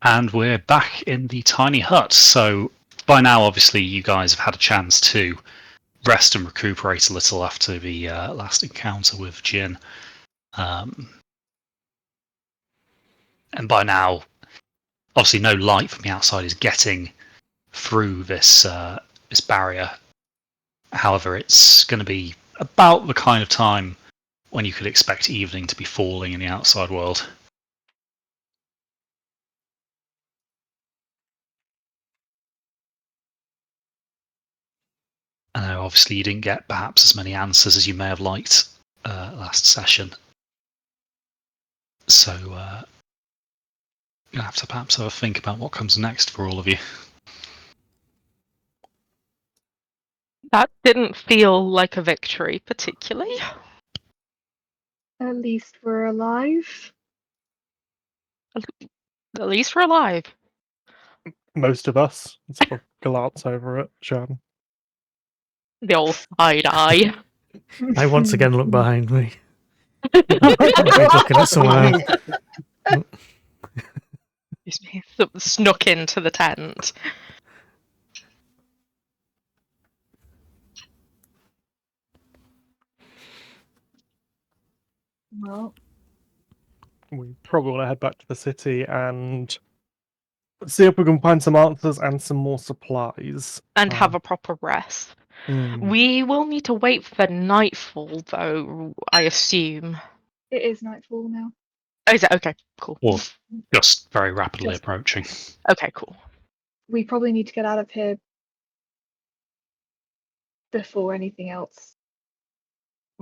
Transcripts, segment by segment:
And we're back in the tiny hut. So by now, obviously, you guys have had a chance to rest and recuperate a little after the last encounter with Jin. And by now, obviously, no light from the outside is getting through this barrier. However, it's going to be about the kind of time when you could expect evening to be falling in the outside world. I know, obviously, you didn't get perhaps as many answers as you may have liked last session. So, you'll have to perhaps have a think about what comes next for all of you. That didn't feel like a victory, particularly. At least we're alive. At least we're alive. Most of us. Sort of glance over at Jan. The old side eye. I once again look behind me. He's looking at someone else. He snuck into the tent. Well, We probably want to head back to the city and see if we can find some answers and some more supplies. And have a proper rest. We will need to wait for nightfall, though, I assume. it is nightfall now. Oh, is it? Okay, cool. Or just very rapidly approaching. Okay, cool. We probably need to get out of here before anything else.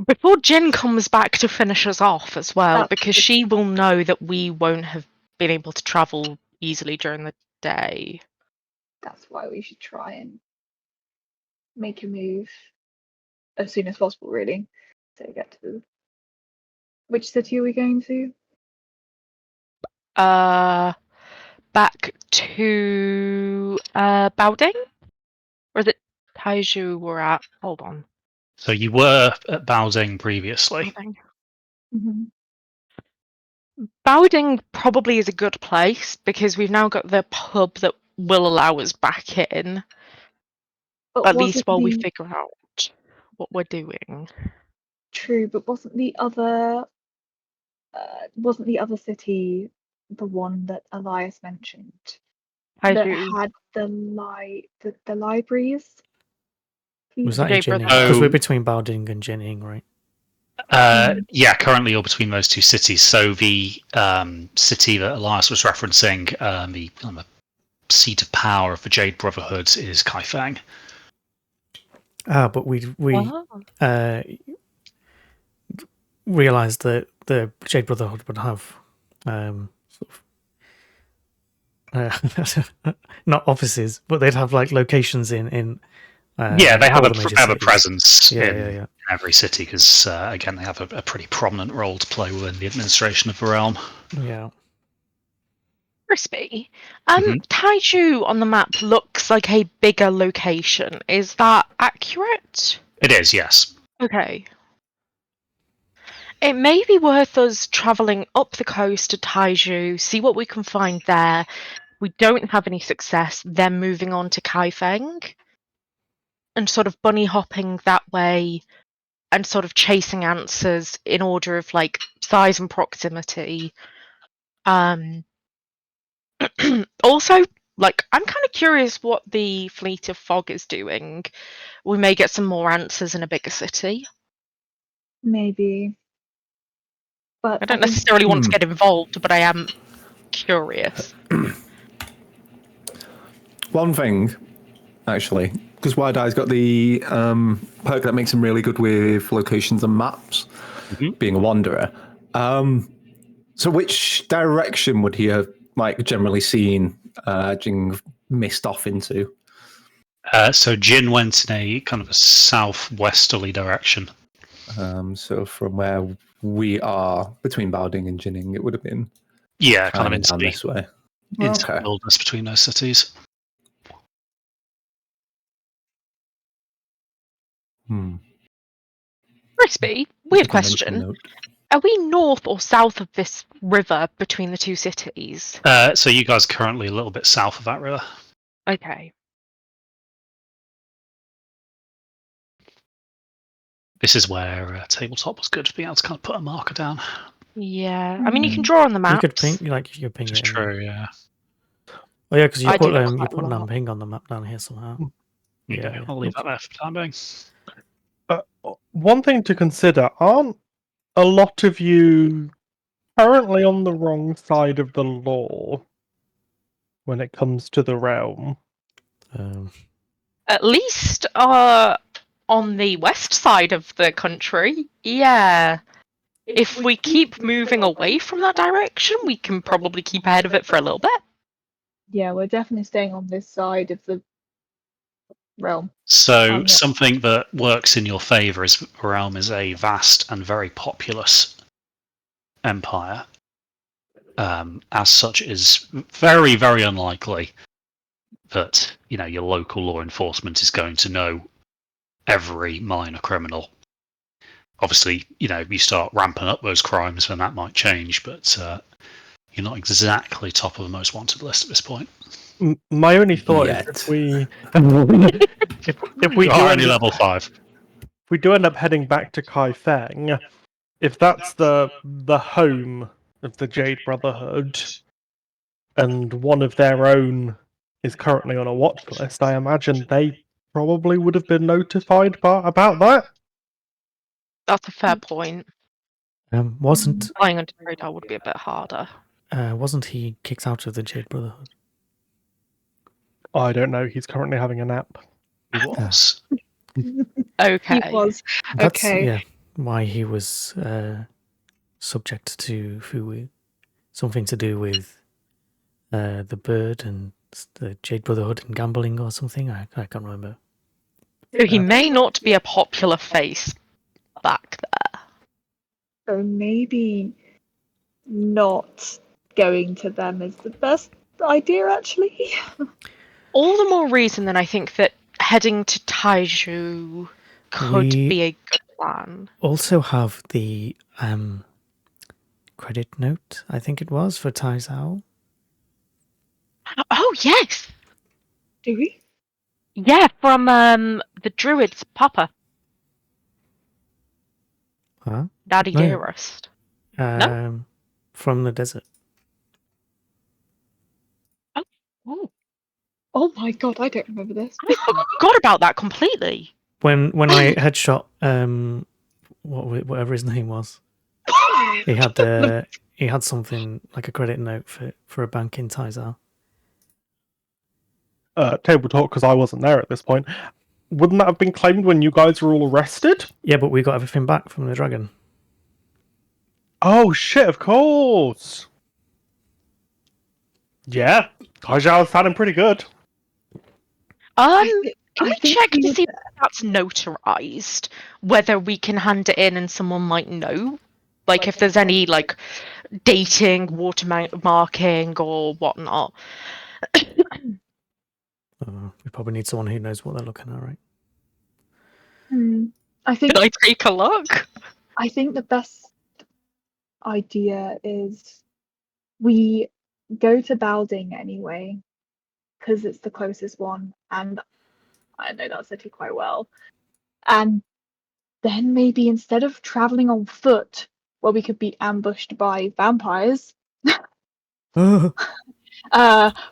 Before Jin comes back to finish us off as well, That's because good. she will know that we won't have been able to travel easily during the day. That's why we should try and make a move as soon as possible, really. So get to which city are we going to? Back to Baoding? Or is it Taiju we're at? Hold on. So you were at Baoding previously. Baoding. Mm-hmm. Baoding probably is a good place because we've now got the pub that will allow us back in. But At least wasn't while we the- figure out what we're doing. True, but wasn't the other city the one that Elias mentioned that Taiju. had the libraries? Was that Jade in Jinning? Brother. Because we're between Baoding and Jinning, right? Yeah, currently you're between those two cities. So the city that Elias was referencing, the seat of power of the Jade Brotherhood, is Kaifeng. But we realised that the Jade Brotherhood would have not offices, but they'd have like locations in yeah, they have all a the major cities. presence Yeah, in yeah, yeah. every city because again they have a pretty prominent role to play within the administration of the realm. Yeah. Crispy. Taiju on the map looks like a bigger location. Is that accurate? It is, yes. Okay. It may be worth us travelling up the coast to Taiju, see what we can find there. We don't have any success, then moving on to Kaifeng. And sort of bunny hopping that way and sort of chasing answers in order of like size and proximity. Also, like, I'm kind of curious what the Fleet of Fog is doing. We may get some more answers in a bigger city. Maybe. But I don't necessarily want to get involved, but I am curious. One thing, actually, because Wide Eye's got the perk that makes him really good with locations and maps, being a wanderer. So which direction would he have like generally seen Jing missed off into? So Jin went in a kind of a southwesterly direction. So from where we are, between Baoding and Jinning, it would have been Yeah, kind of into down the this way. wilderness between those cities. Crispy, weird Make a mental question. note. Are we north or south of this river between the two cities? So you guys are currently a little bit south of that river. Okay. This is where tabletop was good to be able to kind of put a marker down. Yeah. I mean, you can draw on the You maps. could ping, you could ping Which is it. true, yeah. Oh yeah, because you I put do that you quite a put lot. an ping on the map down here somehow. Yeah, I'll leave that there for the time being. One thing to consider, aren't a lot of you currently on the wrong side of the law when it comes to the realm? At least on the west side of the country, yeah. If we keep moving away from that direction, we can probably keep ahead of it for a little bit. Yeah, we're definitely staying on this side of the realm. So something that works in your favour is Realm is a vast and very populous empire. As such, it is very, very unlikely that your local law enforcement is going to know every minor criminal. Obviously, if you start ramping up those crimes, then that might change. But you're not exactly top of the most wanted list at this point. My only thought is if we You are only level 5. If we do end up heading back to Kaifeng, if that's the home of the Jade Brotherhood, and one of their own is currently on a watch list, I imagine they probably would have been notified about that. That's a fair point. Wasn't Flying under the radar would be a bit harder. wasn't he kicked out of the Jade Brotherhood? I don't know. He's currently having a nap. He was. Okay. He was. That's Okay. why he was subject to Fui. Something to do with the bird and the Jade Brotherhood and gambling or something. I can't remember. So he may not be a popular face back there. So maybe not going to them is the best idea, actually. All the more reason then I think that heading to Taiju could be a good plan. Also have the credit note, I think it was, for Tai Zhao. Oh, yes! Do we? Yeah, from the Druid's Papa. Huh? Daddy No. Dearest. No? From the desert. Oh my god, I don't remember this. I forgot about that completely. When I headshot whatever his name was, he had something like a credit note for a bank in Taizal. Table talk, because I wasn't there at this point. Wouldn't that have been claimed when you guys were all arrested? Yeah, but we got everything back from the dragon. Oh shit! Of course. Yeah, Kaijiao's sounding pretty good. Can we think check he to was see if that's notarized? Whether we can hand it in and someone might know? Like if there's any dating, watermarking or whatnot. We probably need someone who knows what they're looking at, right? I think Can I take a look? I think the best idea is we go to Balding anyway, because it's the closest one, and I know that city quite well. And then maybe instead of traveling on foot, where we could be ambushed by vampires,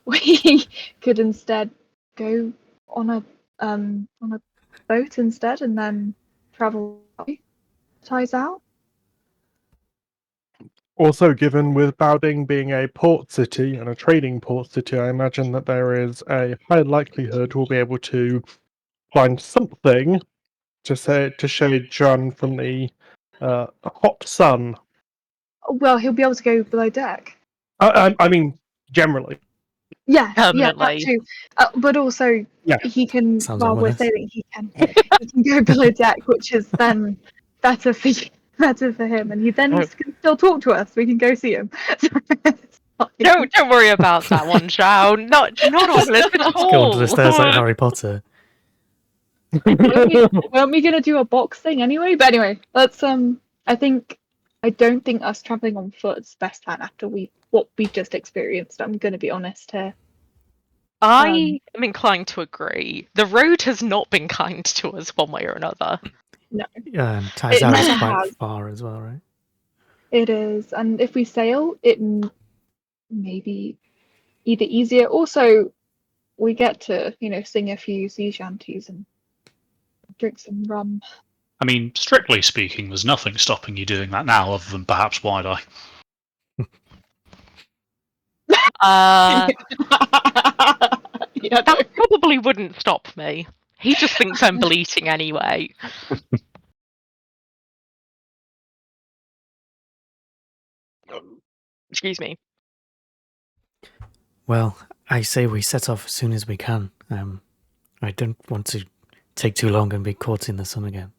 we could instead go on a boat instead, and then travel ties out. Also, given with Baoding being a port city and a trading port city, I imagine that there is a high likelihood we'll be able to find something to shade John from the hot sun. Well, he'll be able to go below deck. I mean, generally. Yeah, that Permanently. too. But also, he can. Sounds While we're ominous. sailing, he can go below deck, which is then better for him, and he can still talk to us. We can go see him. Don't worry about that one, Zhao. Not ominous at all. Go under the stairs like Harry Potter. Weren't we gonna do a box thing anyway? But anyway, let's I think I don't think us traveling on foot is the best plan after what we've just experienced. I'm going to be honest here. I am inclined to agree. The road has not been kind to us one way or another. No, And it Taizar is never quite has. far as well, right? It is, and if we sail, it may be either easier. Also, we get to sing a few sea shanties and drink some rum. I mean, strictly speaking, there's nothing stopping you doing that now, other than perhaps Wide Eye. Yeah, That probably wouldn't stop me. He just thinks I'm bleating anyway. Excuse me. Well, I say we set off as soon as we can. I don't want to take too long and be caught in the sun again.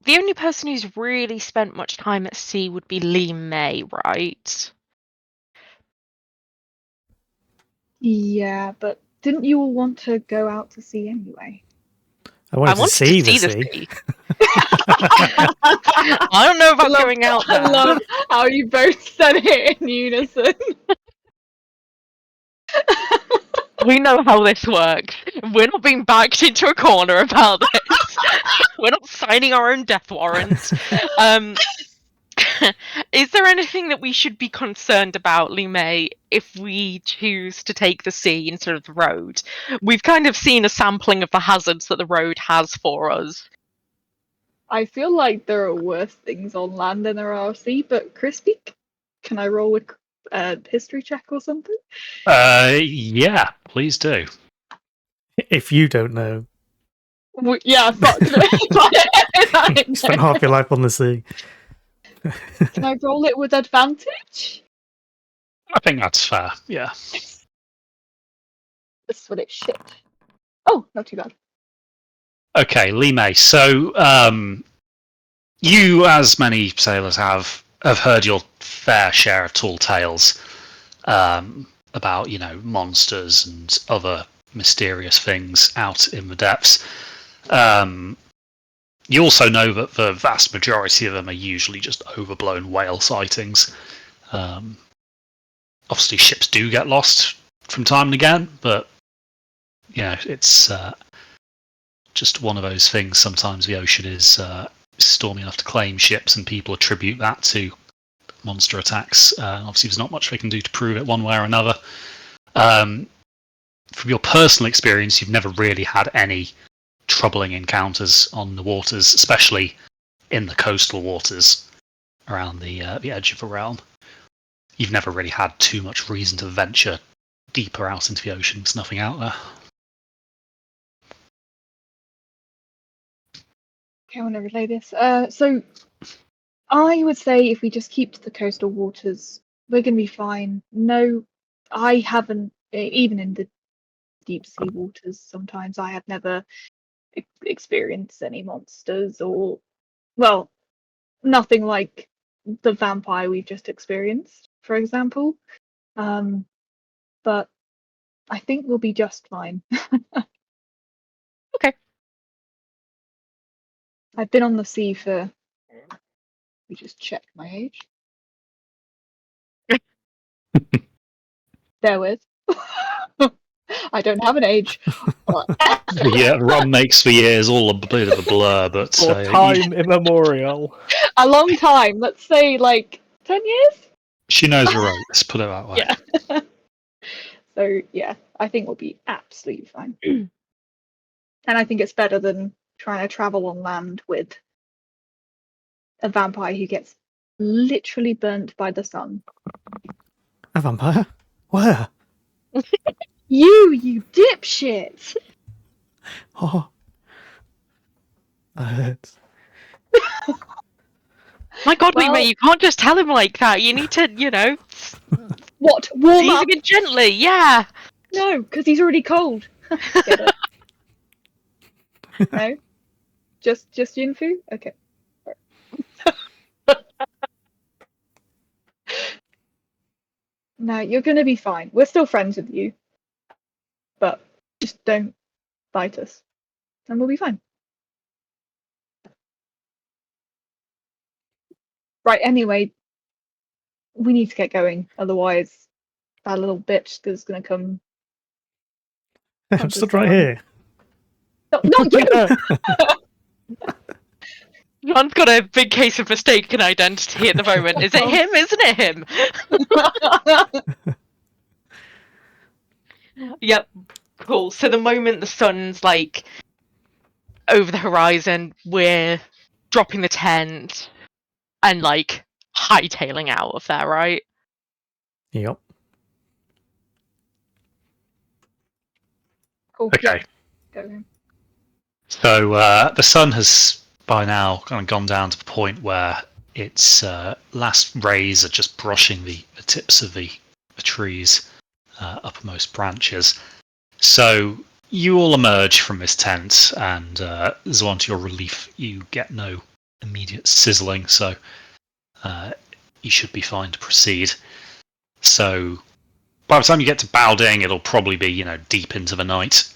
The only person who's really spent much time at sea would be Lee May, right? yeah, but didn't you all want to go out to sea anyway? I wanted to see the the sea. sea. I don't know about going out there. I love how you both said it in unison. We know how this works. We're not being backed into a corner about this. We're not signing our own death warrants. Is there anything that we should be concerned about, Lee May, if we choose to take the sea instead of the road? We've kind of seen a sampling of the hazards that the road has for us. I feel like there are worse things on land than there are at sea, but Crispy, can I roll a history check or something? Yeah, please do. If you don't know, Yeah, fuck. spent half your life on the sea. Can I roll it with advantage? I think that's fair, yeah. This is what it's shit. Oh, not too bad. Okay, Lee May. So, you, as many sailors have heard your fair share of tall tales about, monsters and other mysterious things out in the depths. You also know that the vast majority of them are usually just overblown whale sightings. Obviously, ships do get lost from time and again, but it's just one of those things. Sometimes the ocean is stormy enough to claim ships, and people attribute that to monster attacks. Obviously, there's not much they can do to prove it one way or another. From your personal experience, you've never really had any troubling encounters on the waters, especially in the coastal waters around the edge of the realm. You've never really had too much reason to venture deeper out into the ocean. There's nothing out there. Okay, I want to relay this. So I would say if we just keep to the coastal waters, we're going to be fine. No, I haven't, even in the deep sea waters, sometimes I have never experienced any monsters or, well, nothing like the vampire we've just experienced, for example. But I think we'll be just fine. Okay. I've been on the sea for. Let me just check my age. Bear with. I don't have an age. Yeah, rum makes the years all a bit of a blur, but For time immemorial. A long time. Let's say like 10 years. she knows her ropes. Put it that way. Yeah. So yeah, I think we'll be absolutely fine. And I think it's better than trying to travel on land with a vampire who gets literally burnt by the sun. A vampire? Where? You dipshit! Oh, that hurts. My God, Well- Lee May, you can't just tell him like that. You need to, What? Warm ease up? him in gently. Yeah. No, because he's already cold. Get it? No? Just Yinfu? Okay. No, you're gonna be fine. We're still friends with you. But just don't bite us. And we'll be fine. Right, anyway, we need to get going. Otherwise, that little bitch is going to come. I'm stood right here. No, not you! John's got a big case of mistaken identity at the moment. Is it him? Isn't it him? Yep. Cool. So the moment the sun's like over the horizon, we're dropping the tent and like hightailing out of there, right? Yep. Cool. Okay. Yeah. Go. So the sun has by now kind of gone down to the point where its last rays are just brushing the tips of the trees' uppermost branches. So you all emerge from this tent, and Zwan, to your relief, you get no immediate sizzling, so you should be fine to proceed. So by the time you get to Bowding, it'll probably be deep into the night.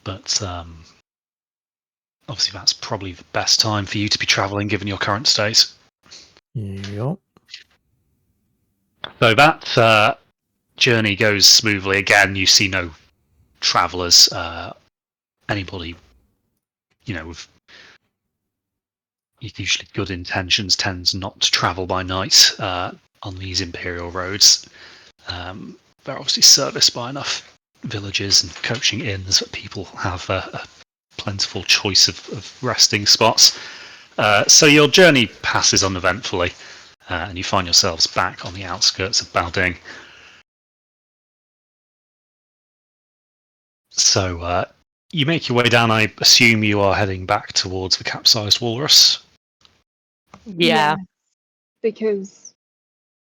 But obviously, that's probably the best time for you to be travelling, given your current state. Yep. So that journey goes smoothly. Again, you see no travellers. Anybody, with usually good intentions tends not to travel by night on these imperial roads. They're obviously serviced by enough villages and coaching inns that people have a plentiful choice of resting spots. So your journey passes uneventfully, and you find yourselves back on the outskirts of Balding. So you make your way down. I assume you are heading back towards the capsized walrus. Yeah. Because,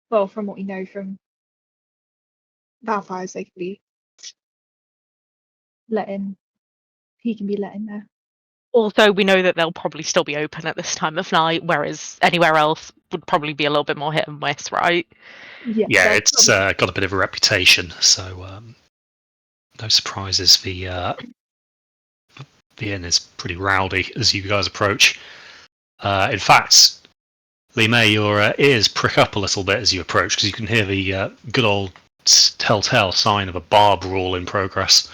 well, from what we know from vampires, they can be let in. He can be let in there. Also, we know that they'll probably still be open at this time of night, whereas anywhere else would probably be a little bit more hit and miss, right? Yeah, that's it's got a bit of a reputation, so no surprises. The inn is pretty rowdy as you guys approach. In fact, Lee May, your ears prick up a little bit as you approach, because you can hear the good old telltale sign of a bar brawl in progress.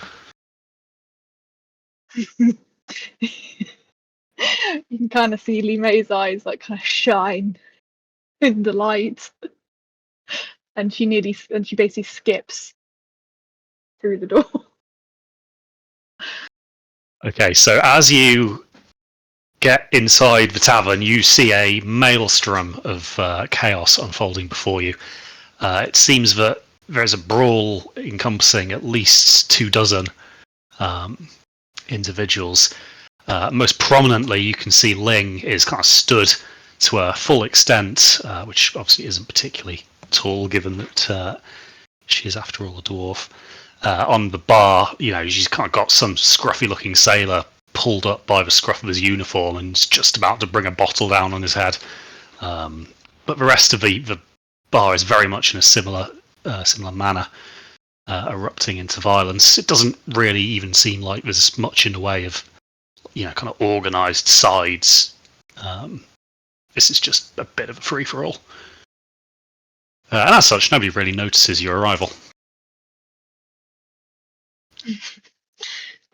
You can kind of see Lee May's eyes like kind of shine in the light, and she basically skips through the door. Okay, so as you get inside the tavern, you see a maelstrom of chaos unfolding before you. It seems that there's a brawl encompassing at least 24 individuals. Most prominently, you can see Ling is kind of stood to her full extent, which obviously isn't particularly tall, given that she is, after all, a dwarf. On the bar, she's kind of got some scruffy-looking sailor pulled up by the scruff of his uniform and is just about to bring a bottle down on his head. But the rest of the bar is very much in a similar manner, erupting into violence. It doesn't really even seem like there's much in the way of kind of organised sides. This is just a bit of a free-for-all. And as such, nobody really notices your arrival.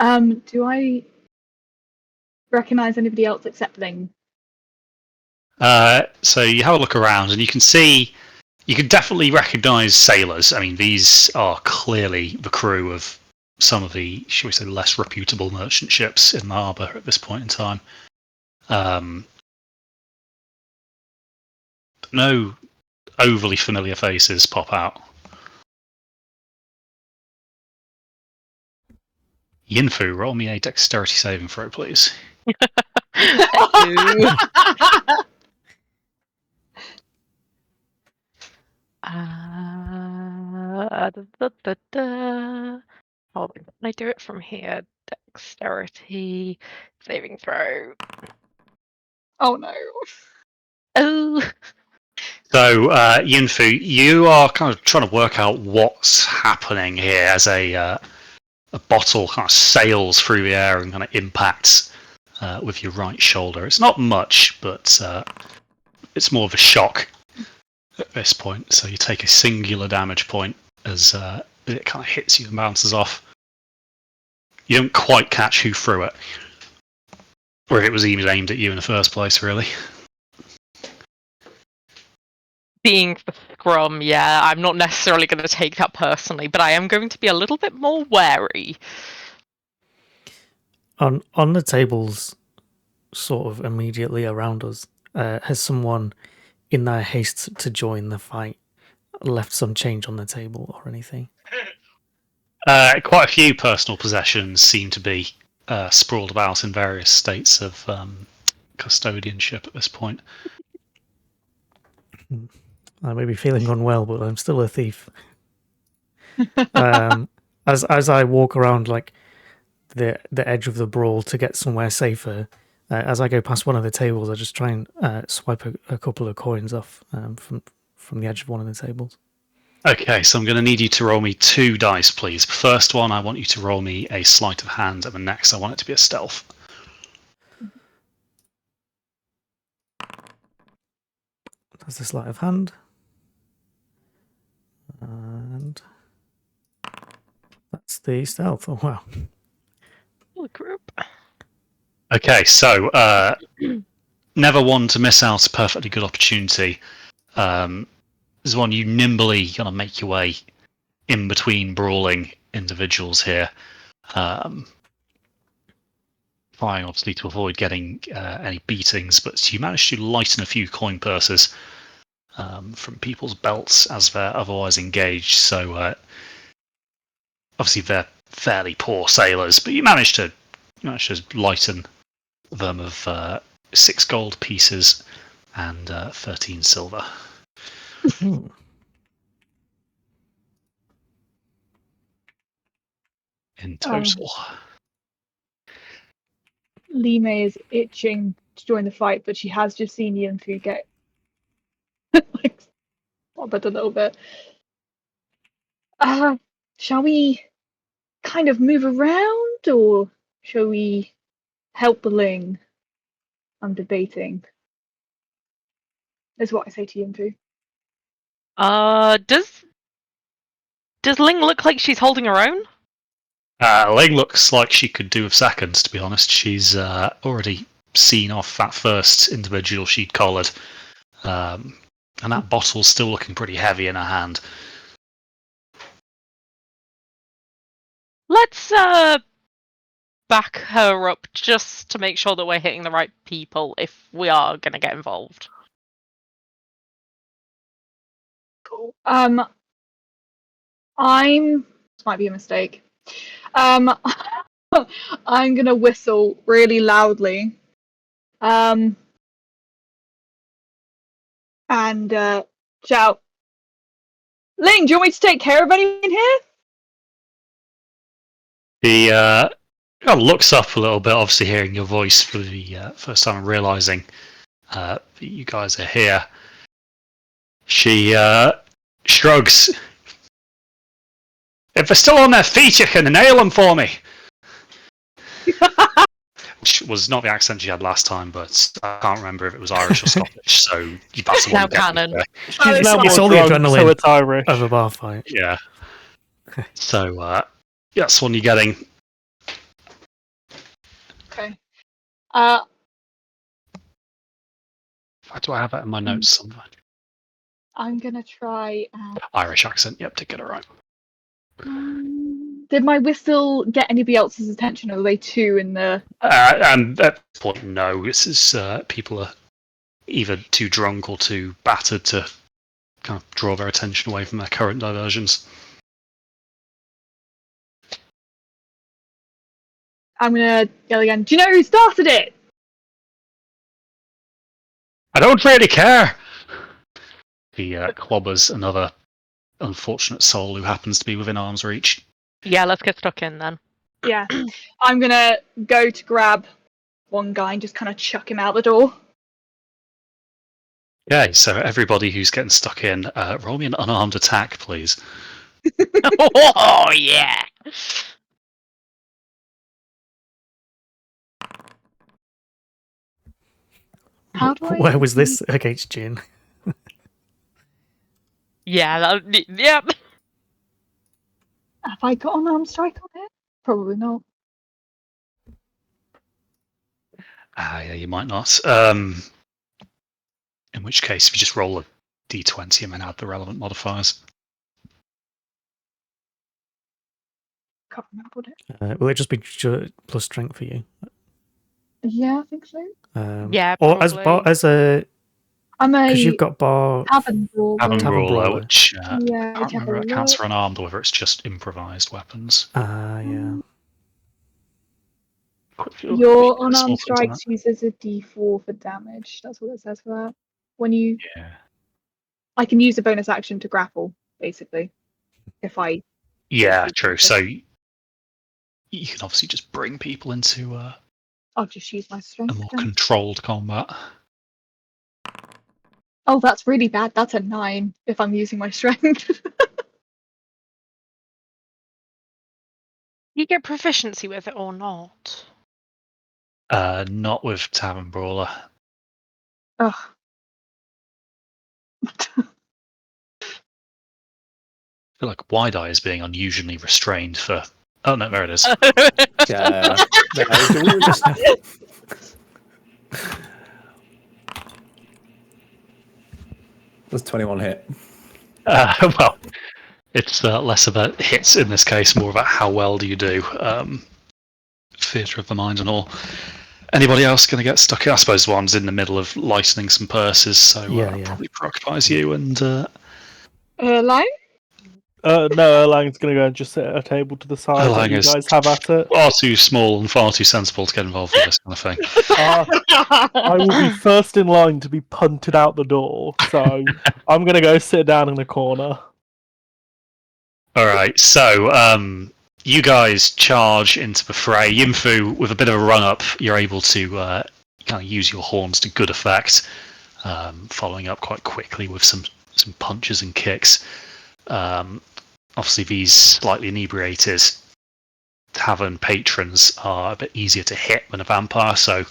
Do I recognise anybody else except Ling? So you have a look around, and you can definitely recognise sailors. I mean, these are clearly the crew of some of the, shall we say, less reputable merchant ships in the harbour at this point in time. No overly familiar faces pop out. Yinfu, roll me a dexterity saving throw, please. Hold on, can I do it from here? Dexterity saving throw. Oh no. Oh. So, Yinfu, you are kind of trying to work out what's happening here as a bottle kind of sails through the air and kind of impacts with your right shoulder. It's not much, but it's more of a shock at this point. So you take a singular damage point as it kind of hits you and bounces off. You don't quite catch who threw it, or if it was even aimed at you in the first place, really. Being the scrum, yeah, I'm not necessarily going to take that personally, but I am going to be a little bit more wary. On the tables, sort of immediately around us, has someone, in their haste to join the fight, left some change on the table or anything? Quite a few personal possessions seem to be sprawled about in various states of custodianship at this point. I may be feeling unwell, but I'm still a thief. As I walk around like the edge of the brawl to get somewhere safer, as I go past one of the tables, I just try and swipe a couple of coins off from the edge of one of the tables. Okay, so I'm going to need you to roll me 2 dice, please. First one, I want you to roll me a sleight of hand, and the next, I want it to be a stealth. That's the sleight of hand. And that's the stealth. Oh, wow. Oh, group. Okay, so never one to miss out a perfectly good opportunity. There's one you nimbly kind of make your way in between brawling individuals here. Trying obviously to avoid getting any beatings, but you manage to lighten a few coin purses from people's belts as they're otherwise engaged. So obviously they're fairly poor sailors, but you manage to lighten them of 6 gold pieces and 13 silver in total. Lime is itching to join the fight, but she has just seen you two get like bothered a little bit. Shall we kind of move around, or shall we help the Ling? I'm debating. Is what I say to you two. Does Ling look like she's holding her own? Ling looks like she could do with seconds, to be honest. She's already seen off that first individual she'd collared. And that bottle's still looking pretty heavy in her hand. Let's back her up just to make sure that we're hitting the right people if we are going to get involved. Cool. This might be a mistake. I'm gonna whistle really loudly. And shout, Ling, do you want me to take care of anyone here? He kind of looks up a little bit, obviously hearing your voice for the first time and realising that you guys are here. She shrugs. If they're still on their feet, you can nail them for me. Which was not the accent she had last time, but I can't remember if it was Irish or Scottish, so that's the one. Now canon. She's now It's more all the drunk, adrenaline so it's Irish. of a bar fight. Yeah. So that's one you're getting. Okay. Do I have that in my notes somewhere? I'm gonna try and... Irish accent, yep, to get it right. Did my whistle get anybody else's attention, or are they two in the... And at this point, no. This is people are either too drunk or too battered to kind of draw their attention away from their current diversions. I'm gonna yell again, do you know who started it? I don't really care. He clobbers another unfortunate soul who happens to be within arm's reach. Yeah, let's get stuck in then. Yeah. I'm gonna go to grab one guy and just kind of chuck him out the door. Okay, so everybody who's getting stuck in, roll me an unarmed attack, please. Oh, yeah! How do I? Where was this against Jin? Yeah, yep. Have I got an arm strike on it? Probably not. Yeah, you might not. In which case, if you just roll a d20 and then add the relevant modifiers. Can't remember what it. Will it just be plus strength for you? Yeah, I think so. Yeah, Or probably. as a I'm because a you've got bar. tavern brawler. Tavern Tavern Brawler, Brawler. which Yeah, I can't let's have remember a if it counts look. for unarmed or whether it's just improvised weapons. Yeah. Your Small unarmed things on strikes uses a d4 for damage. That's what it says for that. When you, that. Yeah. I can use a bonus action to grapple, basically. If I. Yeah, true. So you can obviously just bring people into I'll just use my a strength more then. controlled combat. Oh, that's really bad. That's a 9 if I'm using my strength. You get proficiency with it or not? Not with Tavern Brawler. Ugh. I feel like Wide Eye is being unusually restrained for. Oh no, there it is. Yeah. No, we were just. That's 21 hit. Well, it's less about hits in this case, more about how well do you do. Theatre of the mind and all. Anybody else going to get stuck in? I suppose one's in the middle of lightening some purses, so Yeah. probably preoccupies you. And Line? No, Erlang's going to go and just sit at a table to the side. Erlang Let you is guys have at it. far too small and far too sensible to get involved with this kind of thing. I will be first in line to be punted out the door, so I'm going to go sit down in a corner. All right, so you guys charge into the fray. Yinfu, with a bit of a run up, you're able to kind of use your horns to good effect, following up quite quickly with some punches and kicks. Obviously, these slightly inebriated tavern patrons are a bit easier to hit than a vampire, so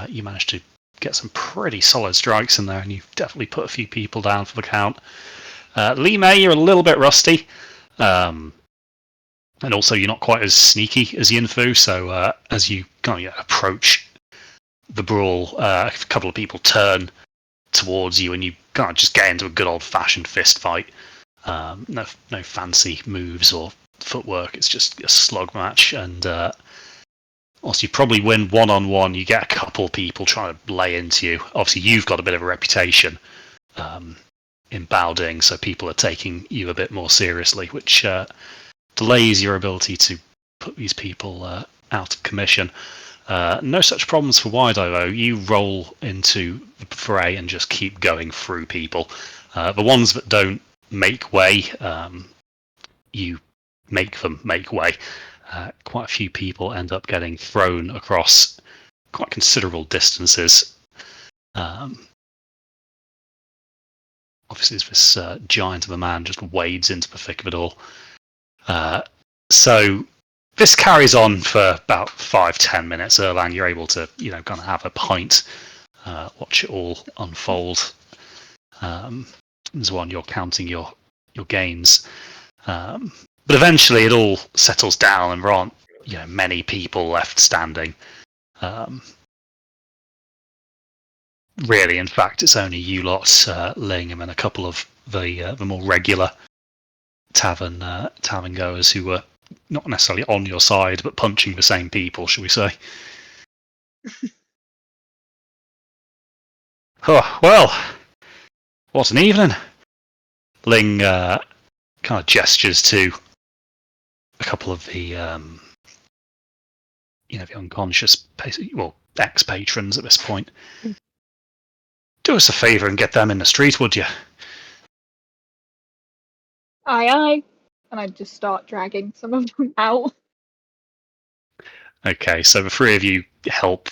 you managed to get some pretty solid strikes in there, and you've definitely put a few people down for the count. Lee May, you're a little bit rusty. And also, you're not quite as sneaky as Yinfu, so as you kind of approach the brawl, a couple of people turn towards you, and you kind of just get into a good old-fashioned fist fight. No fancy moves or footwork. It's just a slug match, and whilst you probably win one-on-one, you get a couple of people trying to lay into you. Obviously, you've got a bit of a reputation in Baoding, so people are taking you a bit more seriously, which delays your ability to put these people out of commission. No such problems for Wide Eye, though. You roll into the fray and just keep going through people. The ones that don't make way, you make them make way. Quite a few people end up getting thrown across quite considerable distances. Obviously, this giant of a man just wades into the thick of it all. So this carries on for about 5-10 minutes. Erlang, you're able to, kind of have a pint, watch it all unfold. As one, you're counting your gains. But eventually it all settles down and there aren't many people left standing. Really, in fact, it's only you lot, Ling, and then a couple of the more regular tavern goers who were not necessarily on your side, but punching the same people, shall we say. Oh, well, what an evening. Ling kind of gestures to a couple of the the unconscious, ex-patrons at this point. Do us a favour and get them in the street, would you? Aye, aye. And I just start dragging some of them out. Okay, so the three of you help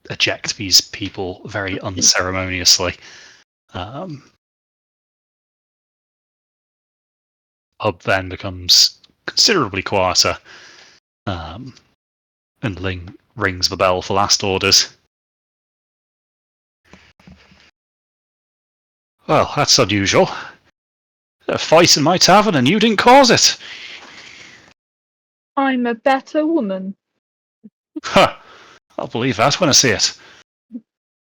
eject these people very unceremoniously. Hub then becomes considerably quieter, and Ling rings the bell for last orders. Well, that's unusual. A fight in my tavern and you didn't cause it. I'm a better woman. Huh. I'll believe that when I see it.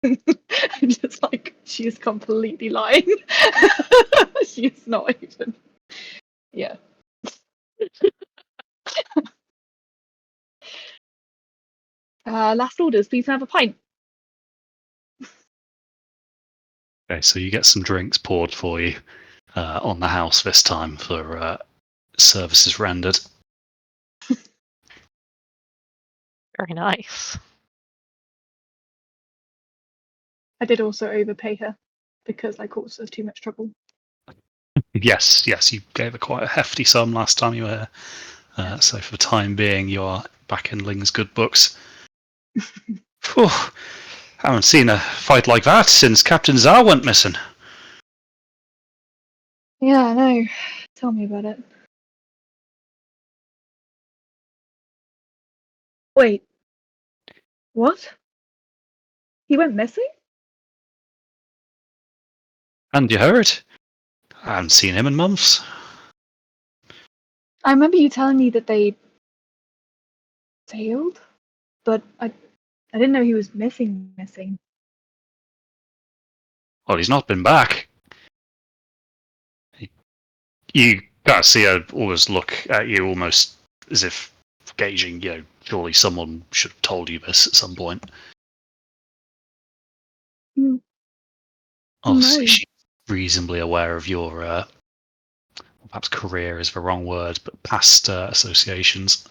I'm just like, she is completely lying. She's not even. Yeah. Last orders, please have a pint. Okay, so you get some drinks poured for you on the house this time for services rendered. Very nice. I did also overpay her because I caused her too much trouble. Yes, you gave her quite a hefty sum last time you were here. So for the time being, you are back in Ling's good books. Phew, haven't seen a fight like that since Captain Zhao went missing. Yeah, I know. Tell me about it. Wait. What? He went missing? And you heard? I haven't seen him in months. I remember you telling me that they sailed, but I didn't know he was missing. Well, he's not been back. You can't see her always look at you almost as if gauging, surely someone should have told you this at some point. Hmm. Obviously, No. she's reasonably aware of your, perhaps career is the wrong word, but past associations.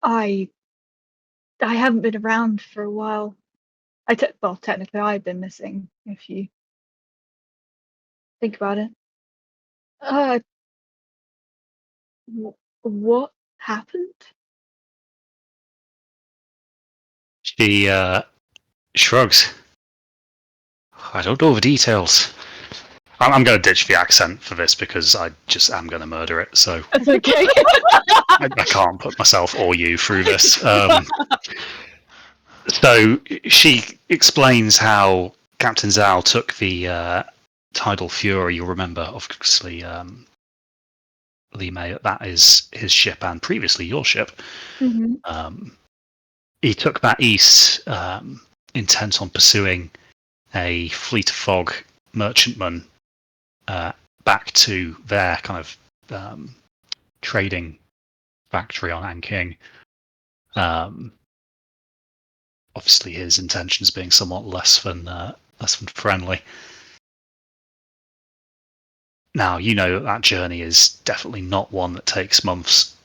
I haven't been around for a while. Well, technically I've been missing, if you think about it. What happened? She shrugs. I don't know the details. I'm going to ditch the accent for this because I just am going to murder it, so That's okay. I can't put myself or you through this. So she explains how Captain Zhao took the Tidal Fury. You'll remember, obviously, Lee May, that is his ship and previously your ship. Mm-hmm. He took that east, intent on pursuing a fleet of fog merchantmen back to their kind of trading factory on Anking. Obviously, his intentions being somewhat less than friendly. Now, you know that journey is definitely not one that takes months,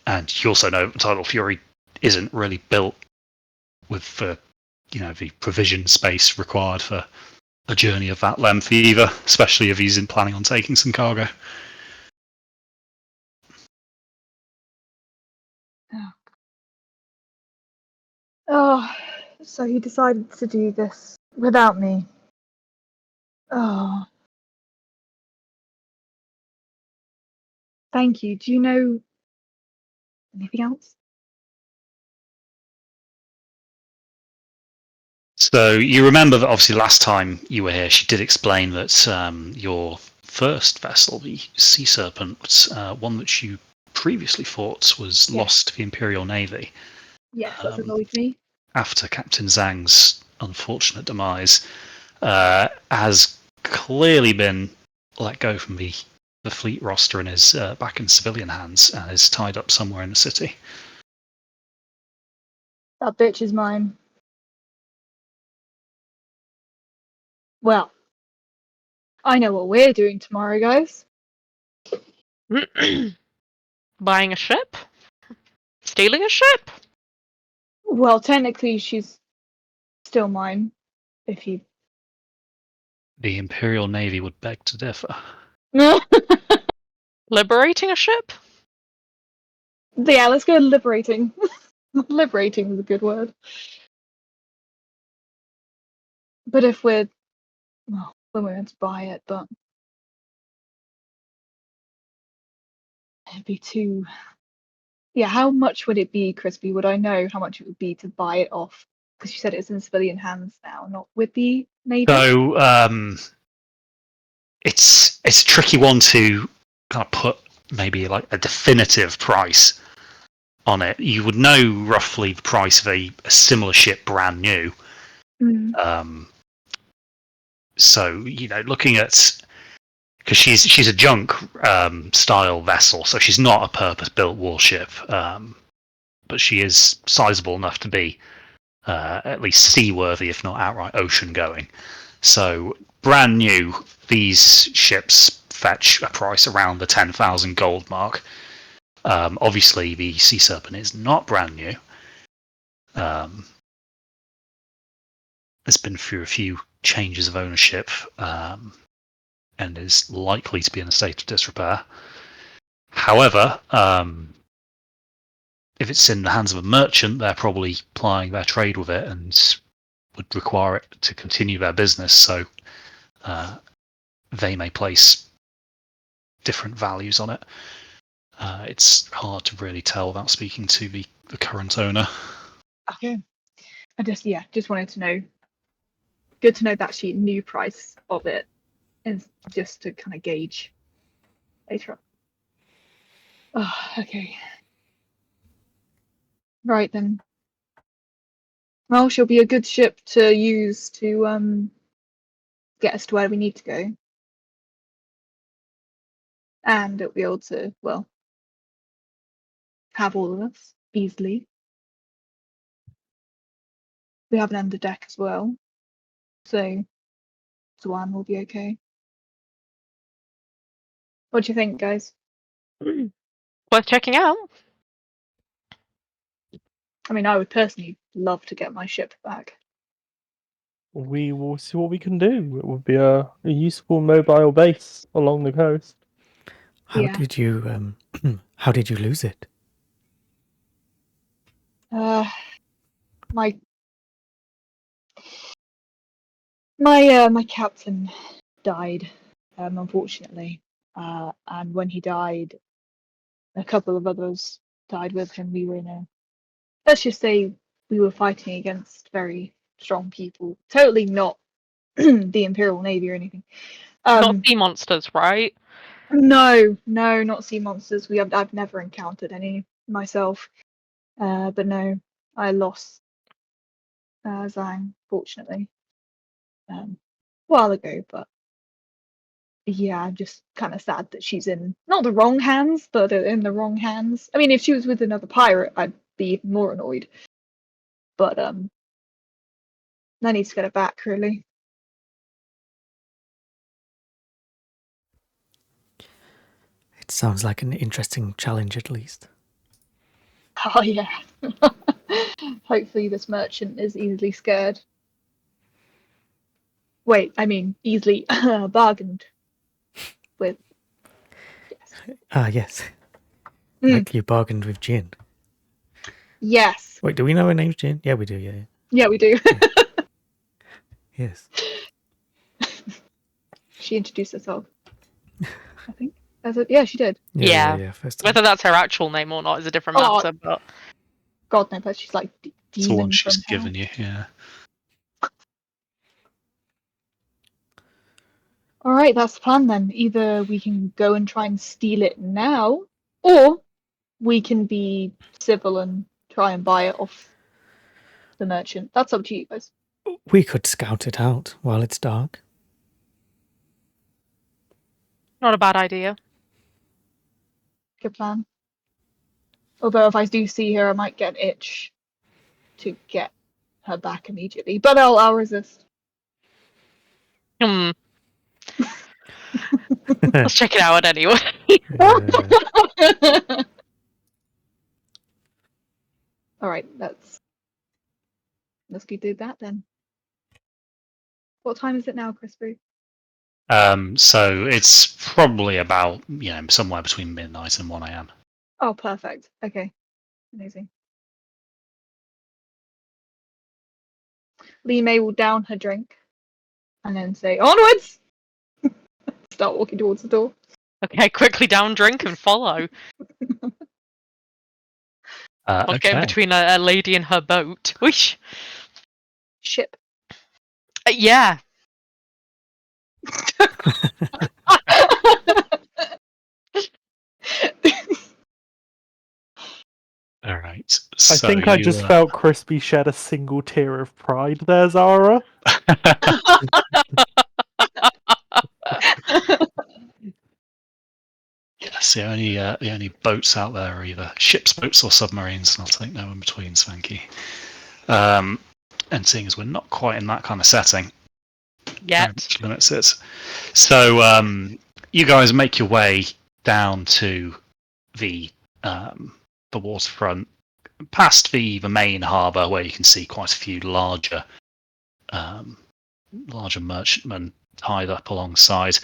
and you also know that Tidal Fury isn't really built with the provision space required for a journey of that length either, especially if he's planning on taking some cargo. Oh, so he decided to do this without me. Oh, thank you. Do you know anything else? So you remember that obviously last time you were here, she did explain that your first vessel, the Sea Serpent, was one that you previously thought was lost to the Imperial Navy. Yes, that's annoyed me. After Captain Zhang's unfortunate demise, has clearly been let go from the fleet roster and is back in civilian hands and is tied up somewhere in the city. That bitch is mine. Well, I know what we're doing tomorrow, guys. Buying a ship? Stealing a ship? Well, technically, she's still mine. If you. The Imperial Navy would beg to differ. Liberating a ship? Yeah, let's go liberating. Liberating is a good word. But if we're. Well, when we're going to buy it, but. It'd be too. Yeah, how much would it be, Crispy? Would I know how much it would be to buy it off Because you said it's in civilian hands now, not with the Navy. So it's a tricky one to kind of put maybe like a definitive price on it. You would know roughly the price of a similar ship brand new. So looking at, because she's a junk style vessel, so she's not a purpose-built warship, but she is sizable enough to be at least seaworthy, if not outright ocean-going. So brand new, these ships fetch a price around the 10,000 gold mark. Obviously, the Sea Serpent is not brand new. It's been through a few changes of ownership, and is likely to be in a state of disrepair. However, if it's in the hands of a merchant, they're probably plying their trade with it and would require it to continue their business. So they may place different values on it. It's hard to really tell without speaking to the current owner. Okay. I just wanted to know. Good to know the actually new price of it, and just to kind of gauge later on. Oh, okay. Right then. Well, she'll be a good ship to use to get us to where we need to go. And it'll be able to, well, have all of us easily. We have an under deck as well. So Zwan will be okay. What do you think, guys? Worth checking out. I mean, I would personally love to get my ship back. We will see what we can do. It would be a useful mobile base along the coast. How Yeah. did you how did you lose it? My captain died, unfortunately. And when he died, a couple of others died with him. We were let's just say we were fighting against very strong people. Totally not the Imperial Navy or anything. Not sea monsters, right? No, not sea monsters. I've never encountered any myself. But no, I lost Zhang, fortunately, a while ago. But yeah, I'm just kind of sad that she's in not the wrong hands, but in the wrong hands. I mean, if she was with another pirate, I'd be even more annoyed. But I need to get her back, really. It sounds like an interesting challenge, at least. Oh yeah. Hopefully this merchant is easily scared. Wait, I mean easily bargained with. Yes. Ah, yes. Mm. Like you bargained with Jin. Yes. Wait, do we know her name's Jin? Yeah, we do, yeah. Yeah, we do. Yes. She introduced herself, I think. Yeah, she did. Yeah. First time. Whether that's her actual name or not is a different Oh. matter, but God no, but she's like It's the one demon she's from hell. given you, yeah. All right, that's the plan then. Either we can go and try and steal it now, or we can be civil and try and buy it off the merchant. That's up to you guys. We could scout it out while it's dark. not a bad idea. Good plan. Although if I do see her, I might get an itch to get her back immediately. But I'll resist. Let's check it out anyway. All right, let's go do that then. What time is it now, Crispy? So it's probably about somewhere between midnight and 1 a.m. Oh, perfect. Okay, amazing. Lee May will down her drink and then say, "Onwards!" Start walking towards the door. Okay, quickly down, drink, and follow. Not Okay. getting between a lady and her boat. Whoosh. ship. Yeah. All right. I So think I just felt Crispy shed a single tear of pride there, Zara. Yes, the only boats out there are either ships, boats, or submarines, and I'll take no in between, thank you. And seeing as we're not quite in that kind of setting, very Yet. much limits it. So you guys make your way down to the waterfront, past the main harbour, where you can see quite a few larger merchantmen tied up alongside,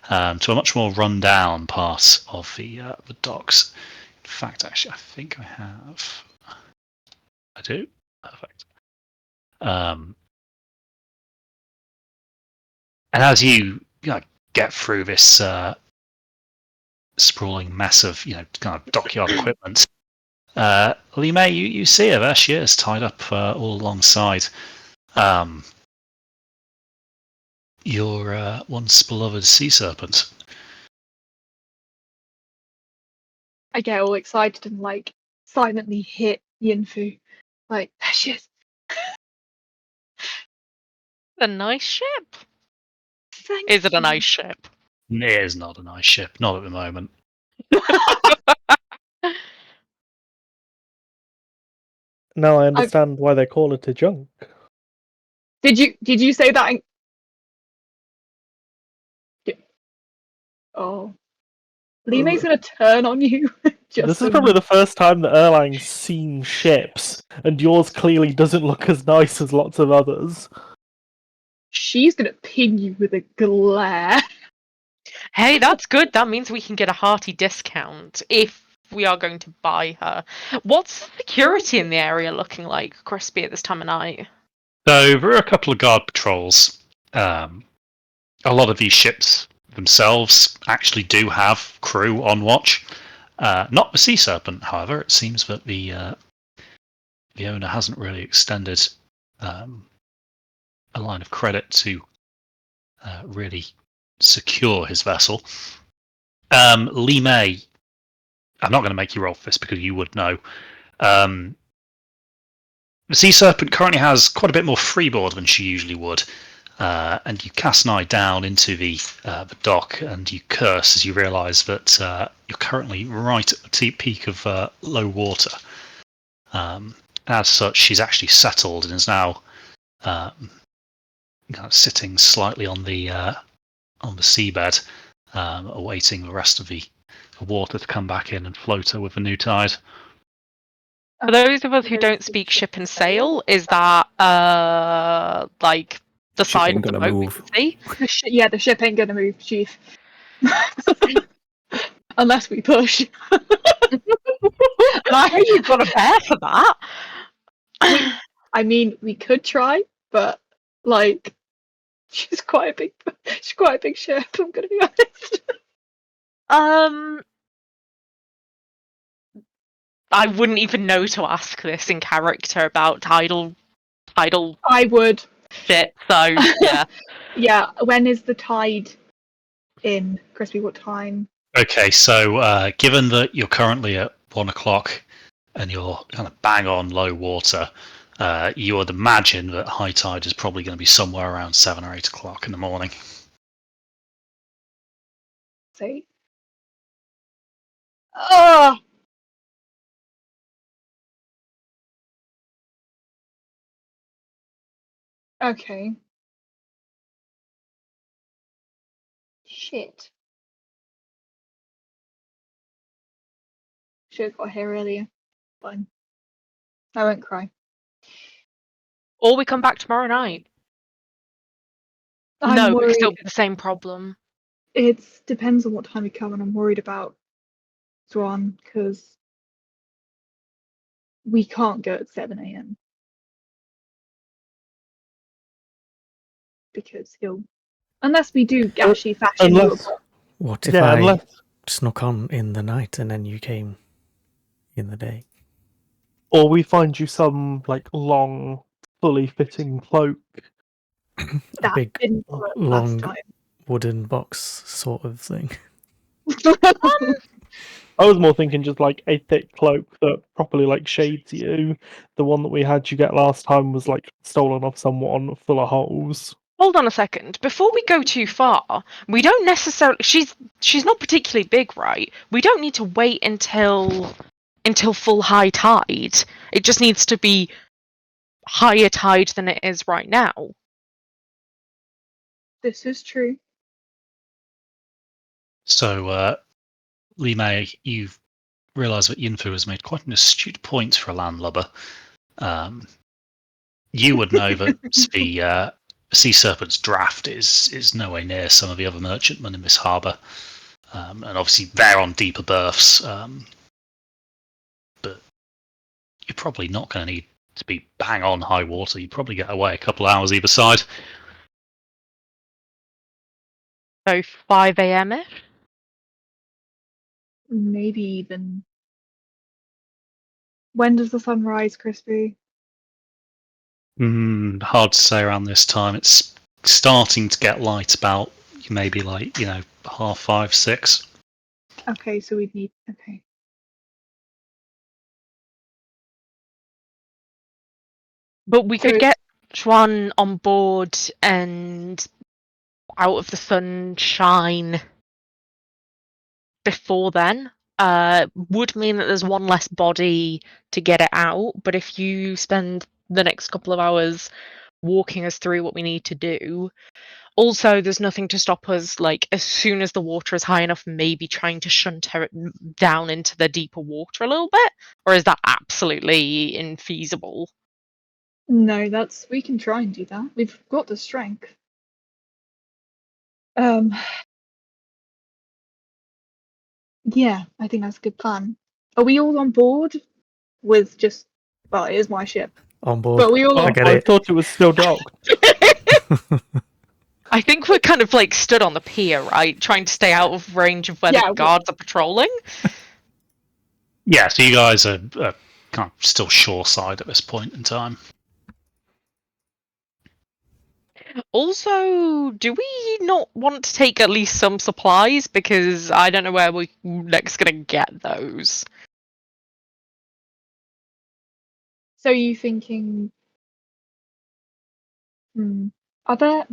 to a much more run-down part of the docks. In fact, actually, I think I do. Perfect. And as you get through this sprawling mess of kind of dockyard equipment, Lee May, you see her. There she is, tied up all alongside your once beloved sea serpent. I get all excited and like silently hit Yinfu. Like, there she is. A nice ship. Thank Is it a you. nice ship? It is not a nice ship, not at the moment. Now I understand why they call it a junk. Did you say that? Oh, Lee May's gonna turn on you. This is probably the first time that Erlang's seen ships, and yours clearly doesn't look as nice as lots of others. She's gonna ping you with a glare. Hey, that's good. That means we can get a hearty discount if we are going to buy her. What's security in the area looking like, Crispy, at this time of night? So there are a couple of guard patrols. A lot of these ships themselves actually do have crew on watch. Not the Sea Serpent, however. It seems that the owner hasn't really extended a line of credit to really secure his vessel. Lee May, I'm not going to make you roll for this because you would know. The Sea Serpent currently has quite a bit more freeboard than she usually would. And you cast an eye down into the dock, and you curse as you realise that you're currently right at the peak of low water. As such, she's actually settled and is now sitting slightly on the seabed, awaiting the rest of the water to come back in and float her with the new tide. For those of us who don't speak ship and sail, is that like the Ship side ain't of the gonna boat we move. can see? The ship ain't gonna move, Chief. Unless we push. And I think you've got a bear for that. I mean, we could try, but like, she's quite a big ship. I'm gonna be honest. I wouldn't even know to ask this in character about tidal I would. shit. So yeah. Yeah. When is the tide in, Crispy? What time? Okay, so given that you're currently at 1 o'clock and you're kind of bang on low water, you would imagine that high tide is probably going to be somewhere around 7 or 8 o'clock in the morning. Say. Oh. Okay. Shit. Should have got here earlier. Fine. I won't cry. Or we come back tomorrow night. I'm No, worried. it'll still be the same problem. It depends on what time we come, and I'm worried about Swan because we can't go at 7 a.m. because he'll, unless we do actually fashion you a Unless, box. What if yeah, I unless snuck on in the night and then you came in the day? or we find you some like long fully fitting cloak. A That big, didn't work long last wooden box sort of thing. time. I was more thinking just like a thick cloak that properly like shades you. The one that we had you get last time was like stolen off someone, full of holes. Hold on a second. Before we go too far, we don't necessarily. She's not particularly big, right? We don't need to wait until full high tide. It just needs to be higher tide than it is right now. This is true. So, Lee May, you've realised that Yinfu has made quite an astute point for a landlubber. You would know that the Sea Serpent's draft is nowhere near some of the other merchantmen in this harbour. And obviously they're on deeper berths. But you're probably not going to need to be bang on high water. You probably get away a couple of hours either side. So 5 a.m.-ish? Maybe even. When does the sun rise, Crispy? Hard to say around this time. It's starting to get light about maybe 5:30, 6. Okay, so we'd need. Okay. But we So could get Chuan on board and out of the sunshine before then. Would mean that there's one less body to get it out, but if you spend the next couple of hours walking us through what we need to do, also there's nothing to stop us, like, as soon as the water is high enough, maybe trying to shunt her down into the deeper water a little bit, or is that absolutely infeasible? No, we can try and do that. We've got the strength. Yeah, I think that's a good plan. Are we all on board with just? Well, it is my ship, On board. but we all. I get I it. thought it was still docked. I think we're kind of like stood on the pier, right? Trying to stay out of range of where Yeah, the guards are patrolling. Yeah, so you guys are kind of still shoreside at this point in time. Also, do we not want to take at least some supplies? Because I don't know where we're next going to get those. So you thinking? Are there?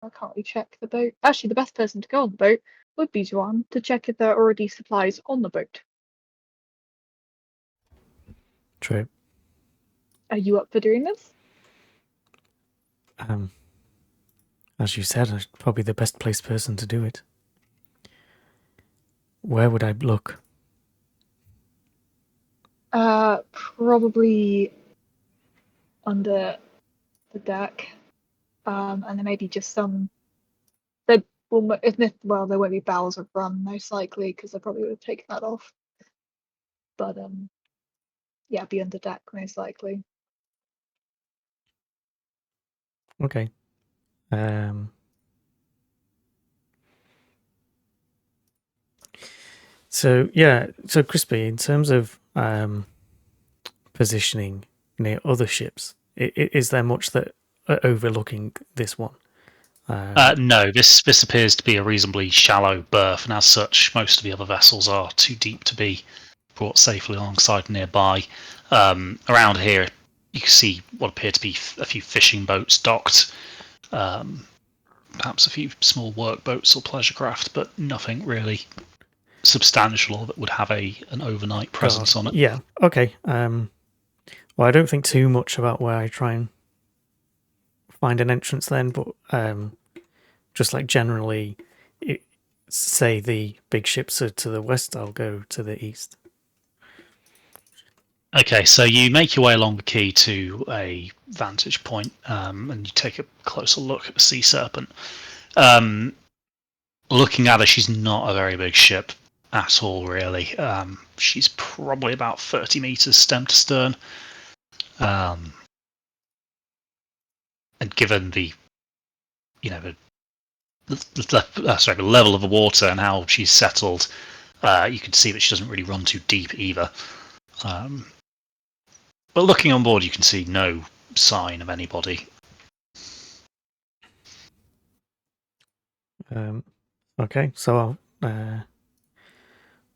I can't really check the boat. Actually, the best person to go on the boat would be Joanne to check if there are already supplies on the boat. True. Are you up for doing this? As you said, I'm probably the best placed person to do it. Where would I look? Probably under the deck, and then maybe just some. There won't be barrels of rum most likely because they probably would have taken that off. But yeah, be under deck most likely. Okay. So Crispy, in terms of positioning near other ships, is there much that overlooking this one? No, this appears to be a reasonably shallow berth, and as such, most of the other vessels are too deep to be brought safely alongside nearby. Around here, you can see what appear to be a few fishing boats docked, perhaps a few small workboats or pleasure craft, but nothing really substantial that would have an overnight presence on it. Yeah. Okay. Well, I don't think too much about where I try and find an entrance then, but just like generally, say the big ships are to the west, I'll go to the east. Okay, so you make your way along the quay to a vantage point, and you take a closer look at the Sea Serpent. Looking at her, she's not a very big ship at all, really. She's probably about 30 meters stem to stern. And given the level of the water and how she's settled, you can see that she doesn't really run too deep either. But looking on board, you can see no sign of anybody. Okay, so I'll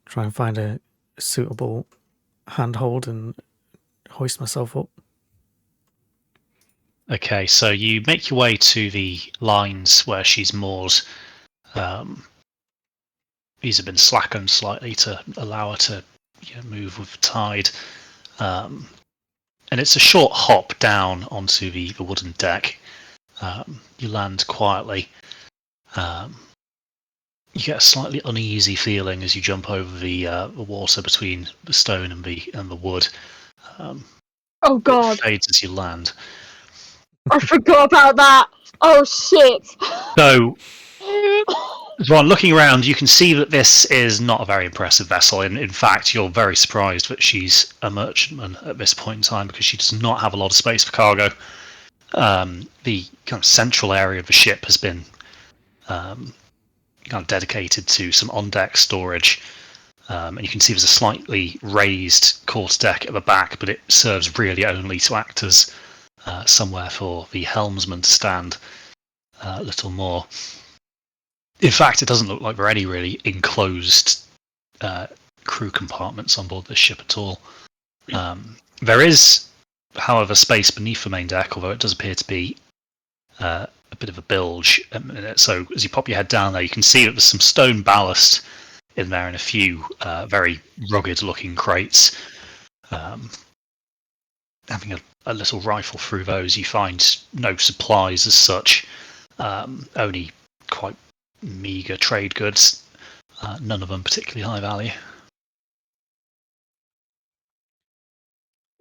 try and find a suitable handhold and hoist myself up. Okay, so you make your way to the lines where she's moored. These have been slackened slightly to allow her to move with the tide. And it's a short hop down onto the wooden deck. You land quietly. You get a slightly uneasy feeling as you jump over the water between the stone and the wood. Oh God, It fades as you land. I forgot about that. Oh shit. So, Ron, looking around, you can see that this is not a very impressive vessel. In fact, you're very surprised that she's a merchantman at this point in time because she does not have a lot of space for cargo. The kind of central area of the ship has been kind of dedicated to some on-deck storage. And you can see there's a slightly raised quarterdeck at the back, but it serves really only to act as somewhere for the helmsman to stand, little more. In fact, it doesn't look like there are any really enclosed crew compartments on board this ship at all. There is, however, space beneath the main deck, although it does appear to be a bit of a bilge. So as you pop your head down there, you can see that there's some stone ballast in there and a few very rugged-looking crates. Having a little rifle through those, you find no supplies as such, only quite meagre trade goods, none of them particularly high value.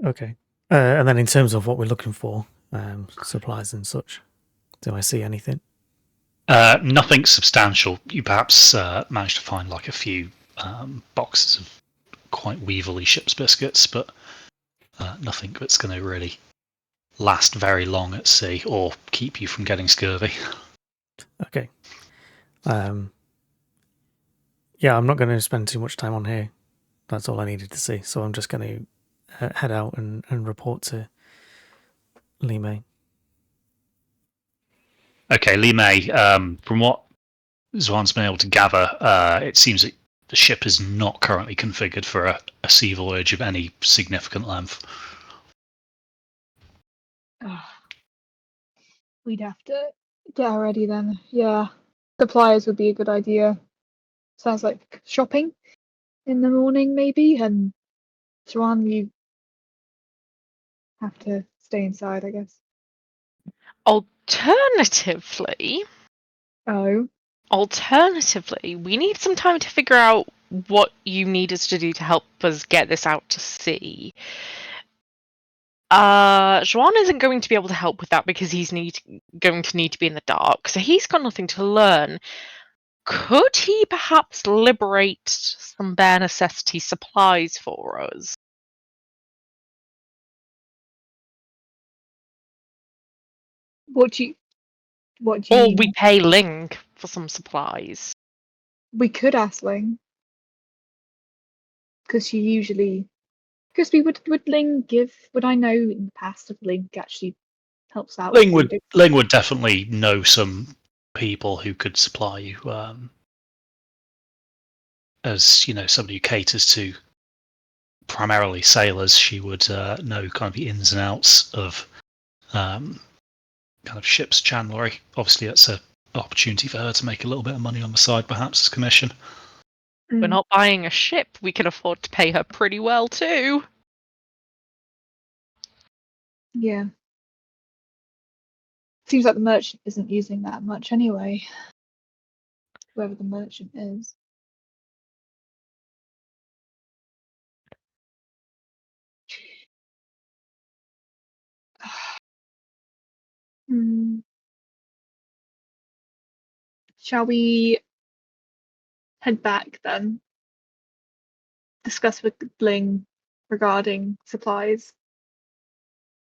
Okay. And then in terms of what we're looking for, supplies and such, do I see anything? Nothing substantial. You perhaps managed to find like a few boxes of quite weevilly ship's biscuits, but nothing that's going to really last very long at sea or keep you from getting scurvy. Okay. Yeah, I'm not going to spend too much time on here. That's all I needed to see. So I'm just going to head out and report to Lee May. Okay, Lee May, from what Zwan's been able to gather, it seems that the ship is not currently configured for a sea voyage of any significant length. We'd have to get her ready then. Yeah. Suppliers would be a good idea. Sounds like shopping in the morning, maybe. And Joanne, you have to stay inside, I guess. Alternatively, we need some time to figure out what you need us to do to help us get this out to sea. Joan isn't going to be able to help with that because he's going to need to be in the dark, so he's got nothing to learn. Could he perhaps liberate some bare necessity supplies for us? What do you Or mean? we pay Ling for some supplies. We could ask Ling. Because she usually... Because would Ling give... Would I know in the past if Ling actually helps out Ling with would definitely know some people who could supply you, as somebody who caters to primarily sailors. She would know kind of the ins and outs of kind of ship's chandlery. Obviously, that's an opportunity for her to make a little bit of money on the side, perhaps as commission. We're not buying a ship. We can afford to pay her pretty well too. Yeah. Seems like the merchant isn't using that much anyway. Whoever the merchant is. Shall we head back then? Discuss with Bling regarding supplies.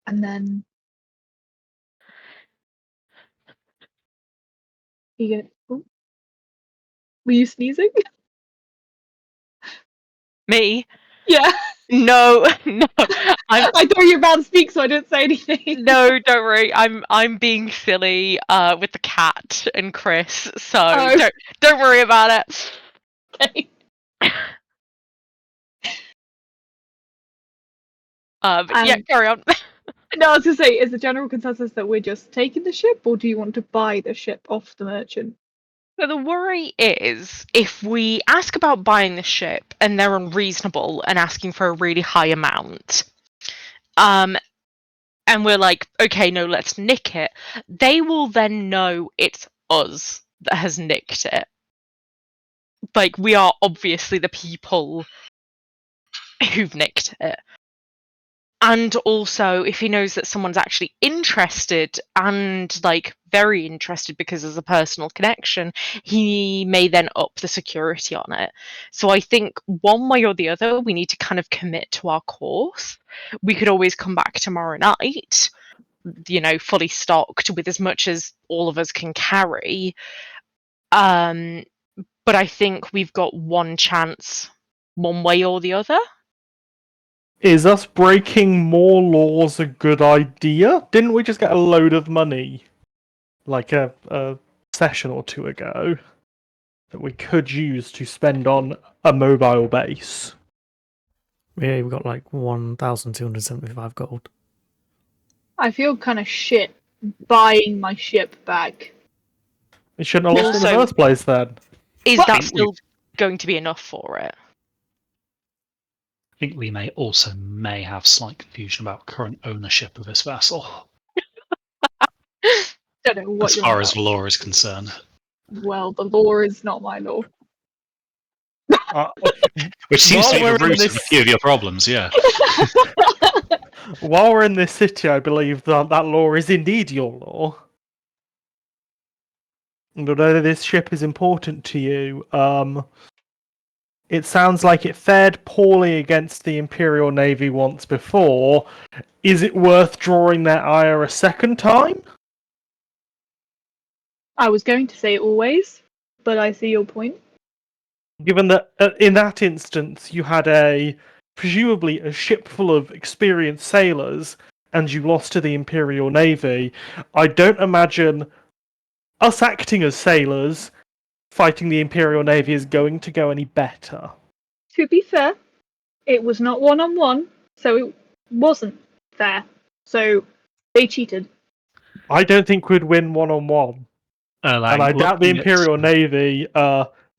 And then were you sneezing? Me? Yeah. No, no. I thought you were about to speak, so I didn't say anything. No, don't worry. I'm being silly with the cat and Chris, so Oh. don't worry about it. Okay. But yeah, carry on. No, I was gonna say, is the general consensus that we're just taking the ship, or do you want to buy the ship off the merchant? So the worry is if we ask about buying the ship and they're unreasonable and asking for a really high amount, and we're like, okay, no, let's nick it, they will then know it's us that has nicked it. Like, we are obviously the people who've nicked it. And also, if he knows that someone's actually interested and like very interested because there's a personal connection, he may then up the security on it. So I think one way or the other, we need to kind of commit to our course. We could always come back tomorrow night, fully stocked with as much as all of us can carry. But I think we've got one chance, one way or the other. Is us breaking more laws a good idea? Didn't we just get a load of money like a session or two ago that we could use to spend on a mobile base? Yeah, we've got like 1,275 gold. I feel kind of shit buying my ship back. It shouldn't have lost in the Also- first place then. Is Well, that still going to be enough for it? I think we may have slight confusion about current ownership of this vessel, Don't know what as you're far on as about. law is concerned. Well, the law is not my law. Which seems to be While the we're in root of a this- few of your problems, yeah. While we're in this city, I believe that law is indeed your law. And although this ship is important to you, it sounds like it fared poorly against the Imperial Navy once before. Is it worth drawing their ire a second time? I was going to say always, but I see your point. Given that in that instance you had presumably a ship full of experienced sailors and you lost to the Imperial Navy, I don't imagine us acting as sailors fighting the Imperial Navy is going to go any better. To be fair, it was not one-on-one, so it wasn't fair. So they cheated. I don't think we'd win one-on-one. And I doubt the Imperial Navy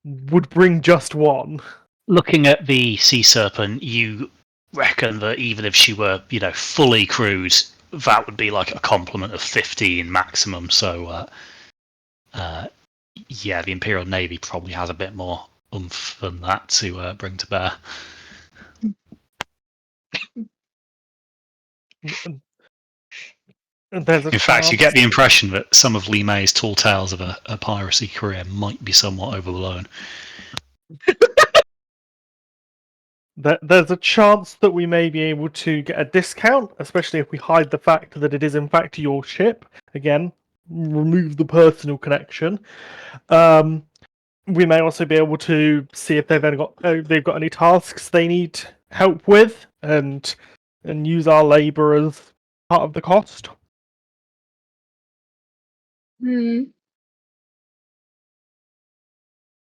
would bring just one. Looking at the Sea Serpent, you reckon that even if she were, fully crewed, that would be like a complement of 15 maximum. So, yeah, the Imperial Navy probably has a bit more oomph than that to bring to bear. There's In fact, you get the impression that some of Li Mei's tall tales of a piracy career might be somewhat overblown. There's a chance that we may be able to get a discount, especially if we hide the fact that it is in fact your ship. Again, remove the personal connection. We may also be able to see if they've got any tasks they need help with, and use our labour as part of the cost.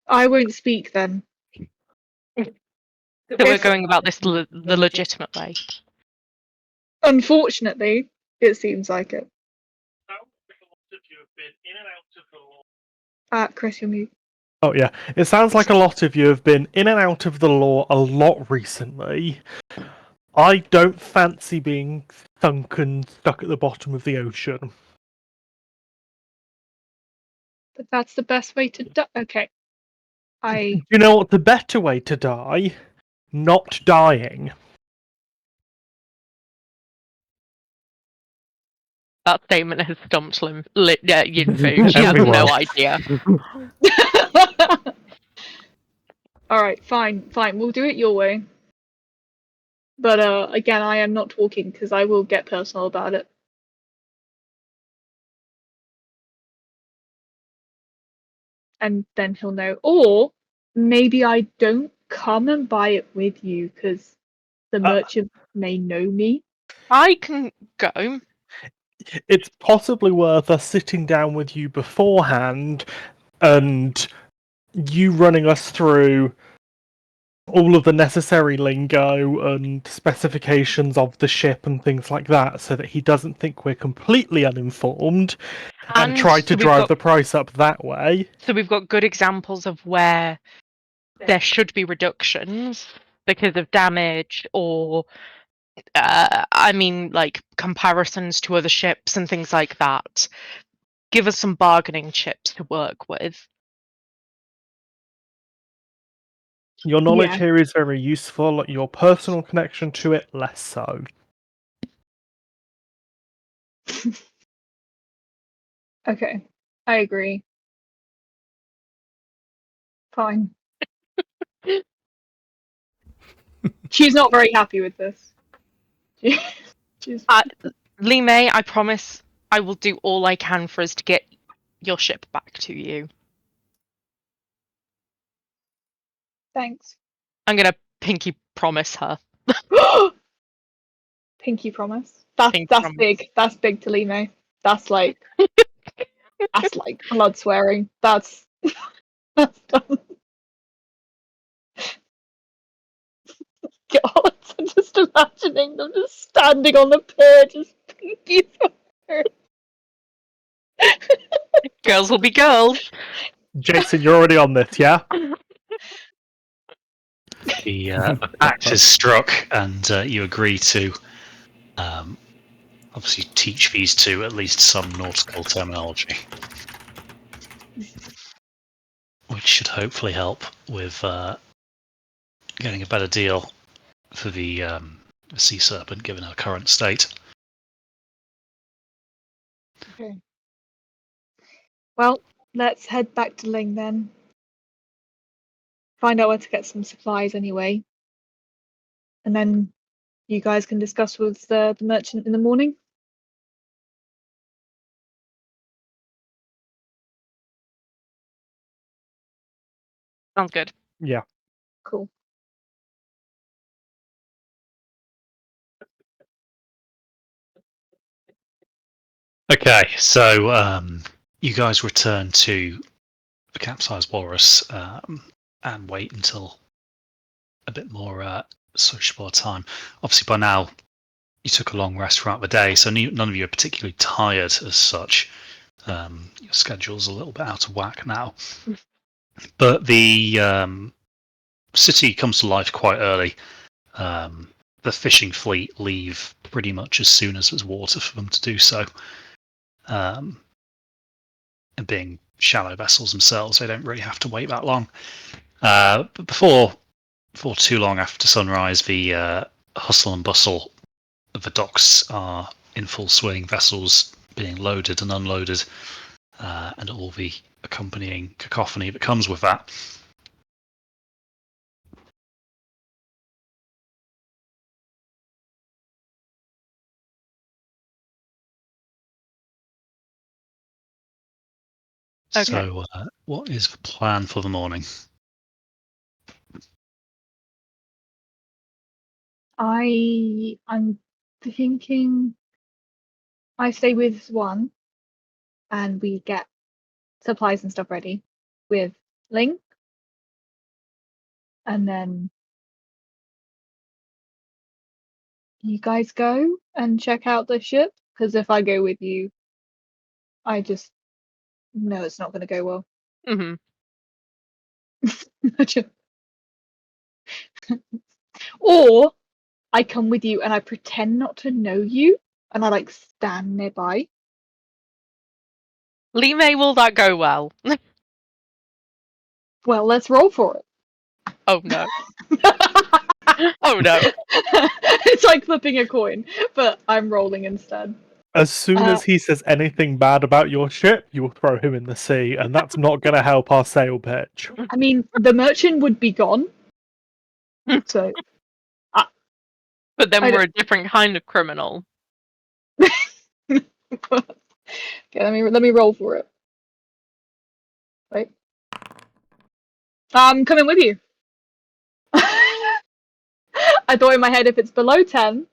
I won't speak then. So we're going about this the legitimate way. Unfortunately, it seems like it. Chris, you're mute. Oh yeah, it sounds like a lot of you have been in and out of the law a lot recently. I don't fancy being stuck at the bottom of the ocean. But that's the best way to die. Okay. You know what? The better way to die? Not dying. That statement has stumped Yinfu. She has no idea. Alright, fine. We'll do it your way. But again, I am not talking because I will get personal about it. And then he'll know. Or maybe I don't come and buy it with you because the merchant may know me. I can go. It's possibly worth us sitting down with you beforehand and you running us through all of the necessary lingo and specifications of the ship and things like that, so that he doesn't think we're completely uninformed and try to so drive the price up that way. So we've got good examples of where there should be reductions because of damage or, like comparisons to other ships and things like that. Give us some bargaining chips to work with. Your knowledge Yeah. here is very useful, your personal connection to it, less so. Okay, I agree. Fine. She's not very happy with this. She's... Lee May, I promise I will do all I can for us to get your ship back to you. Thanks. I'm gonna pinky promise her. Pinky promise. That's Pinky that's promise. big. That's big to Lime. That's like blood swearing. That's dumb. God, I'm just imagining them just standing on the pier, just pinky swearing. Girls will be girls. Jason, you're already on this, yeah? The act is struck, and you agree to obviously teach these two at least some nautical terminology, which should hopefully help with getting a better deal for the sea serpent, given her current state. Okay. Well, let's head back to Ling then. Find out where to get some supplies anyway. And then you guys can discuss with the merchant in the morning. Sounds good. Yeah. Cool. Okay, so you guys return to the capsized walrus and wait until a bit more sociable time. Obviously, by now you took a long rest throughout the day, so none of you are particularly tired as such. Your schedule's a little bit out of whack now, but the city comes to life quite early. The fishing fleet leave pretty much as soon as there's water for them to do so. And being shallow vessels themselves, they don't really have to wait that long. But before too long after sunrise, the hustle and bustle of the docks are in full swing, vessels being loaded and unloaded, and all the accompanying cacophony that comes with that. Okay. So, what is the plan for the morning? I'm thinking I stay with Swan and we get supplies and stuff ready with Ling. And then you guys go and check out the ship. Because if I go with you, I just know it's not going to go well. Mm-hmm. Or I come with you and I pretend not to know you and I like stand nearby. Lee May, will that go well? Well, let's roll for it. Oh no. Oh no. It's like flipping a coin, but I'm rolling instead. As soon as he says anything bad about your ship, you will throw him in the sea, and that's not going to help our sale pitch. I mean, the merchant would be gone. So. But then we're a different kind of criminal. Okay, let me roll for it. Right. I'm coming with you. I thought in my head, if it's below 10,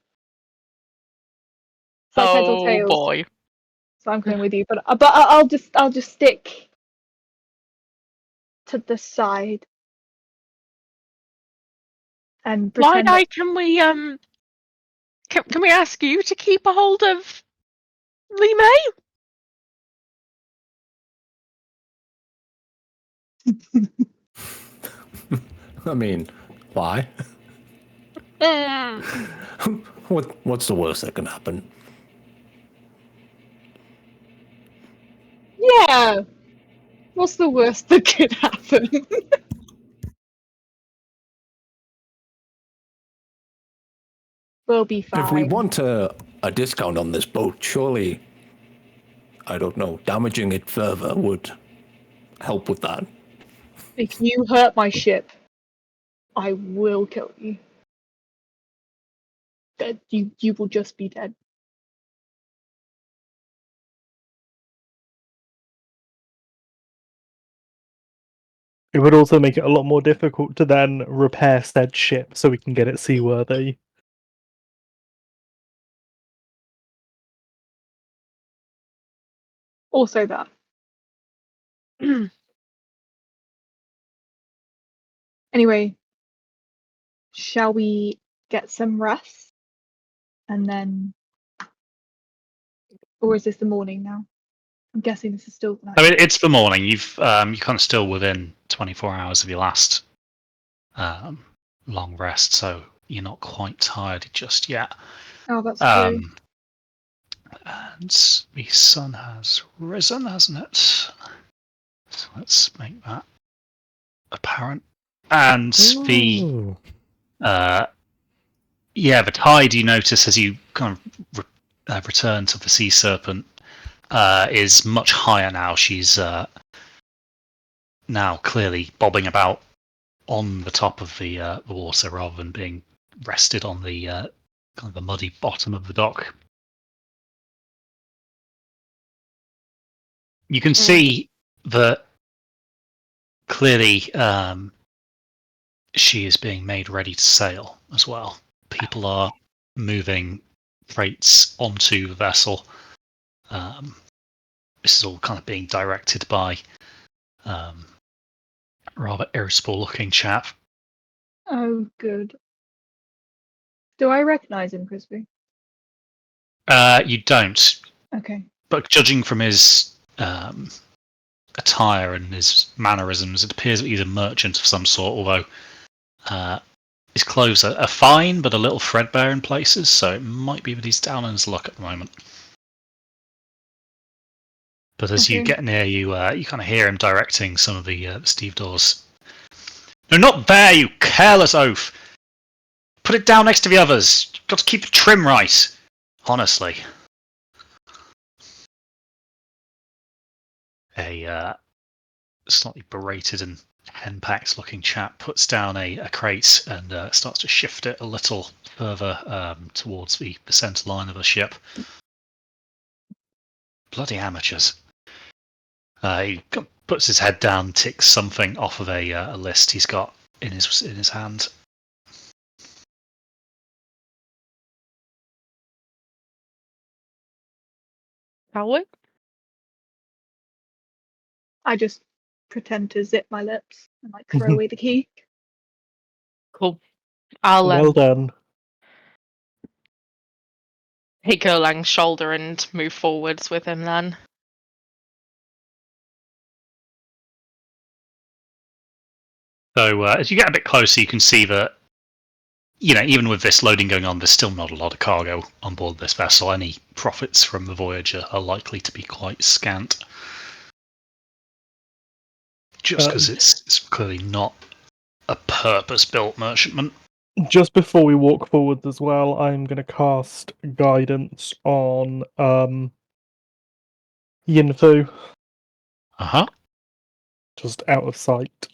it's like heads or tails. boy. So I'm going with you, but I'll just stick to the side and pretend. Blind-Eye, can we can we ask you to keep a hold of Lee May? I mean, why? What's the worst that can happen? Yeah. What's the worst that could happen? We'll be fine. If we want a discount on this boat, surely, I don't know, damaging it further would help with that. If you hurt my ship, I will kill you. Dead. You will just be dead. It would also make it a lot more difficult to then repair said ship so we can get it seaworthy. Also that. Anyway, shall we get some rest? And then... Or is this the morning now? I'm guessing this is still the night. I mean, it's the morning. You're kind of still within 24 hours of your last long rest, so you're not quite tired just yet. Oh, that's true. And the sun has risen, hasn't it? So let's make that apparent. And the the tide you notice as you kind of return to the sea serpent is much higher now. She's now clearly bobbing about on the top of the water rather than being rested on the kind of the muddy bottom of the dock. You can see that clearly she is being made ready to sail as well. People are moving freights onto the vessel. This is all kind of being directed by rather irritable looking chap. Oh, good. Do I recognise him, Crispy? You don't, Okay. but judging from his attire and his mannerisms, it appears that he's a merchant of some sort, although his clothes are fine but a little threadbare in places, so it might be that he's down on his luck at the moment. But as you get near, you kind of hear him directing some of the stevedores. No, not there, you careless oaf! Put it down next to the others. You've got to keep the trim right. Honestly. A slightly berated and henpecked looking chap puts down a crate and starts to shift it a little further towards the centre line of the ship. Bloody amateurs. He puts his head down, ticks something off of a list he's got in his hand. Shall we? I just pretend to zip my lips and like throw away the key. Cool. I'll Well done. take Erlang's shoulder and move forwards with him then. So as you get a bit closer, you can see that, even with this loading going on, there's still not a lot of cargo on board this vessel. Any profits from the voyage are likely to be quite scant. Just because it's clearly not a purpose-built merchantman. Just before we walk forwards as well, I'm going to cast guidance on Yinfu. Uh-huh. Just out of sight.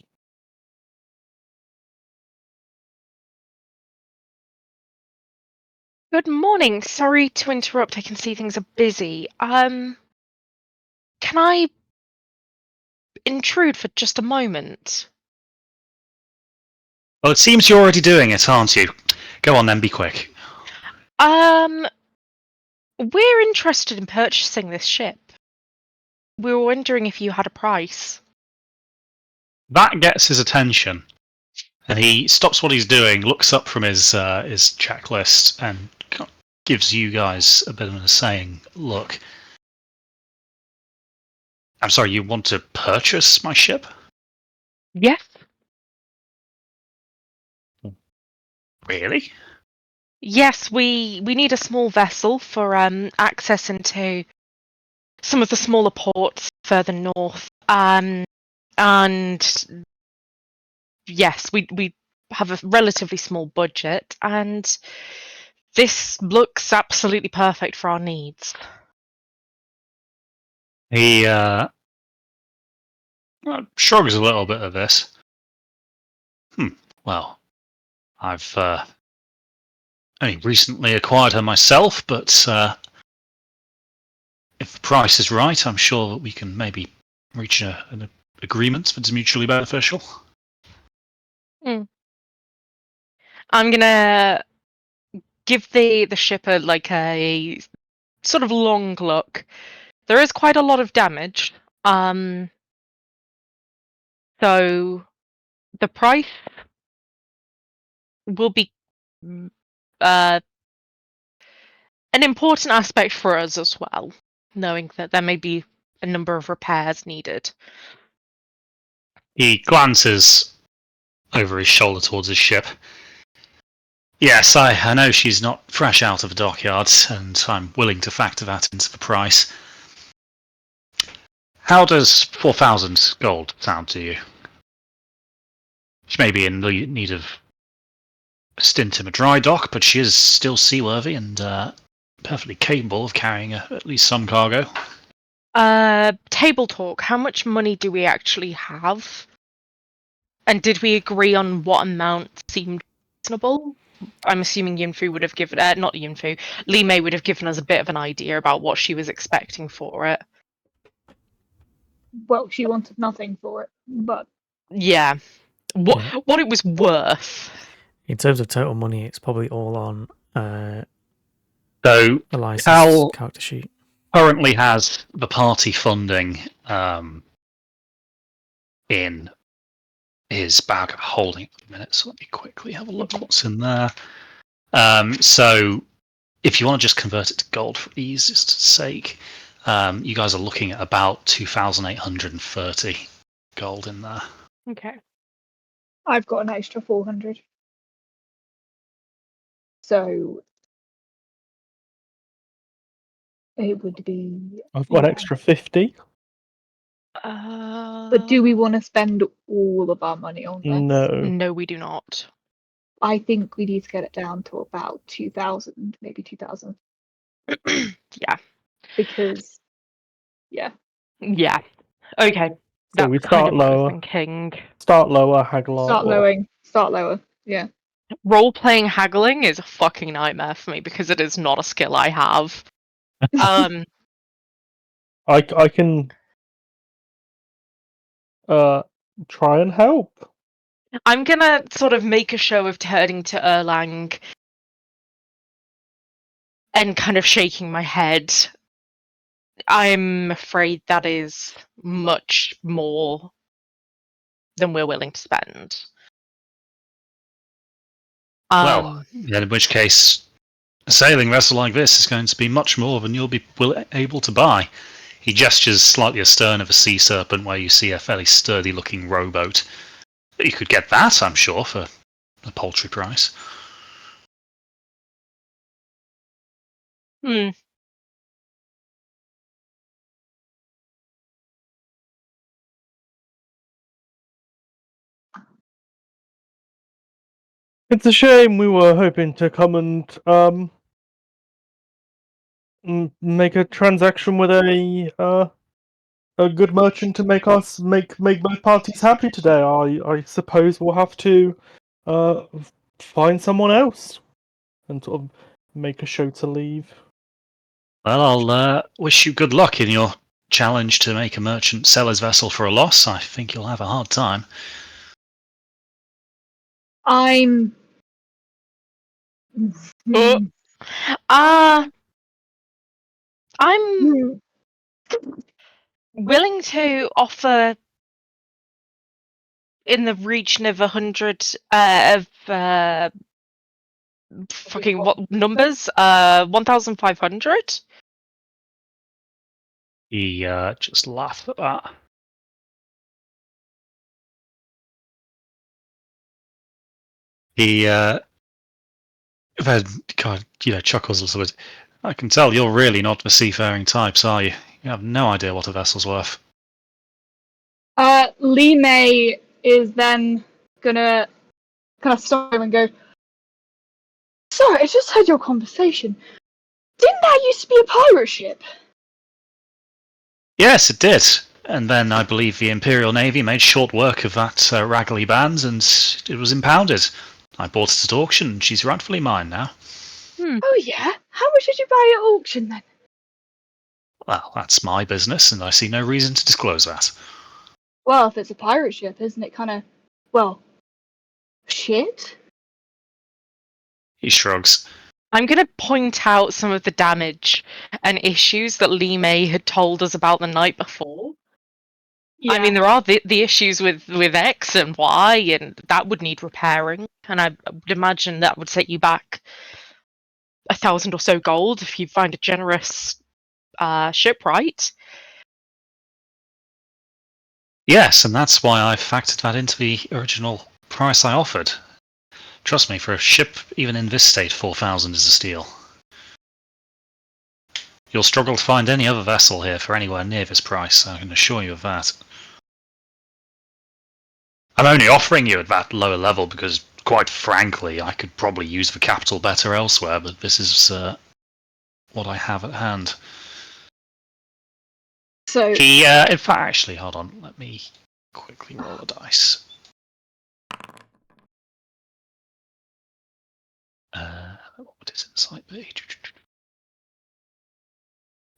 Good morning. Sorry to interrupt. I can see things are busy. Can I intrude for just a moment? Well, it seems you're already doing it, aren't you? Go on then, be quick. We're interested in purchasing this ship. We were wondering if you had a price. That gets his attention, and he stops what he's doing, looks up from his checklist, and gives you guys a bit of a saying, look. I'm sorry, you want to purchase my ship? Yes. Really? Yes, we need a small vessel for access into some of the smaller ports further north. And yes, we have a relatively small budget, and this looks absolutely perfect for our needs. He shrugs a little bit at this. Well, I've only recently acquired her myself, but if the price is right, I'm sure that we can maybe reach an agreement that's mutually beneficial. I'm gonna give the shipper like a sort of long look. There is quite a lot of damage. So the price will be an important aspect for us as well, knowing that there may be a number of repairs needed. He glances over his shoulder towards his ship. Yes, I know she's not fresh out of the dockyards, and I'm willing to factor that into the price. How does 4,000 gold sound to you? She may be in need of a stint in a dry dock, but she is still seaworthy and perfectly capable of carrying at least some cargo. Table talk. How much money do we actually have? And did we agree on what amount seemed reasonable? I'm assuming Yunfu would have given, not Yunfu, Li Mei would have given us a bit of an idea about what she was expecting for it. Well, she wanted nothing for it, but Yeah. What it was worth. In terms of total money, it's probably all on So Elias's Cal character sheet. currently has the party funding in his bag of holding at the minute. So let me quickly have a look what's in there. So if you want to just convert it to gold for ease's sake, you guys are looking at about 2,830 gold in there. Okay. I've got an extra 400. So it would be. I've got an extra 50. But do we want to spend all of our money on this? No. No, we do not. I think we need to get it down to about 2,000, maybe 2,000. Yeah. Because, yeah. Yeah. Okay. So That's we kind start of what I was lower. thinking. Start lower, haggle Start up. lowering. Start lower. Yeah. Role-playing haggling is a fucking nightmare for me because it is not a skill I have. I can try and help. I'm gonna sort of make a show of turning to Erlang and kind of shaking my head. I'm afraid that is much more than we're willing to spend. Well, in which case, a sailing vessel like this is going to be much more than you'll be able to buy. He gestures slightly astern of a sea serpent where you see a fairly sturdy-looking rowboat. You could get that, I'm sure, for a paltry price. It's a shame. We were hoping to come and make a transaction with a good merchant to make both parties happy today. I suppose we'll have to find someone else and sort of make a show to leave. Well, I'll wish you good luck in your challenge to make a merchant sell his vessel for a loss. I think you'll have a hard time. I'm Oh. I'm willing to offer in the region of 100 fucking what numbers? 1,500. He just laughed at that. He then kind of chuckles a little bit. I can tell you're really not the seafaring types, are you? You have no idea what a vessel's worth. Lee May is then gonna kind of stop him and go, "Sorry, I just heard your conversation. Didn't that used to be a pirate ship?" Yes, it did. And then I believe the Imperial Navy made short work of that raggly band, and it was impounded. I bought it at auction, and she's rightfully mine now. Oh yeah? How much did you buy at auction then? Well, that's my business, and I see no reason to disclose that. Well, if it's a pirate ship, isn't it kind of, well, shit? He shrugs. I'm going to point out some of the damage and issues that Lee May had told us about the night before. Yeah. I mean, there are the issues with X and Y, and that would need repairing. And I would imagine that would set you back 1,000 or so gold if you find a generous shipwright. Yes, and that's why I factored that into the original price I offered. Trust me, for a ship even in this state, 4,000 is a steal. You'll struggle to find any other vessel here for anywhere near this price, I can assure you of that. I'm only offering you at that lower level because, quite frankly, I could probably use the capital better elsewhere, but this is what I have at hand. So He, in fact, actually, hold on, let me quickly roll a dice. What would his insight be?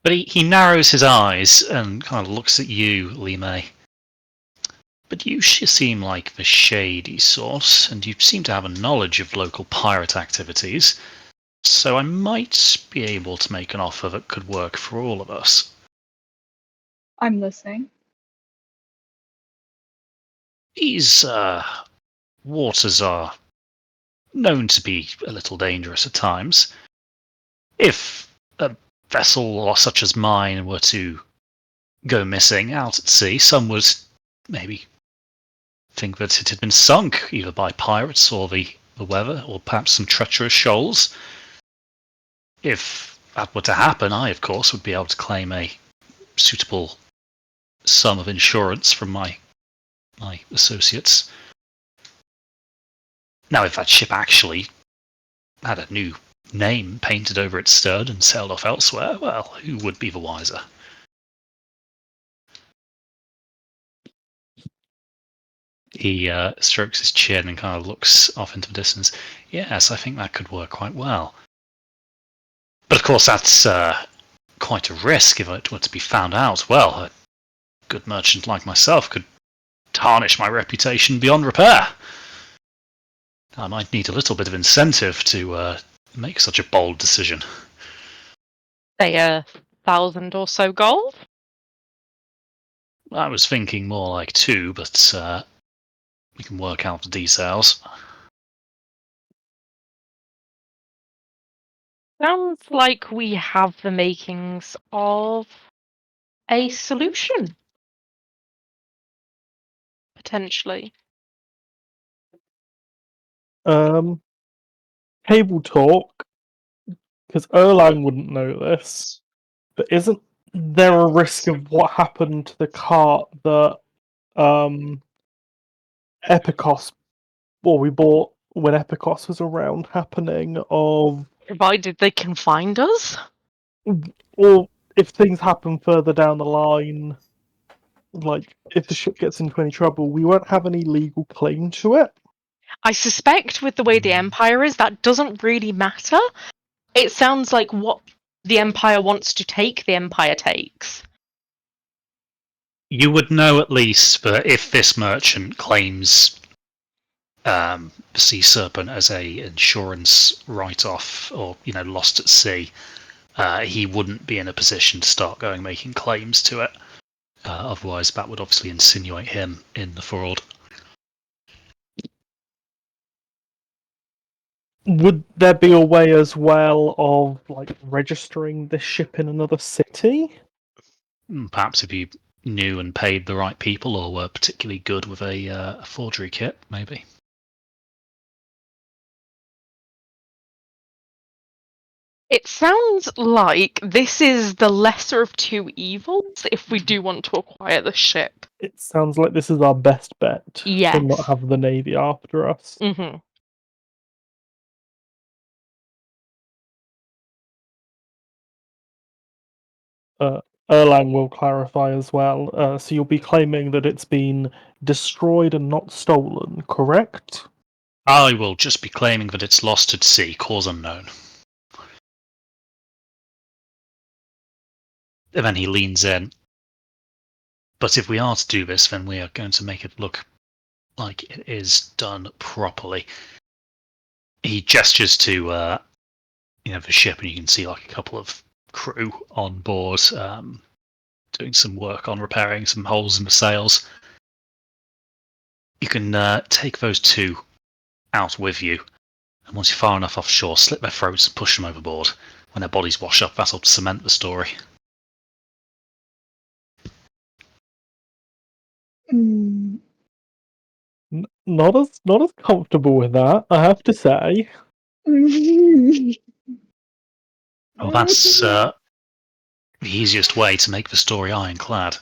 But he narrows his eyes and kind of looks at you, Lee May. But you seem like the shady sort, and you seem to have a knowledge of local pirate activities, so I might be able to make an offer that could work for all of us. I'm listening. These waters are known to be a little dangerous at times. If a vessel such as mine were to go missing out at sea, some would maybe think that it had been sunk either by pirates or the weather, or perhaps some treacherous shoals. If that were to happen, I, of course, would be able to claim a suitable sum of insurance from my associates. Now, if that ship actually had a new name painted over its stern and sailed off elsewhere, well, who would be the wiser? He strokes his chin and kind of looks off into the distance. Yes, I think that could work quite well. But of course, that's quite a risk if it were to be found out. Well, a good merchant like myself could tarnish my reputation beyond repair. I might need a little bit of incentive to make such a bold decision. Say 1,000 or so gold. I was thinking more like 2, but we can work out the details. Sounds like we have the makings of a solution. Potentially. Table talk, because Erlang wouldn't know this, but isn't there a risk of what happened to the cart that Epicos, well, we bought when Epicos was around, happening of, Provided they can find us. or if things happen further down the line, like if the ship gets into any trouble, we won't have any legal claim to it. I suspect with the way the Empire is, that doesn't really matter. It sounds like what the Empire wants to take, the Empire takes. You would know at least that if this merchant claims the sea serpent as a insurance write-off, or lost at sea, he wouldn't be in a position to start making claims to it. Otherwise, that would obviously insinuate him in the fraud. Would there be a way as well of registering this ship in another city? Perhaps if you knew and paid the right people, or were particularly good with a forgery kit, maybe. It sounds like this is the lesser of two evils if we do want to acquire the ship. It sounds like this is our best bet to Yes. not have the Navy after us. Mm-hmm. Erlang will clarify as well. So you'll be claiming that it's been destroyed and not stolen, correct? I will just be claiming that it's lost at sea, cause unknown. And then he leans in. But if we are to do this, then we are going to make it look like it is done properly. He gestures to the ship, and you can see a couple of crew on board doing some work on repairing some holes in the sails. You can take those two out with you, and once you're far enough offshore, slit their throats and push them overboard. When their bodies wash up, that'll cement the story. Not as comfortable with that, I have to say. Well, that's the easiest way to make the story ironclad.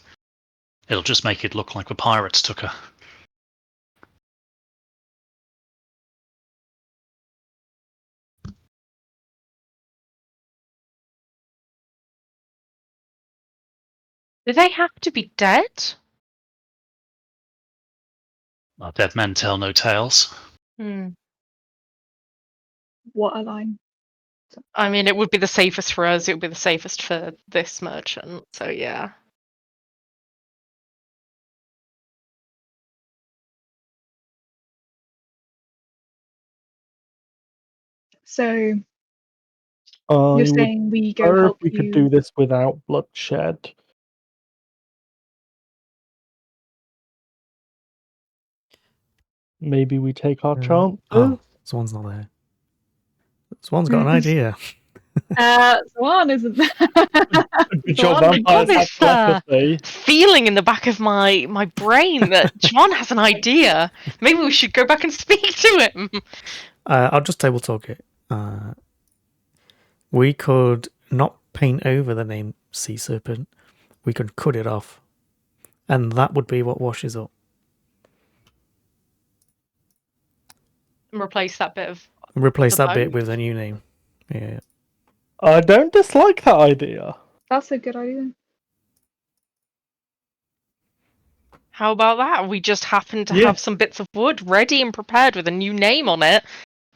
It'll just make it look like the pirates took her. Do they have to be dead? Well, dead men tell no tales. What a line. I mean, it would be the safest for us. It would be the safest for this merchant. So yeah. So I you're would saying we go prefer if help we could you? do this without bloodshed. Maybe we take our chances. Oh, Swan's not there. Swan's got an idea. Swan isn't there. Good job, Swan, I got vampires have this telepathy. feeling in the back of my brain that John has an idea. Maybe we should go back and speak to him. I'll just table talk it. We could not paint over the name Sea Serpent. We could cut it off. And that would be what washes up. And replace that bit of. Replace The that bit boat? with a new name. Yeah. I don't dislike that idea. That's a good idea. How about that? We just happen to Yeah. have some bits of wood ready and prepared with a new name on it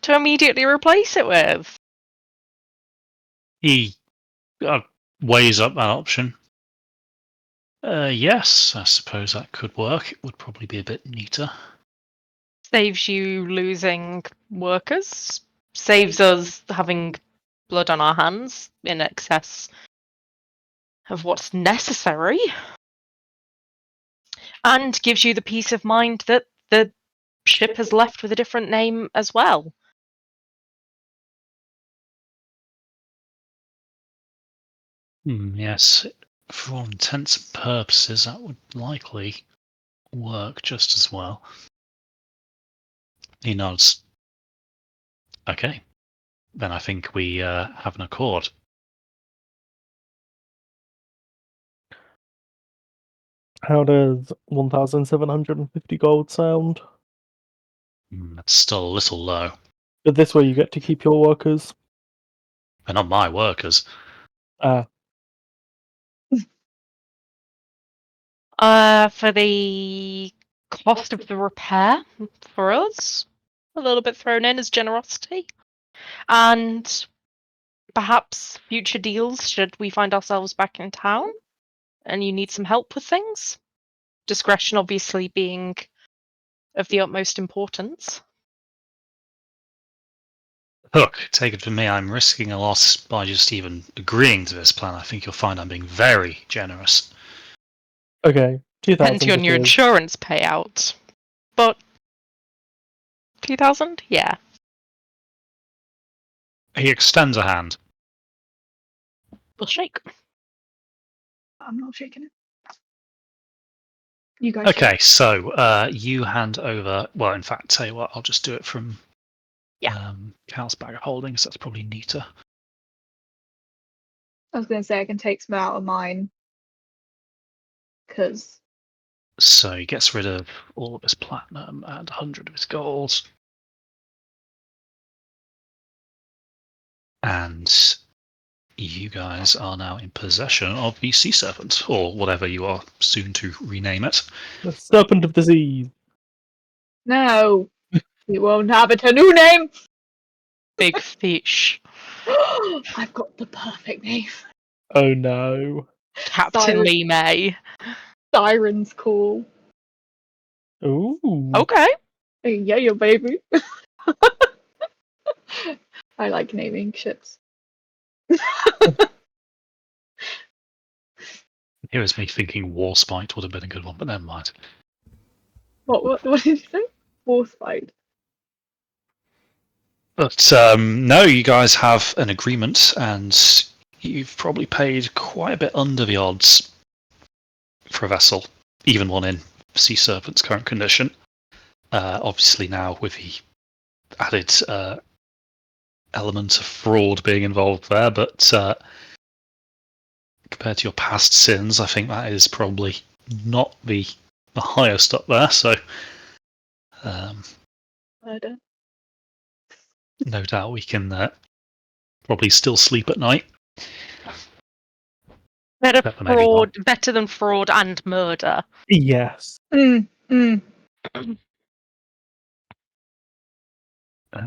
to immediately replace it with. He weighs up that option. Yes, I suppose that could work. It would probably be a bit neater. Saves you losing workers. Saves us having blood on our hands in excess of what's necessary. And gives you the peace of mind that the ship has left with a different name as well. Yes, for all intents and purposes, that would likely work just as well. He nods. Okay, then I think we have an accord. How does 1,750 gold sound? That's still a little low. But this way you get to keep your workers. They're not my workers. For the cost of the repair for us, a little bit thrown in as generosity. And perhaps future deals should we find ourselves back in town and you need some help with things. Discretion obviously being of the utmost importance. Hook, take it from me, I'm risking a loss by just even agreeing to this plan. I think you'll find I'm being very generous. Okay, 2,000 Depends on your it is. insurance payout. But 2,000? Yeah. He extends a hand. We'll shake. I'm not shaking it. You guys. Okay, so you hand over. Well, in fact, tell you what, I'll just do it from Cal's bag of holdings. That's probably neater. I was going to say I can take some out of mine. Because. So he gets rid of all of his platinum and 100 of his gold. And you guys are now in possession of the Sea Serpent, or whatever you are soon to rename it. The Serpent of the Seas. No! You won't have it a new name! Big fish. I've got the perfect name. Oh no. Captain Lee May. Siren's Call. Ooh. Okay. Yeah, baby. I like naming ships. Here is me thinking Warspite would have been a good one, but never mind. What did you say? Warspite. But no, you guys have an agreement, and you've probably paid quite a bit under the odds for a vessel, even one in Sea Serpent's current condition. Obviously now with the added element of fraud being involved there, but compared to your past sins, I think that is probably not the highest up there. So Murder. no doubt we can probably still sleep at night. Better than fraud and murder. Yes. That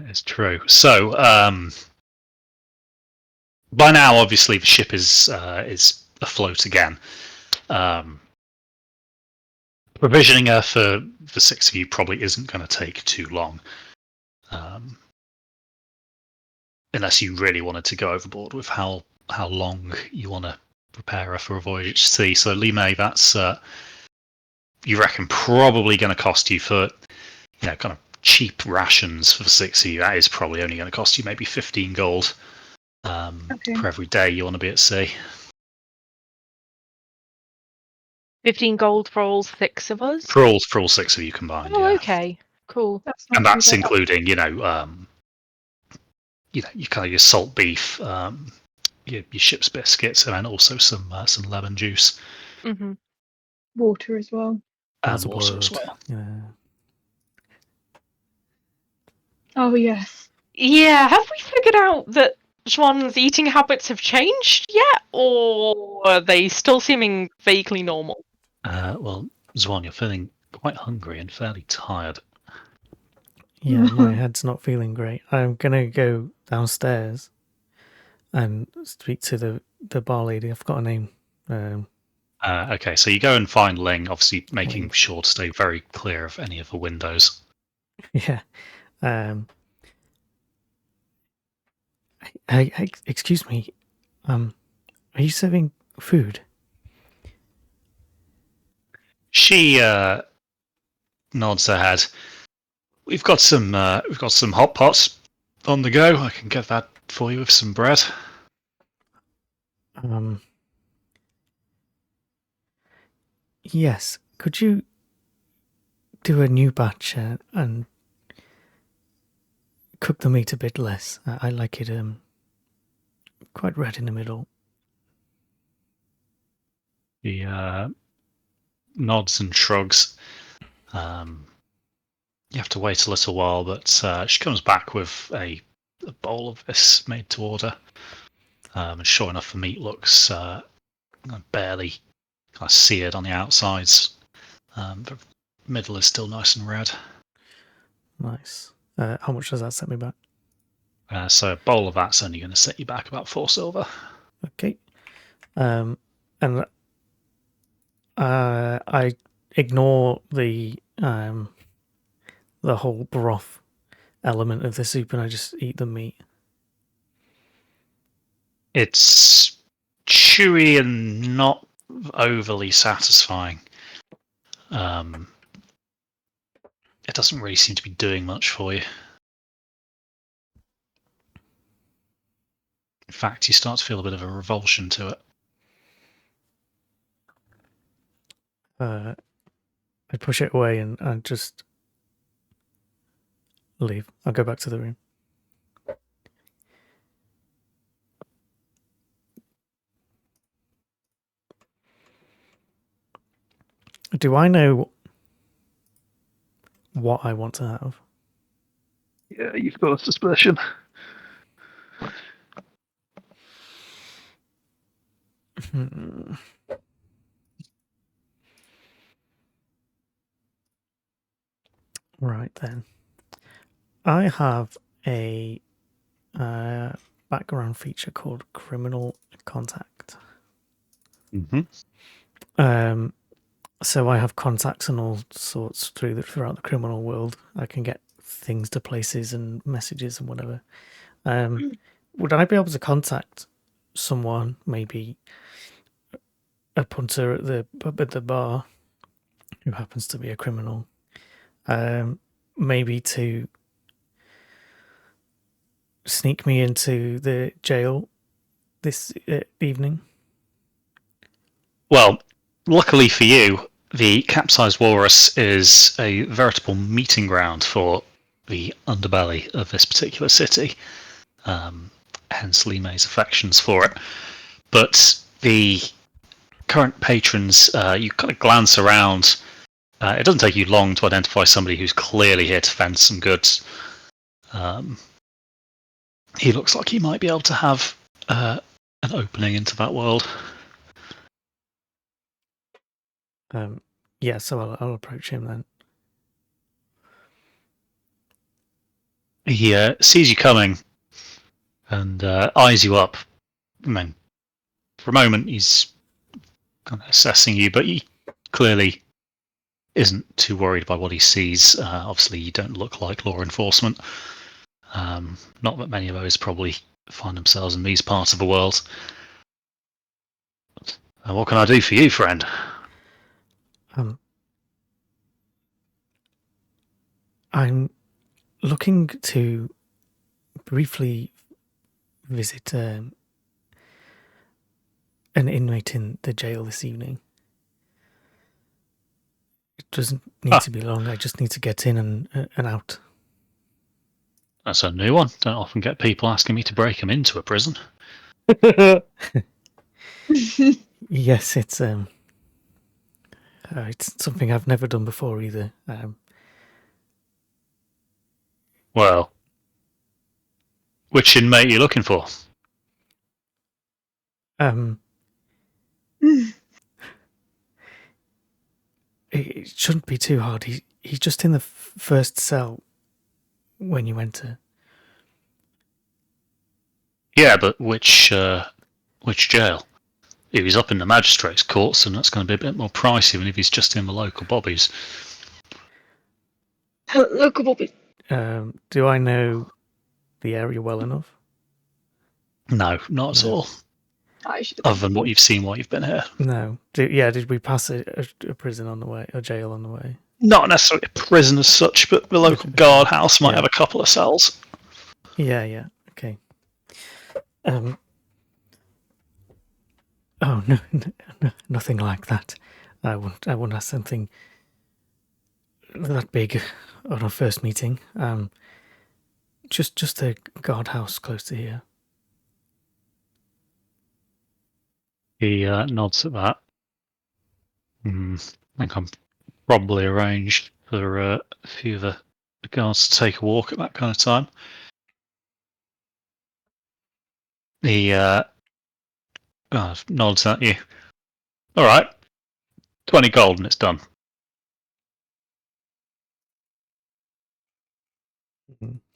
is true. So by now, obviously, the ship is afloat again. Provisioning her for the six of you probably isn't going to take too long, unless you really wanted to go overboard with how long you want to prepare her for a voyage to sea. So, Lime, that's you reckon probably going to cost you for kind of cheap rations for the six of you. That is probably only going to cost you maybe 15 gold for every day you want to be at sea. 15 gold for all 6 of us? For all six of you combined, Oh, yeah. okay. Cool. And that's including, your kind of your salt beef, your ship's biscuits, and then also some lemon juice. Mm-hmm. Water as well. And water as well. Yeah. Oh, yes. Yeah, have we figured out that Zhuan's eating habits have changed yet? Or are they still seeming vaguely normal? Well, Zwan, you're feeling quite hungry and fairly tired. Yeah, my head's not feeling great. I'm gonna go downstairs and speak to the bar lady. I've got a name. Okay, so you go and find Ling, obviously making Ling. sure to stay very clear of any of the windows. Yeah. Hey, excuse me. Are you serving food? She nods her head. We've got some hot pots on the go. I can get that for you with some bread. Yes. Could you do a new batch and cook the meat a bit less? I like it quite red in the middle. He nods and shrugs. You have to wait a little while, but she comes back with a bowl of this made to order. And sure enough, the meat looks barely kind of seared on the outsides. The middle is still nice and red. Nice. How much does that set me back? So a bowl of that's only going to set you back about 4 silver. Okay. And I ignore the whole broth element of the soup and I just eat the meat. It's chewy and not overly satisfying. It doesn't really seem to be doing much for you. In fact, you start to feel a bit of a revulsion to it. I push it away and just leave. I'll go back to the room. Do I know what I want to have? Yeah, you've got a suspicion. Right then. I have a background feature called Criminal Contact. Mm-hmm. So I have contacts and all sorts throughout the criminal world. I can get things to places and messages and whatever. Would I be able to contact someone, maybe a punter at the pub at the bar, who happens to be a criminal, maybe to sneak me into the jail this evening? Well, luckily for you, the capsized walrus is a veritable meeting ground for the underbelly of this particular city. Hence Lee May's affections for it. But the current patrons, you kind of glance around. It doesn't take you long to identify somebody who's clearly here to fend some goods. He looks like he might be able to have an opening into that world. Yeah, so I'll approach him then. He sees you coming and eyes you up. I mean, for a moment, he's kind of assessing you, but he clearly isn't too worried by what he sees. Obviously, you don't look like law enforcement. Not that many of those probably find themselves in these parts of the world. What can I do for you, friend? I'm looking to briefly visit an inmate in the jail this evening. It doesn't need to be long. I just need to get in and out. That's a new one. Don't often get people asking me to break them into a prison. Yes, it's something I've never done before either. Well, which inmate are you looking for? It shouldn't be too hard. He's just in the first cell when you enter. Yeah, but which jail? If he's up in the magistrates' courts, then that's going to be a bit more pricey than if he's just in the local bobbies. Local Bobby. Do I know the area well enough? No, not at all. I should have Other than what you've seen while you've been here. No. Did we pass a prison on the way, a jail on the way? Not necessarily a prison as such, but the local guardhouse might have a couple of cells. Yeah. Okay. Oh no, nothing like that. I wouldn't ask something that big on our first meeting. Just a guardhouse close to here. He nods at that. I think I'm probably arranged for a few of the guards to take a walk at that kind of time. He nods at you. All right, 20 gold and it's done.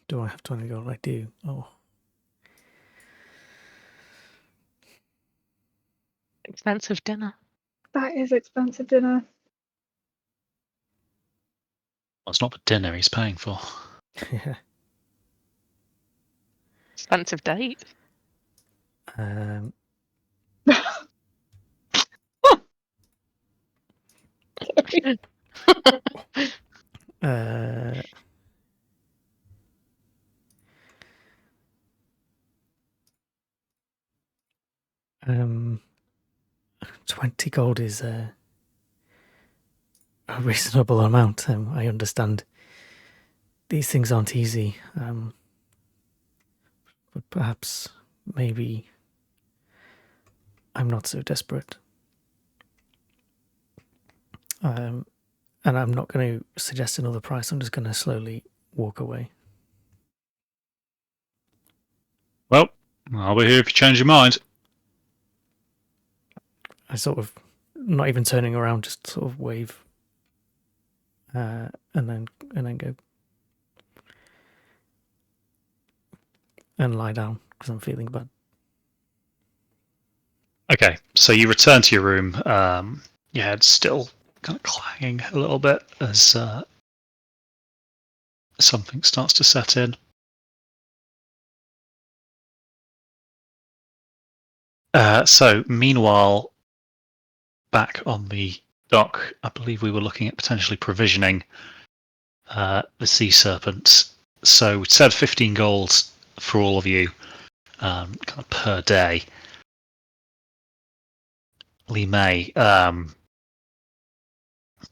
Do I have 20 gold? I do. Oh. Expensive dinner. That is expensive dinner. Well, it's not the dinner he's paying for. Yeah. Expensive date. Um, uh, 20 gold is a reasonable amount. I understand these things aren't easy, but perhaps, maybe, I'm not so desperate. And I'm not going to suggest another price. I'm just going to slowly walk away. Well, I'll be here if you change your mind. I sort of, not even turning around, just sort of wave, and then go and lie down because I'm feeling bad. Okay, so you return to your room. Your head's still kind of clanging a little bit as something starts to set in. So, meanwhile, back on the dock, I believe we were looking at potentially provisioning the sea serpents. So, we said 15 gold for all of you, kind of per day. Lee May,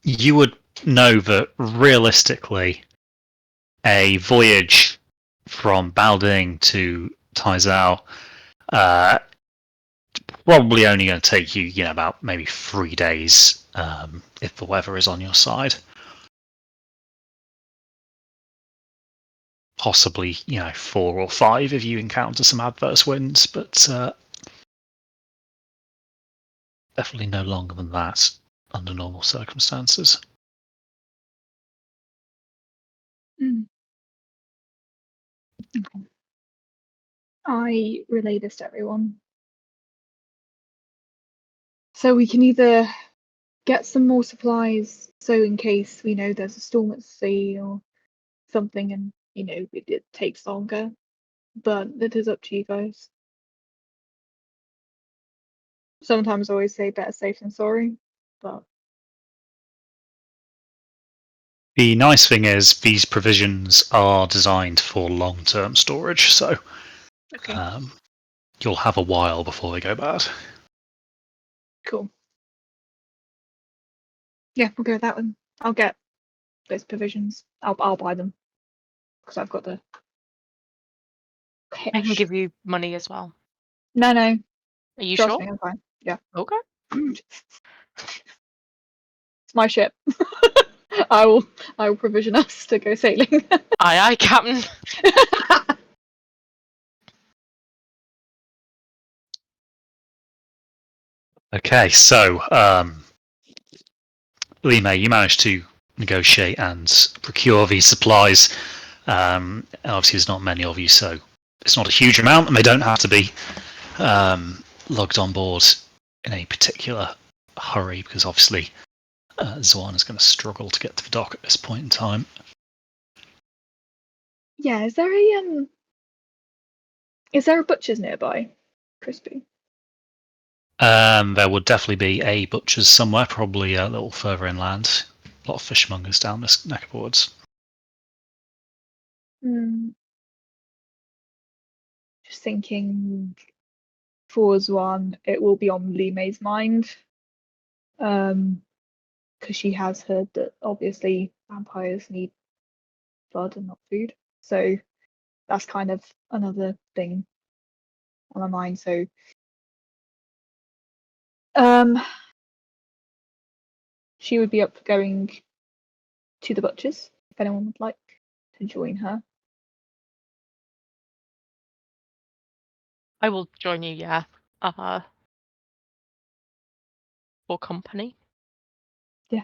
you would know that realistically, a voyage from Balding to Taizao probably only going to take you, about maybe 3 days if the weather is on your side. Possibly, 4 or 5 if you encounter some adverse winds, but definitely no longer than that under normal circumstances. Okay. I relay this to everyone. So we can either get some more supplies, so in case we know there's a storm at sea or something, and it takes longer. But it is up to you guys. Sometimes I always say better safe than sorry, but The nice thing is these provisions are designed for long-term storage, so okay, you'll have a while before they go bad. cool. Yeah, we'll go with that one. I'll get those provisions. I'll buy them because I've got the cash. I can give you money as well. No, Are you trust sure? me, I'm fine. Yeah. Okay. It's my ship. I will provision us to go sailing. Aye, aye, Captain. Okay, so Lee May, you managed to negotiate and procure these supplies. Obviously, there's not many of you, so it's not a huge amount, and they don't have to be logged on board in a particular hurry, because obviously Zorn is going to struggle to get to the dock at this point in time. Yeah, is there a butcher's nearby, Crispy? There would definitely be a butcher's somewhere, probably a little further inland. A lot of fishmongers down this neck of woods. Just thinking, for one, it will be on Lee May's mind, because she has heard that obviously vampires need blood and not food. So that's kind of another thing on my mind. So she would be up for going to the butcher's if anyone would like to join her. I will join you, yeah. For company. Yeah.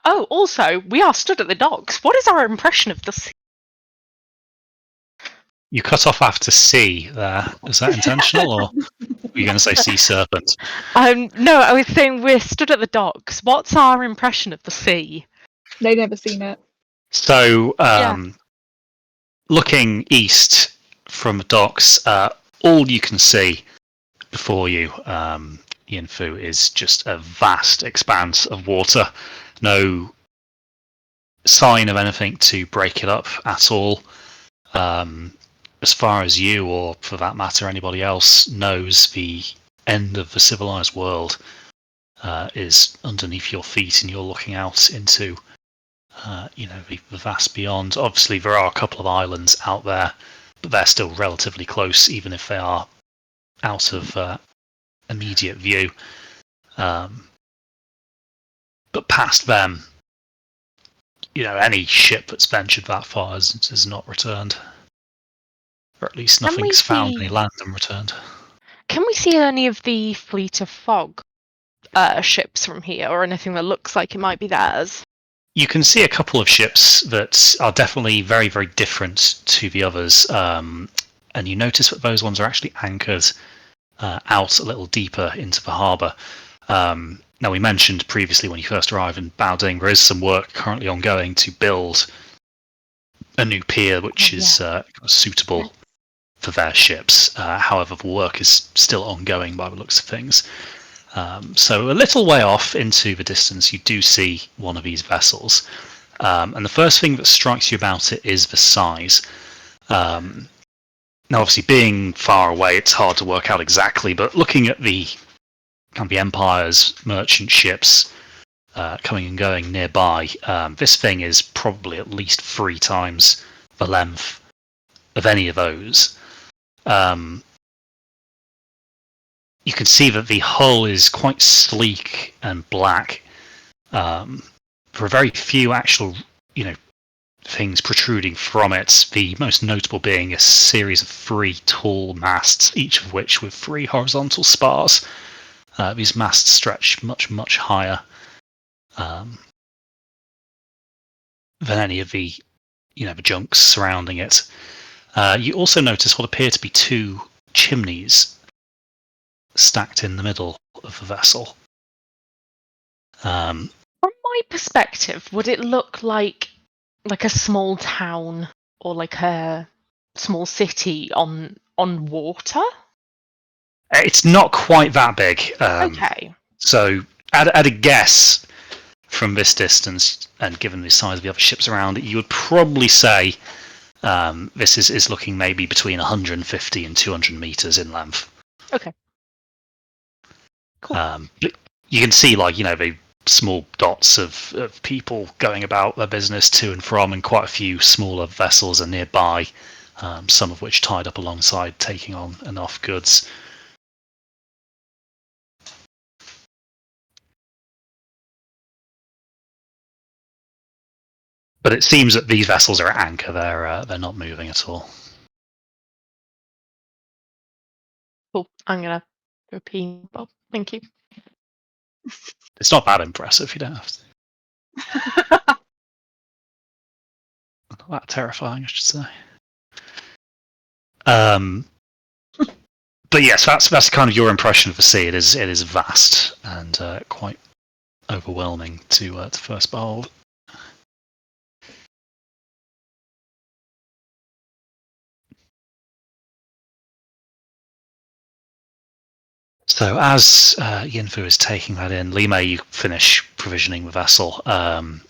Oh, also, we are stood at the docks. What is our impression of the sea? You cut off after sea there. Is that intentional, or were you going to say sea serpent? No, I was saying we're stood at the docks. What's our impression of the sea? They never seen it. So, Yeah. looking east from the docks, all you can see before you, Yinfu, is just a vast expanse of water. No sign of anything to break it up at all. As far as you, or for that matter anybody else, knows, the end of the civilized world is underneath your feet, and you're looking out into the vast beyond. Obviously, there are a couple of islands out there, but they're still relatively close, even if they are out of immediate view. But past them, any ship that's ventured that far has not returned. Or at least Can we nothing's found see- any land and returned. Can we see any of the fleet of fog ships from here, or anything that looks like it might be theirs? You can see a couple of ships that are definitely very, very different to the others. And you notice that those ones are actually anchored out a little deeper into the harbour. Now, we mentioned previously when you first arrived in Baoding, there is some work currently ongoing to build a new pier which is suitable for their ships. However, the work is still ongoing by the looks of things. So a little way off into the distance, you do see one of these vessels. And the first thing that strikes you about it is the size. Now, obviously, being far away, it's hard to work out exactly, but looking at the Empire's merchant ships coming and going nearby, this thing is probably at least 3 times the length of any of those. You can see that the hull is quite sleek and black. There are very few actual, things protruding from it. The most notable being a series of 3 tall masts, each of which with 3 horizontal spars. These masts stretch much, much higher than any of the, the junks surrounding it. You also notice what appear to be 2 chimneys stacked in the middle of the vessel. From my perspective, would it look like a small town or like a small city on water? It's not quite that big. Okay. So, at a guess from this distance, and given the size of the other ships around it, you would probably say this is looking maybe between 150 and 200 meters in length. Okay. Cool. But you can see, the small dots of people going about their business to and from, and quite a few smaller vessels are nearby, some of which tied up alongside, taking on and off goods. But it seems that these vessels are at anchor. They're not moving at all. Cool. I'm gonna repeat. Bob. Thank you. It's not that impressive. You don't have to. Not that terrifying, I should say. But yes, that's kind of your impression of the sea. It is vast and quite overwhelming to first behold. So as Yinfu is taking that in, Lime, you finish provisioning the vessel. And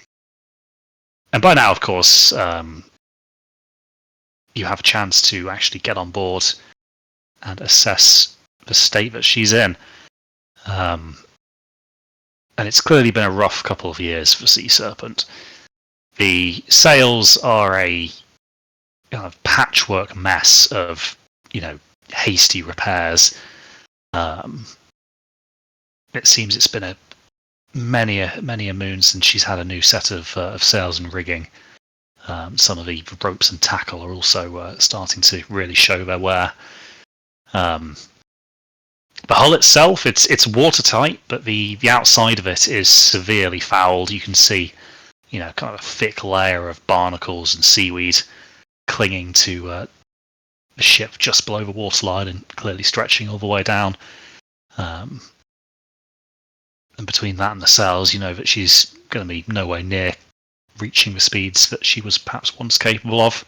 by now, of course, you have a chance to actually get on board and assess the state that she's in. And it's clearly been a rough couple of years for Sea Serpent. The sails are a kind of patchwork mess of, hasty repairs. It seems it's been many a moon since she's had a new set of sails and rigging. Some of the ropes and tackle are also starting to really show their wear. The hull itself, it's watertight, but the outside of it is severely fouled. You can see, kind of a thick layer of barnacles and seaweed clinging to the ship just below the waterline and clearly stretching all the way down. And between that and the sails, you know that she's going to be nowhere near reaching the speeds that she was perhaps once capable of.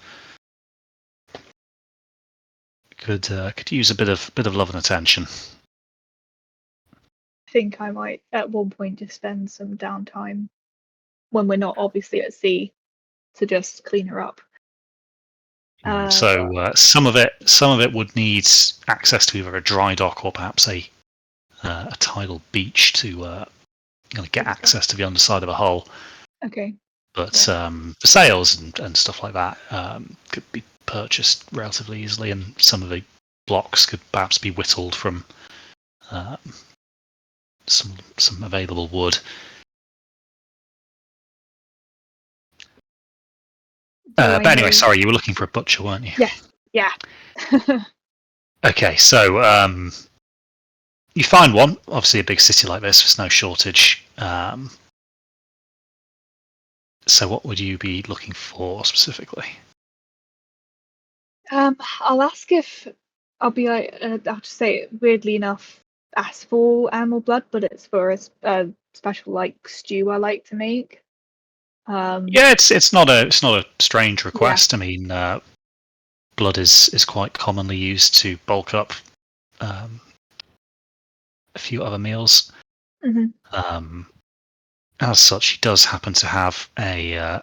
Could use a bit of love and attention. I think I might at one point just spend some downtime when we're not obviously at sea to just clean her up. So some of it would need access to either a dry dock or perhaps a tidal beach to get access to the underside of a hull. Okay. But the sails and stuff like that could be purchased relatively easily, and some of the blocks could perhaps be whittled from some available wood. But anyway, sorry, you were looking for a butcher, weren't you? Yeah. Okay, so you find one. Obviously, a big city like this, there's no shortage. So what would you be looking for specifically? I'll ask if I'll be like I'll just say weirdly enough, ask for animal blood, but it's for a special like stew I like to make. Yeah, it's not a strange request. I mean, blood is quite commonly used to bulk up a few other meals. Mm-hmm. As such, he does happen to have a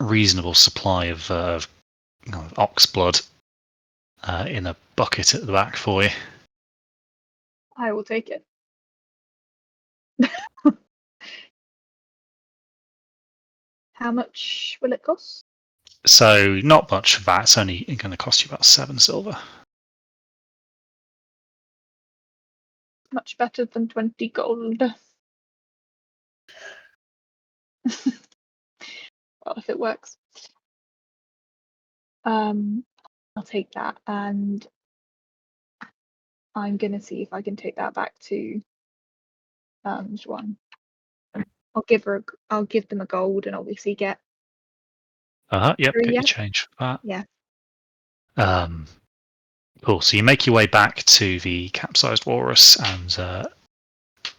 reasonable supply of ox blood in a bucket at the back for you. I will take it. How much will it cost? So not much for that. It's only going to cost you about 7 silver. Much better than 20 gold. Well, if it works. I'll take that, and I'm gonna see if I can take that back to Juan. I'll give them a gold, and obviously get. Yep, get Yeah. your change for that. Yeah. Cool. So you make your way back to the capsized walrus and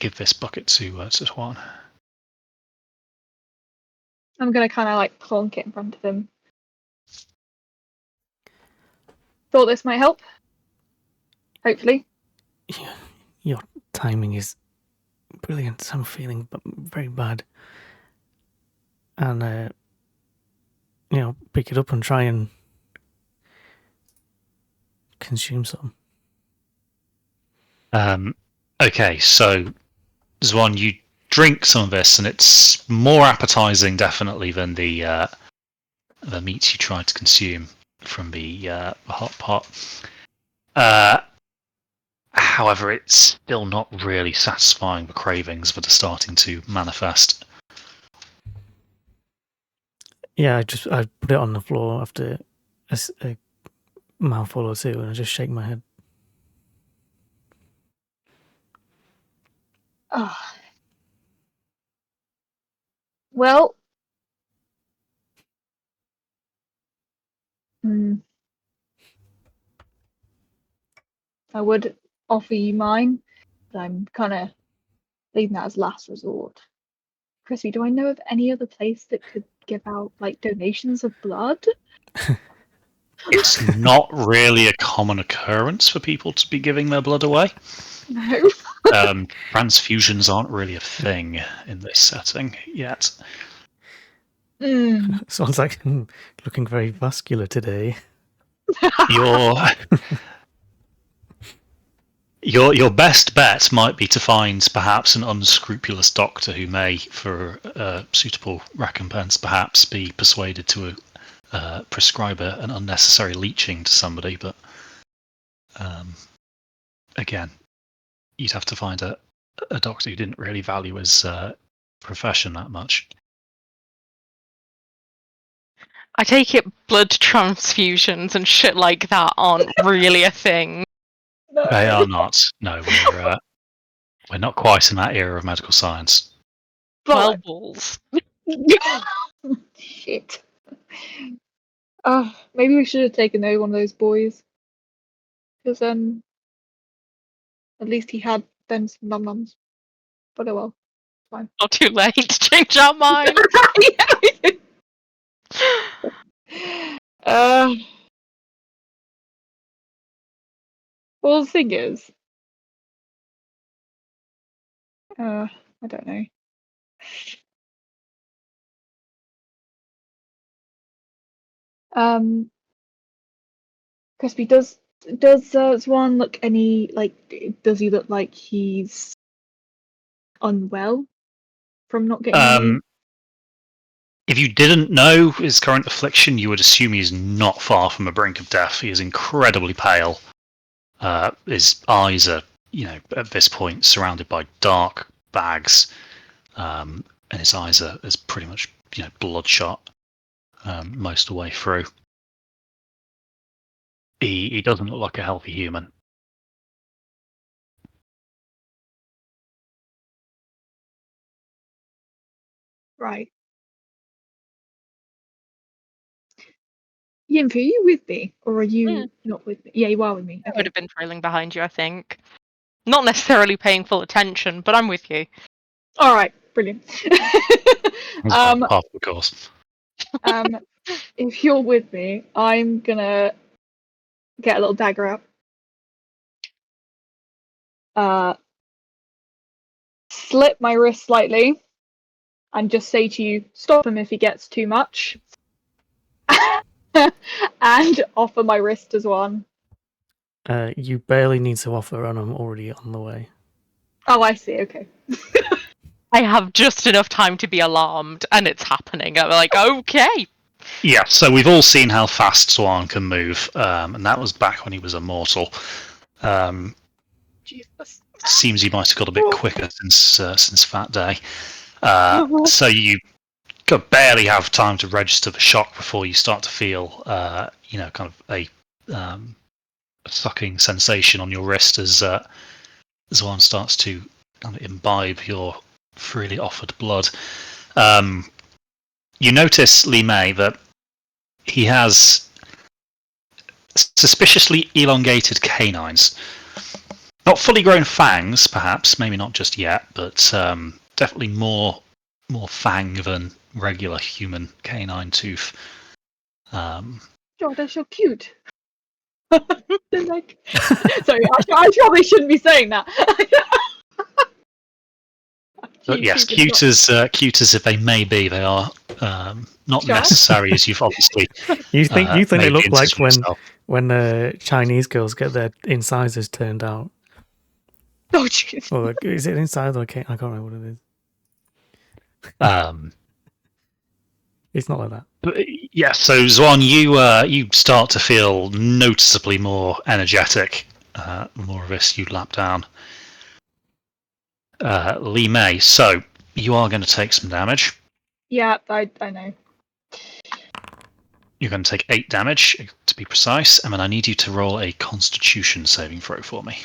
give this bucket to Juan. I'm gonna kind of like plonk it in front of him. Thought this might help. Hopefully. Your timing is brilliant. I'm feeling very bad. And, pick it up and try and consume some. Okay, so Zwan, you drink some of this, and it's more appetizing, definitely, than the meats you tried to consume from the hot pot. However, it's still not really satisfying the cravings that are starting to manifest. Yeah, I put it on the floor after a mouthful or two, and I just shake my head. Oh. Well. I would offer you mine, but I'm kind of leaving that as last resort. Chrissy, do I know of any other place that could give out like donations of blood? It's not really a common occurrence for people to be giving their blood away. No. Transfusions aren't really a thing in this setting yet. Sounds like I'm looking very vascular today. Your best bet might be to find perhaps an unscrupulous doctor who may, for a suitable recompense, perhaps be persuaded to prescribe an unnecessary leeching to somebody. But again, you'd have to find a doctor who didn't really value his profession that much. I take it blood transfusions and shit like that aren't really a thing. No. They are not. No, we're not quite in that era of medical science. Well, balls. Shit. Maybe we should have taken one of those boys. Because at least he had them some num-nums. But oh well. Fine. Not too late to change our mind. Yeah. Well, the thing is, I don't know. Crispy, does Swan look any does he look like he's unwell from not getting any? If you didn't know his current affliction, you would assume he's not far from the brink of death. He is incredibly pale. His eyes are, at this point surrounded by dark bags, and his eyes are pretty much, bloodshot most of the way through. He doesn't look like a healthy human. Right. Yinfu, are you with me, or are you not with me? Yeah, you are with me. I Okay. would have been trailing behind you, I think. Not necessarily paying full attention, but I'm with you. All right. Brilliant. Half the course. If you're with me, I'm gonna get a little dagger out. Slip my wrist slightly, and just say to you, stop him if he gets too much. And offer my wrist as one. You barely need to offer, and I'm already on the way. Oh, I see. Okay. I have just enough time to be alarmed, and it's happening. I'm like, okay. Yeah, so we've all seen how fast Swan can move, and that was back when he was immortal. Jesus. Seems he might have got a bit quicker since that day. So you barely have time to register the shock before you start to feel, kind of a sucking sensation on your wrist as one starts to kind of imbibe your freely offered blood. You notice, Li Mei, that he has suspiciously elongated canines. Not fully grown fangs, perhaps, maybe not just yet, but definitely more fang than regular human canine tooth. God, they're so cute. They're like... Sorry, I probably shouldn't be saying that. But yes, cute as if they may be, they are not necessary, as you've obviously. You think they look like when Chinese girls get their incisors turned out? Oh, jeez. Or is it incisor? I can't remember what it is. It's not like that. But, yeah, so Zwan, you start to feel noticeably more energetic. The more of this you lap down. Li Mei, so you are going to take some damage. Yeah, I know. You're going to take 8 damage, to be precise, and then I need you to roll a Constitution saving throw for me.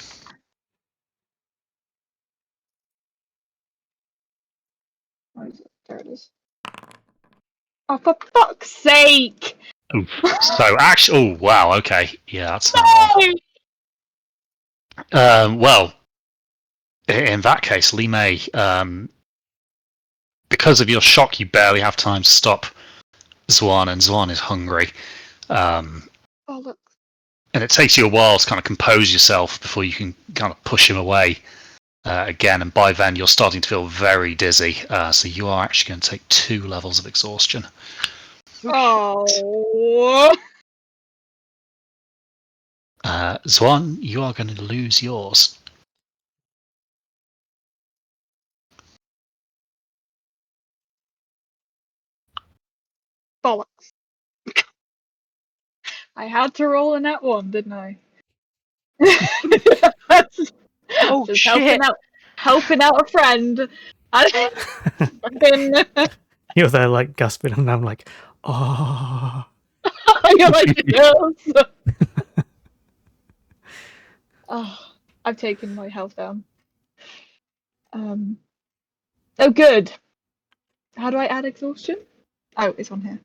Where is it? There it is. Oh, for fuck's sake! Oof. So actually, oh wow, okay, yeah, that's not bad. Well, in that case, Li Mei, because of your shock, you barely have time to stop Zwan, and Zwan is hungry. Oh, look. And it takes you a while to kind of compose yourself before you can kind of push him away again. And by then, you're starting to feel very dizzy. So you are actually going to take 2 levels of exhaustion. Oh. Zwan, you are going to lose yours. Bollocks. I had to roll in that one, didn't I? Oh, just shit. helping out a friend. You're there like gasping, and I'm like, oh. You're like, yes. Oh, I've taken my health down. Oh, good. How do I add exhaustion? Oh, it's on here.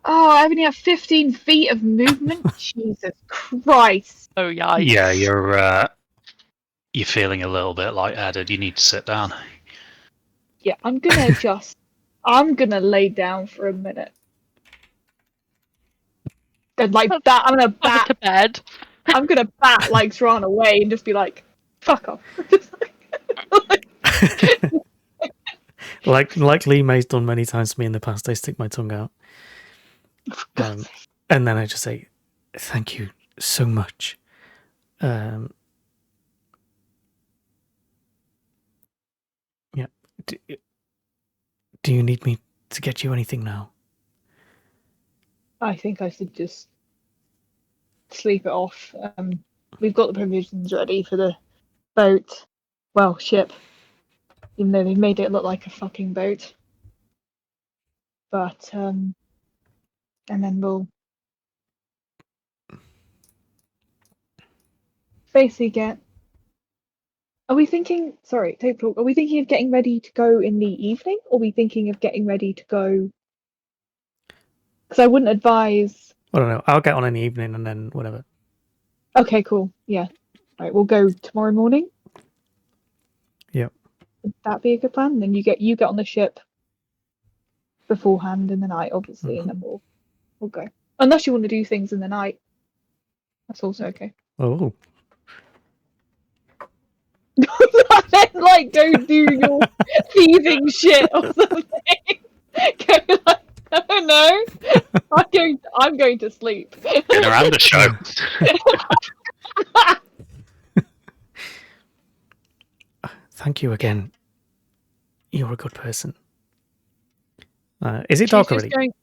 Oh, I only have 15 feet of movement. Jesus Christ. Oh, yeah. Yeah, you're feeling a little bit lightheaded. You need to sit down. Yeah, I'm gonna just I'm gonna lay down for a minute. And like that, I'm gonna Over to bat. bed. I'm gonna bat like Sran away and just be like, "Fuck off." Just like Lee May's done many times to me in the past. I stick my tongue out, and then I just say, "Thank you so much." Yeah. Do you need me to get you anything now? I think I should just sleep it off. We've got the provisions ready for the boat. Well, ship. Even though they made it look like a fucking boat. But and then we'll basically get. Are we thinking? Sorry, take talk. Are we thinking of getting ready to go in the evening, or are we thinking of getting ready to go? Because I wouldn't advise. I don't know. I'll get on in the evening and then whatever. Okay, cool. Yeah. Right, we'll go tomorrow morning. Yep. Would that be a good plan? Then you get on the ship beforehand in the night, obviously, and then we'll go. Unless you want to do things in the night, that's also okay. Oh. Then like go do your thieving shit or something. Go like, oh no, I'm going to sleep. Dinner and a show. Thank you again. You're a good person. Is it dark already?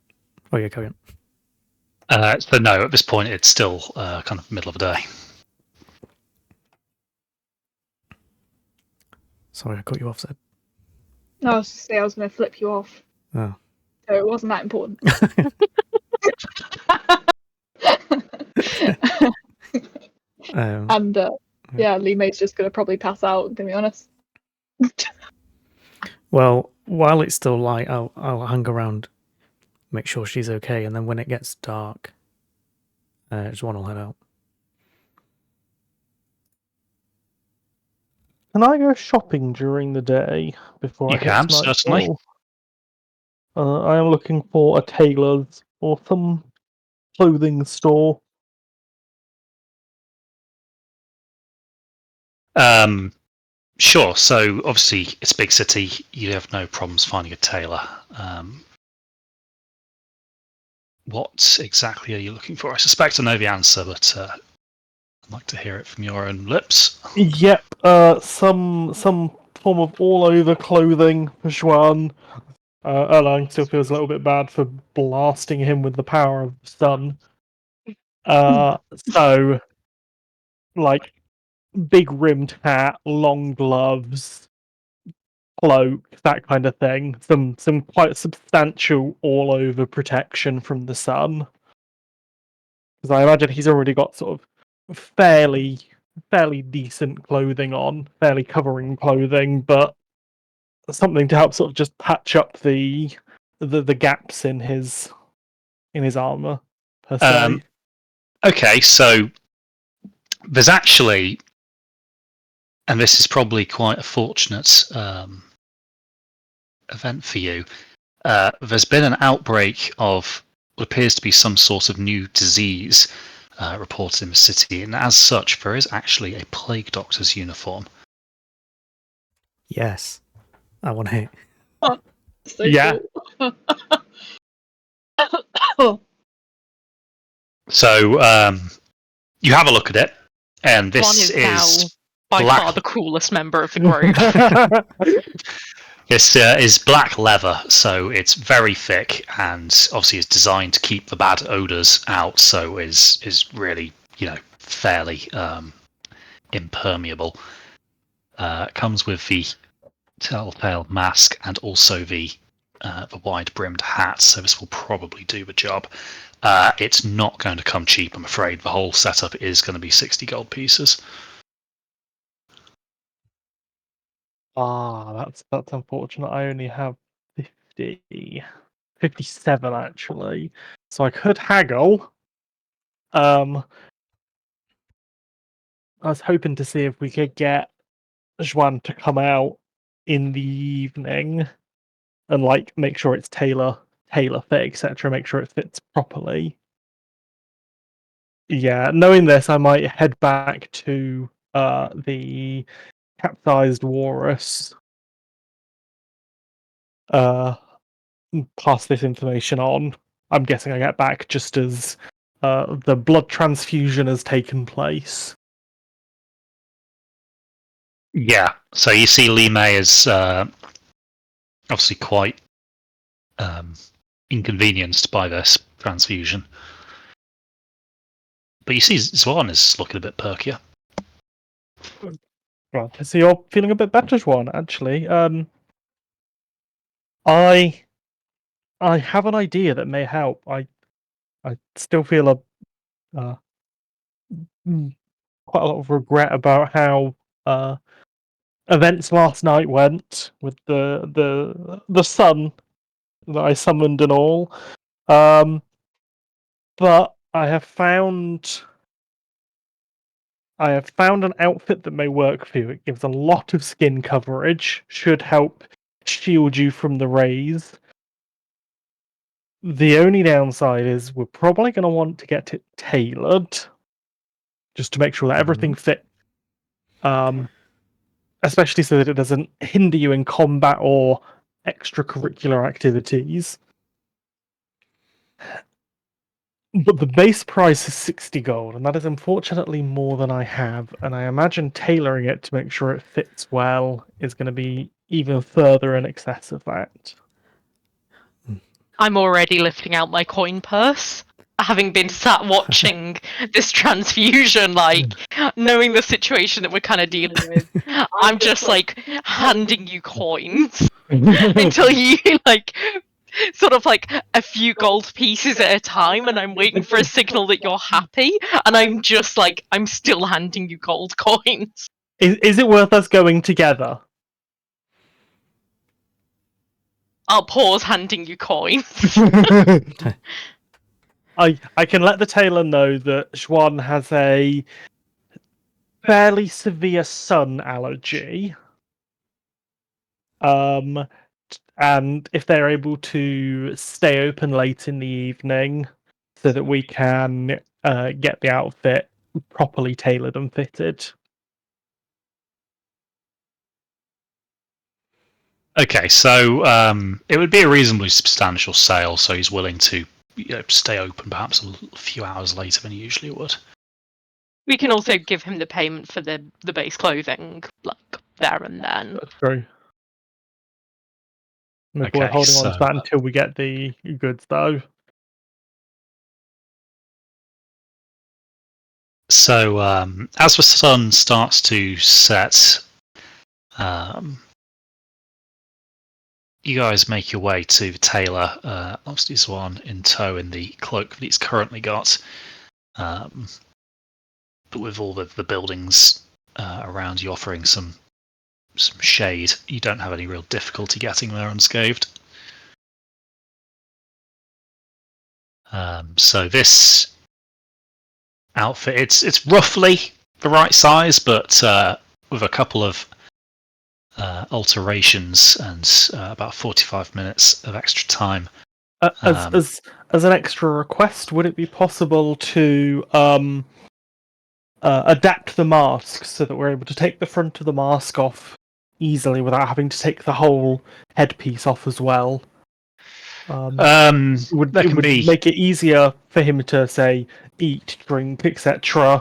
Oh yeah, carry on. So no, at this point it's still kind of middle of the day. Sorry, I cut you off, Seb. No, I was just say I was going to flip you off. Oh. So it wasn't that important. And yeah, Lee May's just going to probably pass out, to be honest. Well, while it's still light, I'll hang around, make sure she's okay, and then when it gets dark, Juan will head out. Can I go shopping during the day before You I hit can, certainly. I am looking for a tailor's or some clothing store. Sure. So obviously it's a big city. You have no problems finding a tailor. What exactly are you looking for? I suspect I know the answer, but I'd like to hear it from your own lips. Yep, some form of all-over clothing for Xuan. Erlang still feels a little bit bad for blasting him with the power of the sun. So, like, big rimmed hat, long gloves, cloak, that kind of thing. Some quite substantial all-over protection from the sun. Because I imagine he's already got sort of fairly decent clothing on, fairly covering clothing, but something to help sort of just patch up the gaps in his armor per se. Okay, so there's actually, and this is probably quite a fortunate event for you. There's been an outbreak of what appears to be some sort of new disease reported in the city, and as such, there is actually a plague doctor's uniform. Yes, I want it. So Yeah. Cool. So you have a look at it, and Juan this is now is by black. far the coolest member of the group. This is black leather, so it's very thick, and obviously is designed to keep the bad odors out. So is really fairly impermeable. Comes with the telltale mask and also the wide-brimmed hat. So this will probably do the job. It's not going to come cheap, I'm afraid. The whole setup is going to be 60 gold pieces. That's unfortunate. I only have 57 actually, so I could haggle. I was hoping to see if we could get Juan to come out in the evening, and like make sure it's tailor fit, etc. Make sure it fits properly. Yeah, knowing this, I might head back to the capsized walrus. Pass this information on. I'm guessing I get back just as the blood transfusion has taken place. Yeah. So you see, Lee May is obviously quite inconvenienced by this transfusion, but you see, Zwan is looking a bit perkier. Right, so you're feeling a bit better, Juan. Actually, I have an idea that may help. I still feel quite a lot of regret about how events last night went with the sun that I summoned and all. But I have found an outfit that may work for you. It gives a lot of skin coverage, should help shield you from the rays. The only downside is we're probably going to want to get it tailored, just to make sure that everything fits. Especially so that it doesn't hinder you in combat or extracurricular activities. But the base price is 60 gold, and that is unfortunately more than I have, and I imagine tailoring it to make sure it fits well is going to be even further in excess of that. I'm already lifting out my coin purse, having been sat watching this transfusion, like, knowing the situation that we're kind of dealing with. I'm just, like, handing you coins until you, like, sort of like a few gold pieces at a time, and I'm waiting for a signal that you're happy, and I'm just like, I'm still handing you gold coins. Is it worth us going together? I'll pause handing you coins. I can let the tailor know that Xuan has a fairly severe sun allergy. And if they're able to stay open late in the evening so that we can get the outfit properly tailored and fitted. Okay, so it would be a reasonably substantial sale, so he's willing to stay open perhaps a few hours later than he usually would. We can also give him the payment for the base clothing, like, there and then. That's true. Maybe Okay, we're holding on so, to that until we get the goods, though. So as the sun starts to set, you guys make your way to the tailor. Obviously, Swan in tow in the cloak that he's currently got. But with all the buildings around you offering some shade, you don't have any real difficulty getting there unscathed. So this outfit, it's roughly the right size, but with a couple of alterations and about 45 minutes of extra time. As an extra request, would it be possible to adapt the mask so that we're able to take the front of the mask off easily without having to take the whole headpiece off as well? It would make it easier for him to, say, eat, drink, etc.,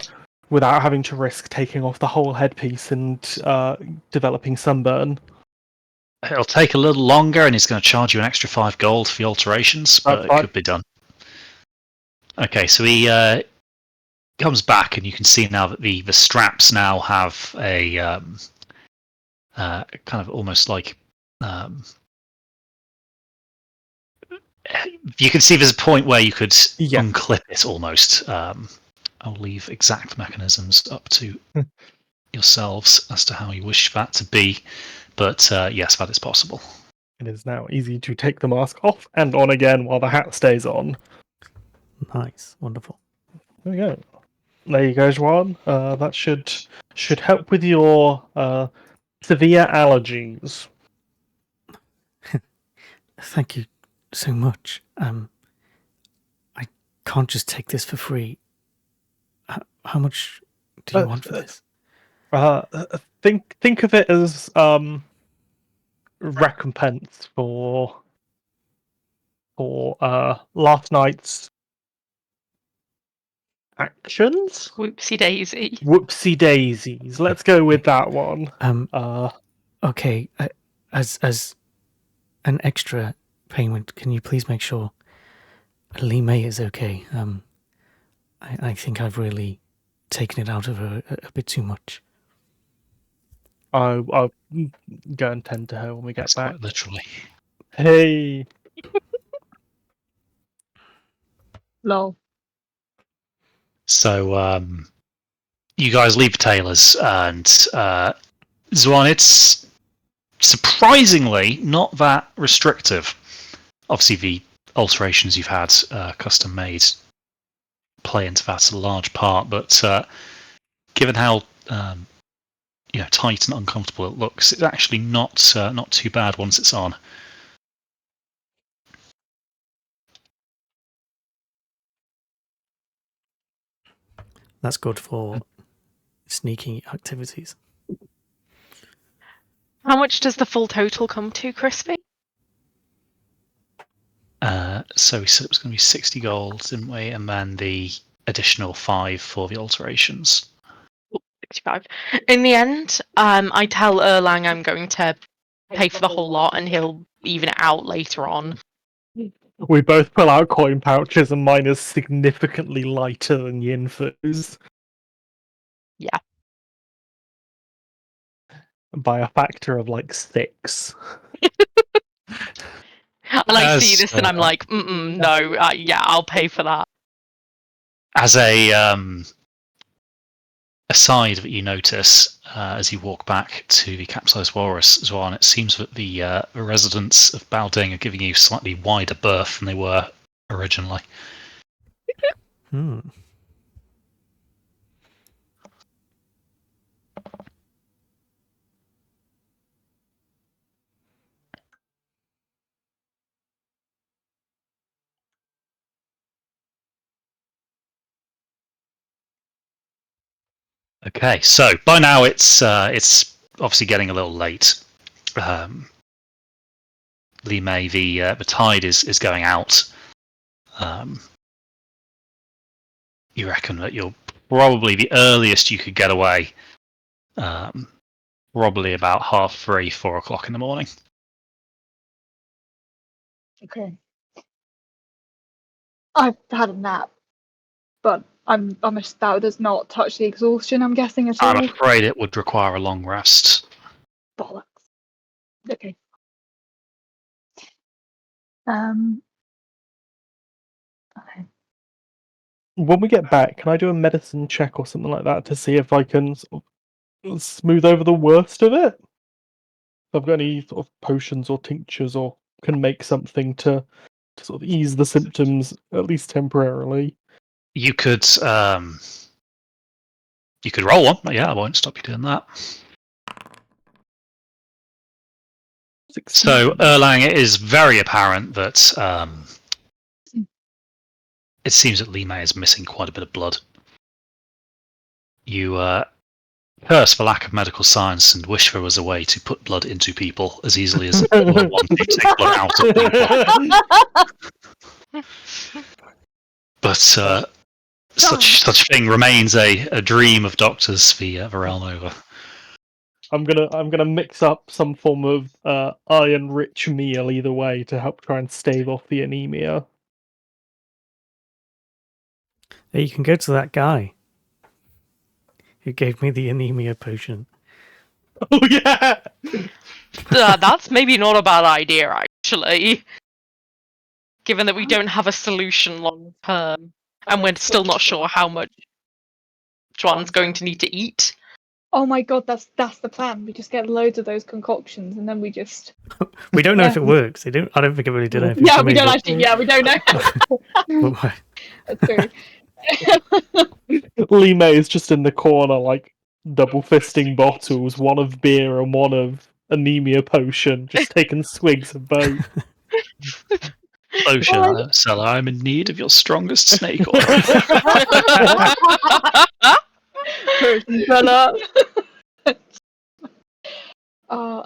without having to risk taking off the whole headpiece and developing sunburn. It'll take a little longer, and he's going to charge you an extra 5 gold for the alterations, but it could be done. Okay, so he comes back, and you can see now that the straps now have a kind of almost like you can see there's a point where you could unclip it almost. I'll leave exact mechanisms up to yourselves as to how you wish that to be, but yes, that is possible. It is now easy to take the mask off and on again while the hat stays on. Nice, wonderful. There we go. There you go, Juan. That should help with your severe allergies. Thank you so much. I can't just take this for free. How much do you want for this? Think of it as recompense for last night's actions. Whoopsie daisy. Whoopsie daisies. Let's go with that one. Okay. As an extra payment, can you please make sure Lee May is okay? I think I've really taken it out of her a bit too much. I'll go and tend to her when we get back. Quite literally. Hey. Lol. So you guys leave Taylor's, and Zwan, it's surprisingly not that restrictive. Obviously, the alterations you've had custom made play into that a large part, but given how tight and uncomfortable it looks, it's actually not too bad once it's on. That's good for sneaking activities. How much does the full total come to, Crispy? So we said it was going to be 60 gold, didn't we? And then the additional 5 for the alterations. 65. In the end, I tell Erlang I'm going to pay for the whole lot, and he'll even it out later on. We both pull out coin pouches, and mine is significantly lighter than Yinfu's. Yeah. By a factor of like 6. And I see this, and I'm like, no, yeah, I'll pay for that. As a aside that you notice as you walk back to the capsized walrus, Zwan, it seems that the residents of Baoding are giving you slightly wider berth than they were originally. Hmm. Okay, so by now it's obviously getting a little late. Lee May, the tide is going out. You reckon that you're probably the earliest you could get away. Probably about 3:30, 4 o'clock in the morning. Okay. I've had a nap, but that does not touch the exhaustion, I'm guessing, at all. I'm afraid it would require a long rest. Bollocks. Okay. Okay. When we get back, can I do a medicine check or something like that to see if I can sort of smooth over the worst of it? If I've got any sort of potions or tinctures, or can make something to sort of ease the symptoms, at least temporarily. You could roll one. Yeah, I won't stop you doing that. 16. So, Erlang, it is very apparent that it seems that Lee May is missing quite a bit of blood. You curse for lack of medical science and wish there was a way to put blood into people as easily as one to take blood out of people. But such thing remains a dream of doctors the realm over. I'm gonna mix up some form of iron-rich meal either way to help try and stave off the anemia. Hey, you can go to that guy who gave me the anemia potion. Oh yeah. That's maybe not a bad idea, actually. Given that we don't have a solution long term, and we're still not sure how much Juan's going to need to eat. Oh my god, that's the plan. We just get loads of those concoctions, and then we just. We don't know if it works. I don't think it really did anything. Yeah, for we me, don't but- actually. Yeah, we don't know. but That's true. Lee May is just in the corner, like double fisting bottles, one of beer and one of anemia potion, just taking swigs of both. Potion seller, I'm in need of your strongest snake oil. Potion seller.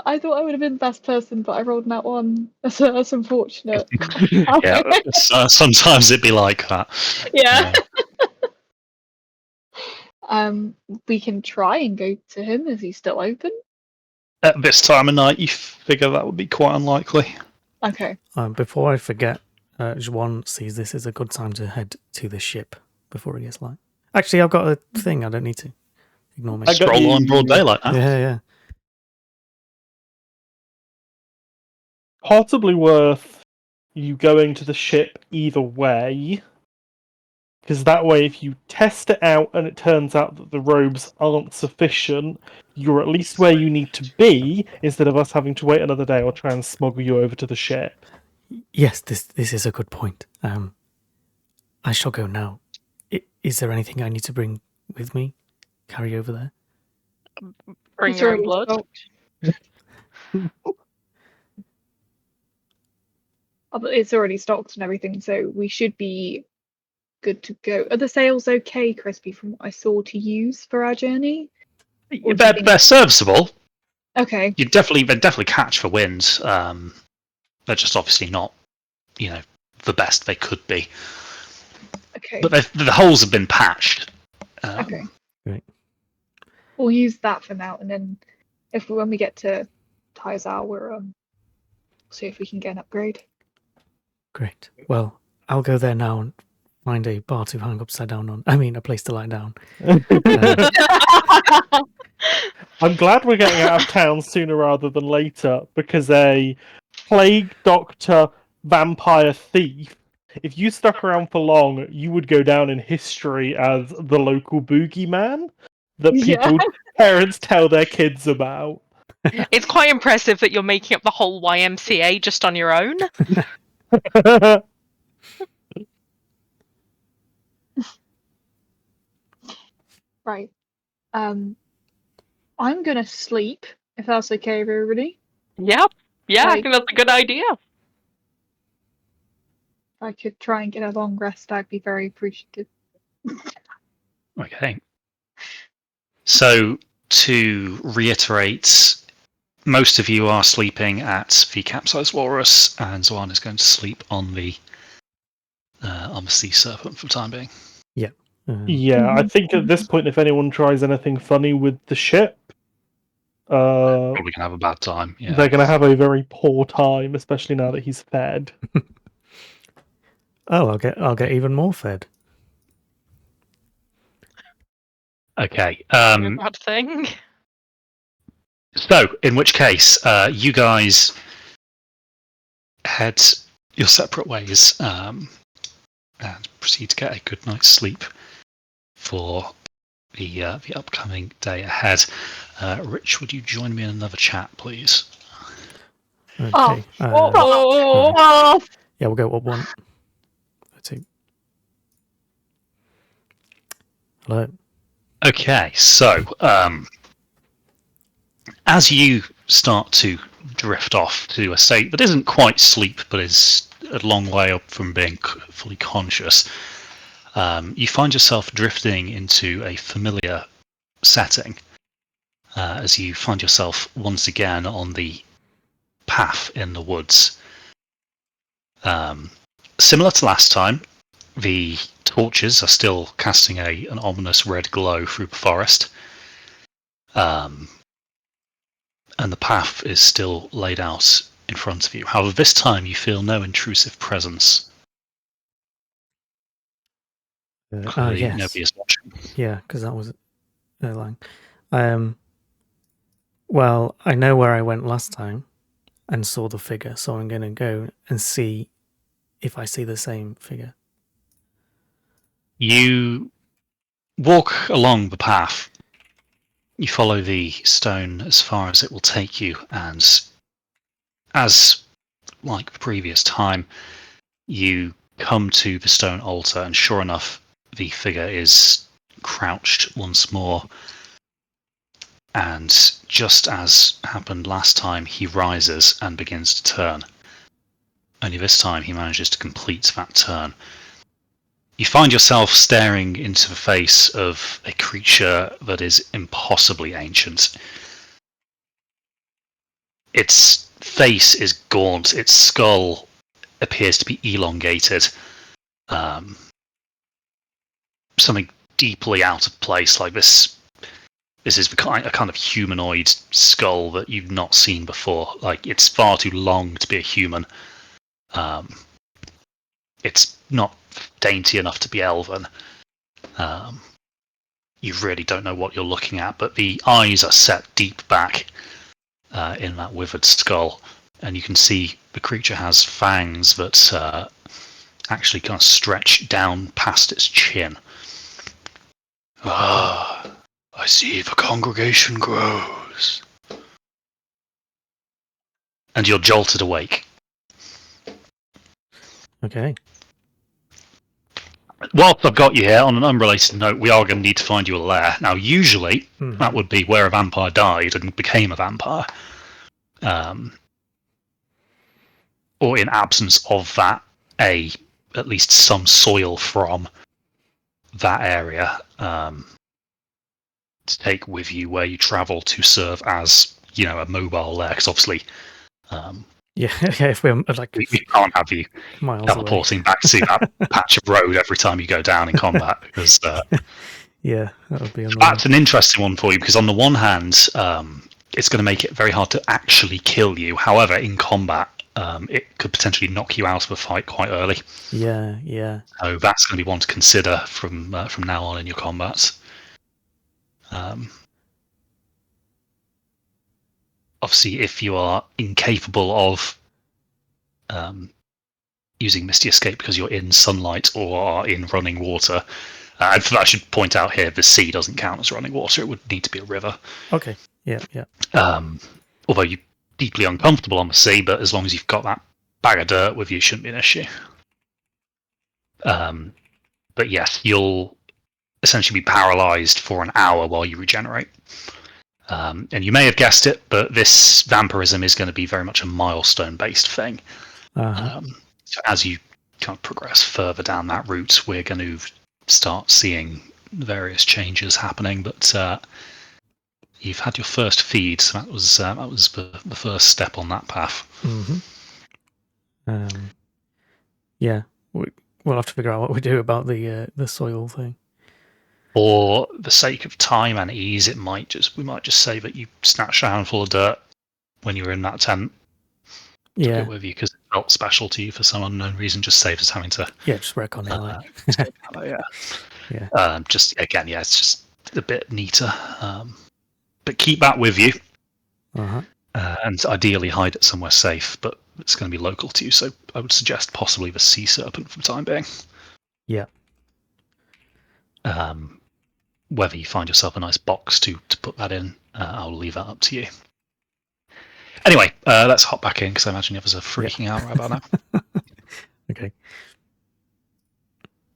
I thought I would have been the best person, but I rolled that one. That's unfortunate. Yeah, sometimes it'd be like that. Yeah. We can try and go to him. Is he still open? At this time of night, you figure that would be quite unlikely. Okay. Before I forget, Juan sees this as a good time to head to the ship before it gets light. Actually, I've got a thing. I don't need to ignore me. I got Stroll on you. broad daylight. Huh? Yeah. Possibly worth you going to the ship either way, because that way, if you test it out and it turns out that the robes aren't sufficient, you're at least where you need to be, instead of us having to wait another day or try and smuggle you over to the ship. Yes, this is a good point. I shall go now. Is there anything I need to bring with me? Carry over there? Bring It's your own already blood. stocked. But it's already stocked and everything, so we should be good to go. Are the sails okay, Crispy, from what I saw, to use for our journey? Or do you think- They're serviceable. Okay. They definitely catch for wind. They're just obviously not, the best they could be. Okay. But the holes have been patched. Okay. Right. We'll use that for now, and then when we get to Taizal, we'll see if we can get an upgrade. Great. Well, I'll go there now and find a bar to hang upside down on. I mean, a place to lie down. I'm glad we're getting out of town sooner rather than later, because a plague doctor vampire thief, if you stuck around for long, you would go down in history as the local boogeyman that people parents tell their kids about. It's quite impressive that you're making up the whole YMCA just on your own. Right. I'm gonna sleep, if that's okay with everybody. Yep. Yeah, I Like- think that's a good idea. If I could try and get a long rest, I'd be very appreciative. Okay. So, to reiterate, most of you are sleeping at the Capsized Walrus, and Zwan is going to sleep on the Sea Serpent for the time being. Yeah, I think at this point, if anyone tries anything funny with the ship, Probably going to have a bad time. Yeah. they're going to have a very poor time, especially now that he's fed. Oh, I'll get even more fed. Okay. No bad thing. So, in which case, you guys head your separate ways and proceed to get a good night's sleep for the upcoming day ahead. Rich, would you join me in another chat, please? Okay. Oh. Yeah, we'll go up 1, 2. Hello. Okay, so as you start to drift off to a state that isn't quite sleep, but is a long way up from being fully conscious, you find yourself drifting into a familiar setting as you find yourself once again on the path in the woods. Similar to last time, the torches are still casting an ominous red glow through the forest. And the path is still laid out in front of you. However, this time you feel no intrusive presence. Clearly, Yes. nobody is watching. Yeah, because that was lying. Well, I know where I went last time and saw the figure, so I'm going to go and see if I see the same figure. You walk along the path. You follow the stone as far as it will take you, and as like the previous time, you come to the stone altar, and sure enough, the figure is crouched once more. And just as happened last time, he rises and begins to turn. Only this time he manages to complete that turn. You find yourself staring into the face of a creature that is impossibly ancient. Its face is gaunt, its skull appears to be elongated. Something deeply out of place, like this. This is a kind of humanoid skull that you've not seen before. Like, it's far too long to be a human. It's not dainty enough to be elven. You really don't know what you're looking at, but the eyes are set deep back in that withered skull, and you can see the creature has fangs that actually kind of stretch down past its chin. Ah, I see the congregation grows. And you're jolted awake. Okay. Whilst I've got you here, on an unrelated note, we are going to need to find you a lair. Now, usually, that would be where a vampire died and became a vampire. Or in absence of that, at least some soil from that area to take with you where you travel to serve as, a mobile lair. Because obviously, Yeah, if we're like we can't have you miles teleporting away. back to that patch of road every time you go down in combat. Because Yeah, that would be annoying. that's an interesting one for you, because on the one hand, it's going to make it very hard to actually kill you. However, in combat, it could potentially knock you out of a fight quite early. Yeah, yeah. So that's going to be one to consider from now on in your combats. Obviously, if you are incapable of using Misty Escape because you're in sunlight or are in running water, and I should point out here, the sea doesn't count as running water. It would need to be a river. Okay. Yeah, yeah. Although you're deeply uncomfortable on the sea, but as long as you've got that bag of dirt with you, shouldn't be an issue. But yes, you'll essentially be paralyzed for an hour while you regenerate. And you may have guessed it, but this vampirism is going to be very much a milestone-based thing. So as you kind of progress further down that route, we're going to start seeing various changes happening. But you've had your first feed, so that was the first step on that path. Yeah, we'll have to figure out what we do about the soil thing. For the sake of time and ease, we might just say that you snatched a handful of dirt when you were in that tent. Took it with you because it felt special to you for some unknown reason. Just saves us having to just wreck on it. yeah. Just again, it's just a bit neater. But keep that with you, and ideally hide it somewhere safe. But it's going to be local to you, so I would suggest possibly the sea serpent for the time being. Yeah. Whether you find yourself a nice box to put that in, I'll leave that up to you. Anyway, let's hop back in because I imagine the others are freaking out right about now. Okay.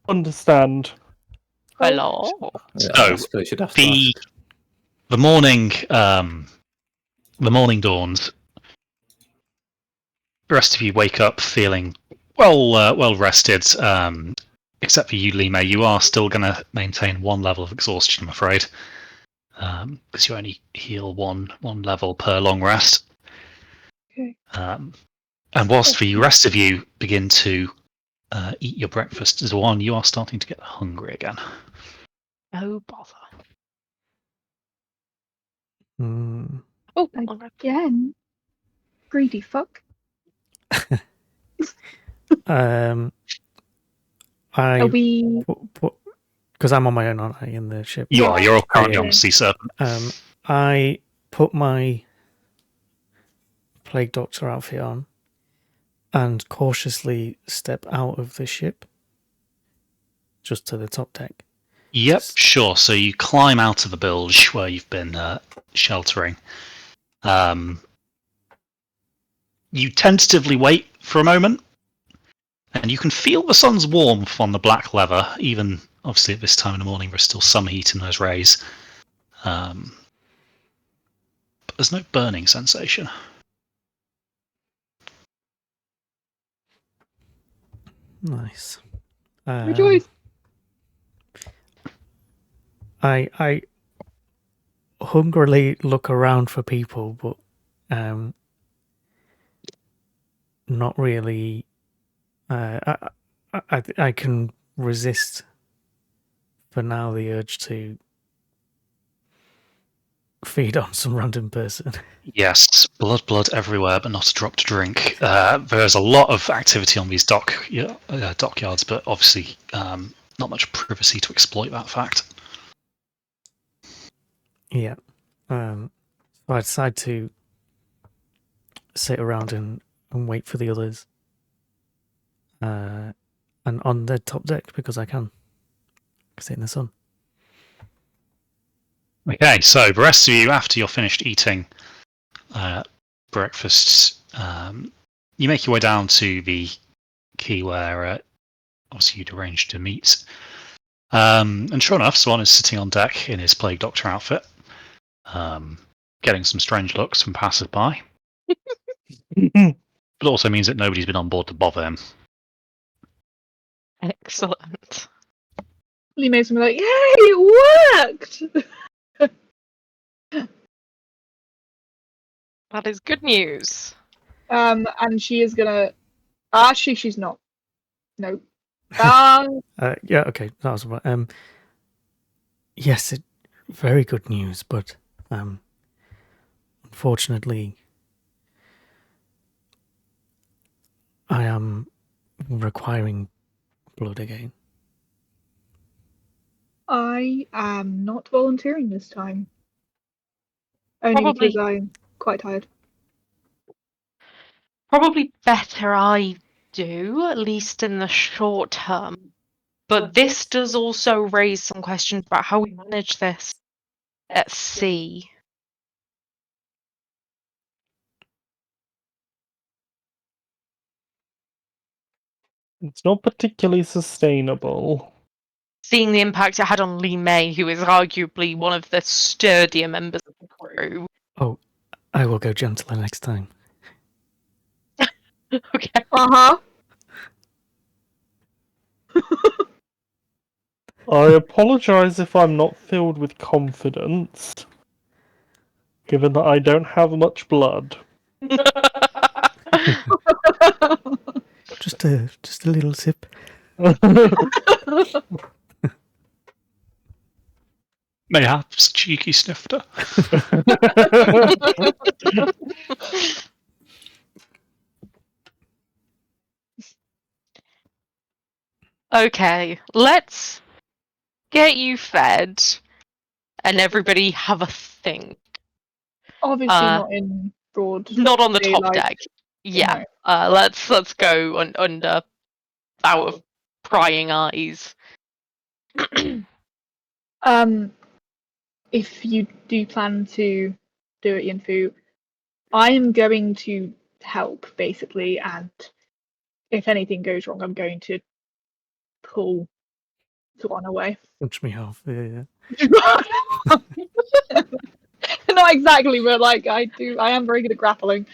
Understand. Hello. Yeah, So the morning dawns. The rest of you wake up feeling well rested, except for you, Lime. You are still going to maintain one level of exhaustion, I'm afraid, because you only heal one level per long rest. Okay. And whilst the rest of you begin to eat your breakfast, Zawan, you are starting to get hungry again. Oh, bother. Oh, again. Greedy fuck. Are we... Because I'm on my own, aren't I, in the ship? You are. You're all currently on the sea serpent. I put my Plague Doctor outfit on and cautiously step out of the ship just to the top deck. Yep, sure. So you climb out of the bilge where you've been sheltering. You tentatively wait for a moment, and you can feel the sun's warmth on the black leather. Even, obviously, at this time in the morning, there's still some heat in those rays. But there's no burning sensation. Nice. Rejoice. I hungrily look around for people, but not really. I can resist for now the urge to feed on some random person. Yes, blood everywhere, but not a drop to drink. There's a lot of activity on these dockyards, but obviously not much privacy to exploit that fact. Yeah. So I decide to sit around and wait for the others. And on the top deck because I can sit in the sun. Okay, so the rest of you, after you're finished eating breakfast, you make your way down to the quay where obviously you'd arranged to meet. And sure enough, Swan is sitting on deck in his Plague Doctor outfit, getting some strange looks from passers-by. But it also means that nobody's been on board to bother him. Excellent. Lee Mason be like, "Yay, it worked!" That is good news. And she is gonna. Actually, she's not. No. Yeah, okay, that was right. Yes, very good news, but unfortunately, I am requiring blood again. I am not volunteering this time. Only Probably- because I'm quite tired. Probably better I do, at least in the short term. But this does also raise some questions about how we manage this at sea. It's not particularly sustainable. Seeing the impact it had on Lee May, who is arguably one of the sturdier members of the crew. Oh, I will go gentler next time. Okay. Uh-huh. I apologise if I'm not filled with confidence, given that I don't have much blood. Just a little sip. Mayhaps cheeky snifter. Okay, let's get you fed and everybody have a think. Obviously not in broad Not on the top daylight. deck. Yeah. No. Let's go under out of prying eyes. If you do plan to do it, Yinfu, I am going to help basically, and if anything goes wrong, I'm going to pull Swan away. Punch me off. Yeah. Not exactly, but like I am very good at grappling.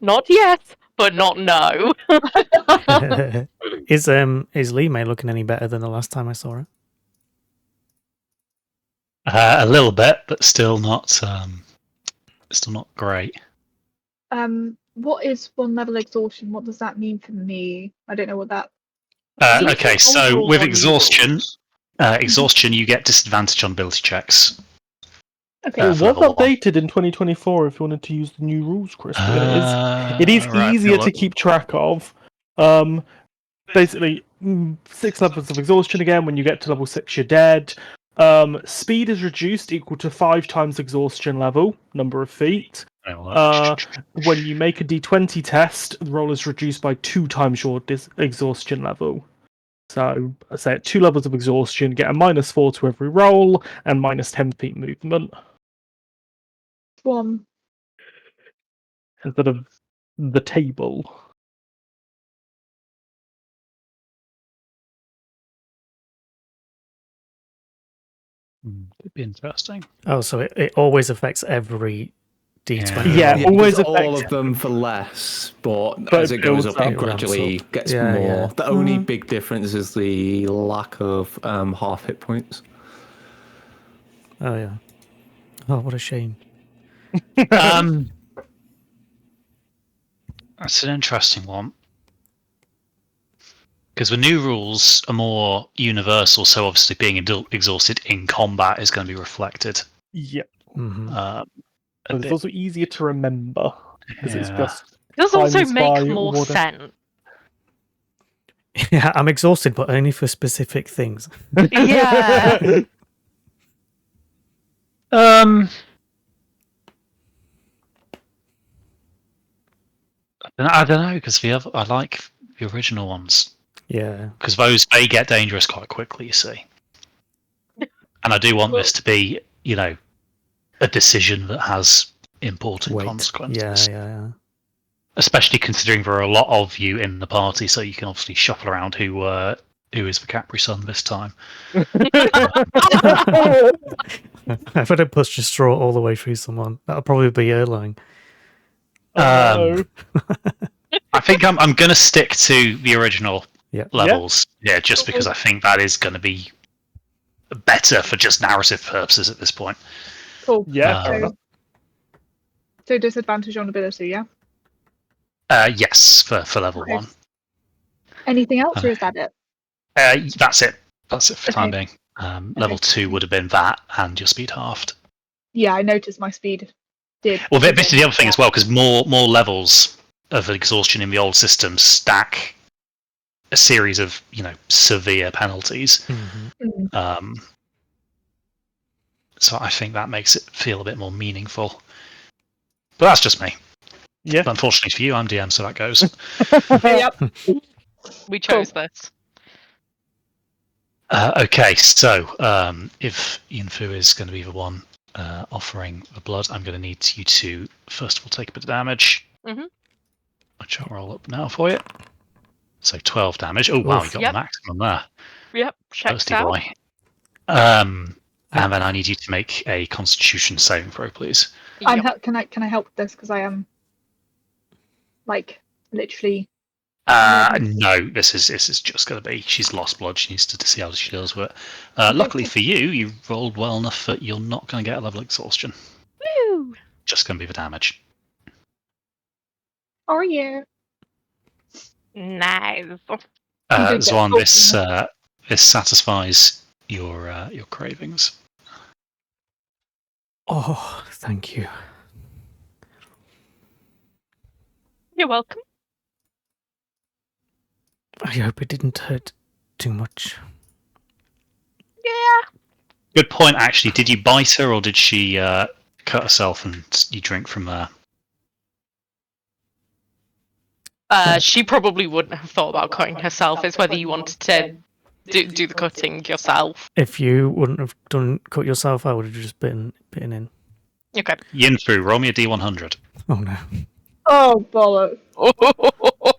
Not yet, but not no. Is Lee May looking any better than the last time I saw her? A little bit, but still not great. What is 1 level exhaustion? What does that mean for me? I don't know what that. Okay, so with exhaustion, you get disadvantage on ability checks. Okay. It was level one. updated in 2024 if you wanted to use the new rules, Crystal. It is Right, easier look. to keep track of. Basically, 6 levels of exhaustion again. When you get to level 6, you're dead. Speed is reduced equal to 5 times exhaustion level, number of feet. When you make a d20 test, the roll is reduced by 2 times your exhaustion level. So, say at 2 levels of exhaustion, get a -4 to every roll and -10 feet movement. Swan. Instead of the table. Could be interesting. Oh, so it always affects every D20. Yeah, Yeah, always because all affects of them for less, but But as it it goes builds up, it up. It ramps gradually up. gets Yeah, more. yeah. The only big difference is the lack of half hit points. Oh yeah. Oh, what a shame. That's an interesting one. Because the new rules are more universal, so obviously being exhausted in combat is going to be reflected. Yeah. Hmm. A But it's bit. also easier to remember because it's Yeah. just It does also times make by more order. sense. Yeah, I'm exhausted, but only for specific things. Yeah. I don't know, because I like the original ones, Yeah. because they get dangerous quite quickly, you see. And I do want this to be, a decision that has important Wait. consequences. Yeah. Especially considering there are a lot of you in the party, so you can obviously shuffle around who is the Capri Sun this time. If I don't push a straw all the way through someone, that'll probably be Erlang. Oh, I think I'm going to stick to the original Yeah. levels, just because I think that is going to be better for just narrative purposes at this point. Cool. yeah, fair enough. So disadvantage on ability, yeah? Yes, for level Okay. 1. Anything else, or is that it? That's it. That's it for the time Okay. being. Level 2 would have been that and your speed halved. Yeah, I noticed my speed did. Well, this is the other thing as well, because more levels of exhaustion in the old system stack a series of severe penalties. Mm-hmm. Mm. So I think that makes it feel a bit more meaningful. But that's just me. Yeah. But unfortunately for you, I'm DM, so that goes. Yep. We chose this. Okay, so if Yinfu is going to be the one offering the blood, I'm going to need you to first of all take a bit of damage, which I'll roll up now for you. So 12 damage. Oh wow, you got Yep. the maximum there. Yep, checks Thirsty out. boy. And then I need you to make a Constitution saving throw, please. Yep. Can I help with this, because I am literally. No, this is just going to be. She's lost blood. She needs to see how she deals with it. Luckily for you, you rolled well enough that you're not going to get a level exhaustion. Woo! Just going to be the damage. Oh yeah. Nice. Zwan, this satisfies your cravings. Oh, thank you. You're welcome. I hope it didn't hurt too much. Yeah. Good point, actually. Did you bite her, or did she cut herself and you drink from there? She probably wouldn't have thought about cutting herself. It's whether you wanted to do the cutting yourself. If you wouldn't have cut yourself, I would have just bitten in. Okay. Yinfu, roll me a D100. Oh no. Oh bollocks!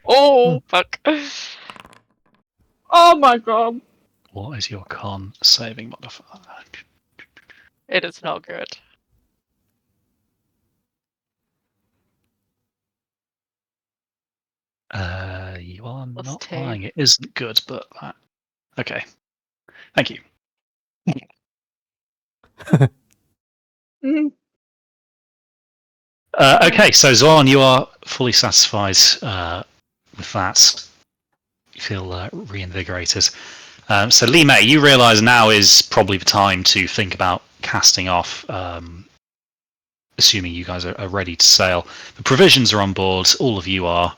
Oh fuck! Oh my god! What is your con saving modifier? It is not good. You are Plus not 2. lying. It isn't good, but okay. Thank you. Mhm. Okay, so Zwan, you are fully satisfied with that. You feel reinvigorated. So Lee May, you realise now is probably the time to think about casting off, assuming you guys are ready to sail. The provisions are on board, all of you are,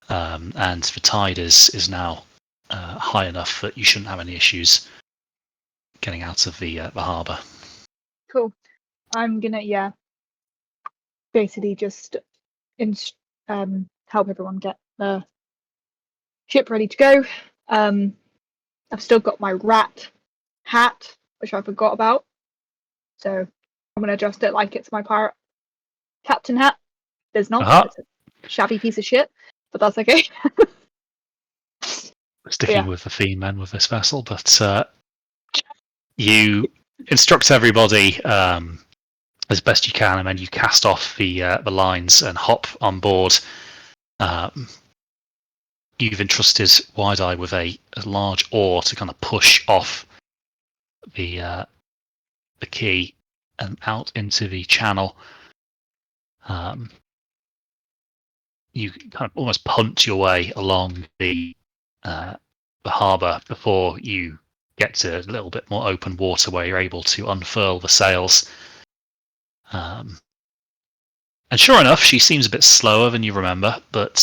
and the tide is now high enough that you shouldn't have any issues getting out of the harbour. Cool. I'm gonna basically just help everyone get the ship ready to go. I've still got my rat hat, which I forgot about, so I'm gonna adjust it like it's my pirate captain hat. There's not. Uh-huh. It's a shabby piece of shit, but that's okay. Sticking with the theme then with this vessel, but you instruct everybody as best you can, and then you cast off the lines and hop on board. You've entrusted Wide-Eye with a large oar to kind of push off the key and out into the channel. You kind of almost punt your way along the harbour before you get to a little bit more open water where you're able to unfurl the sails. And sure enough, she seems a bit slower than you remember, but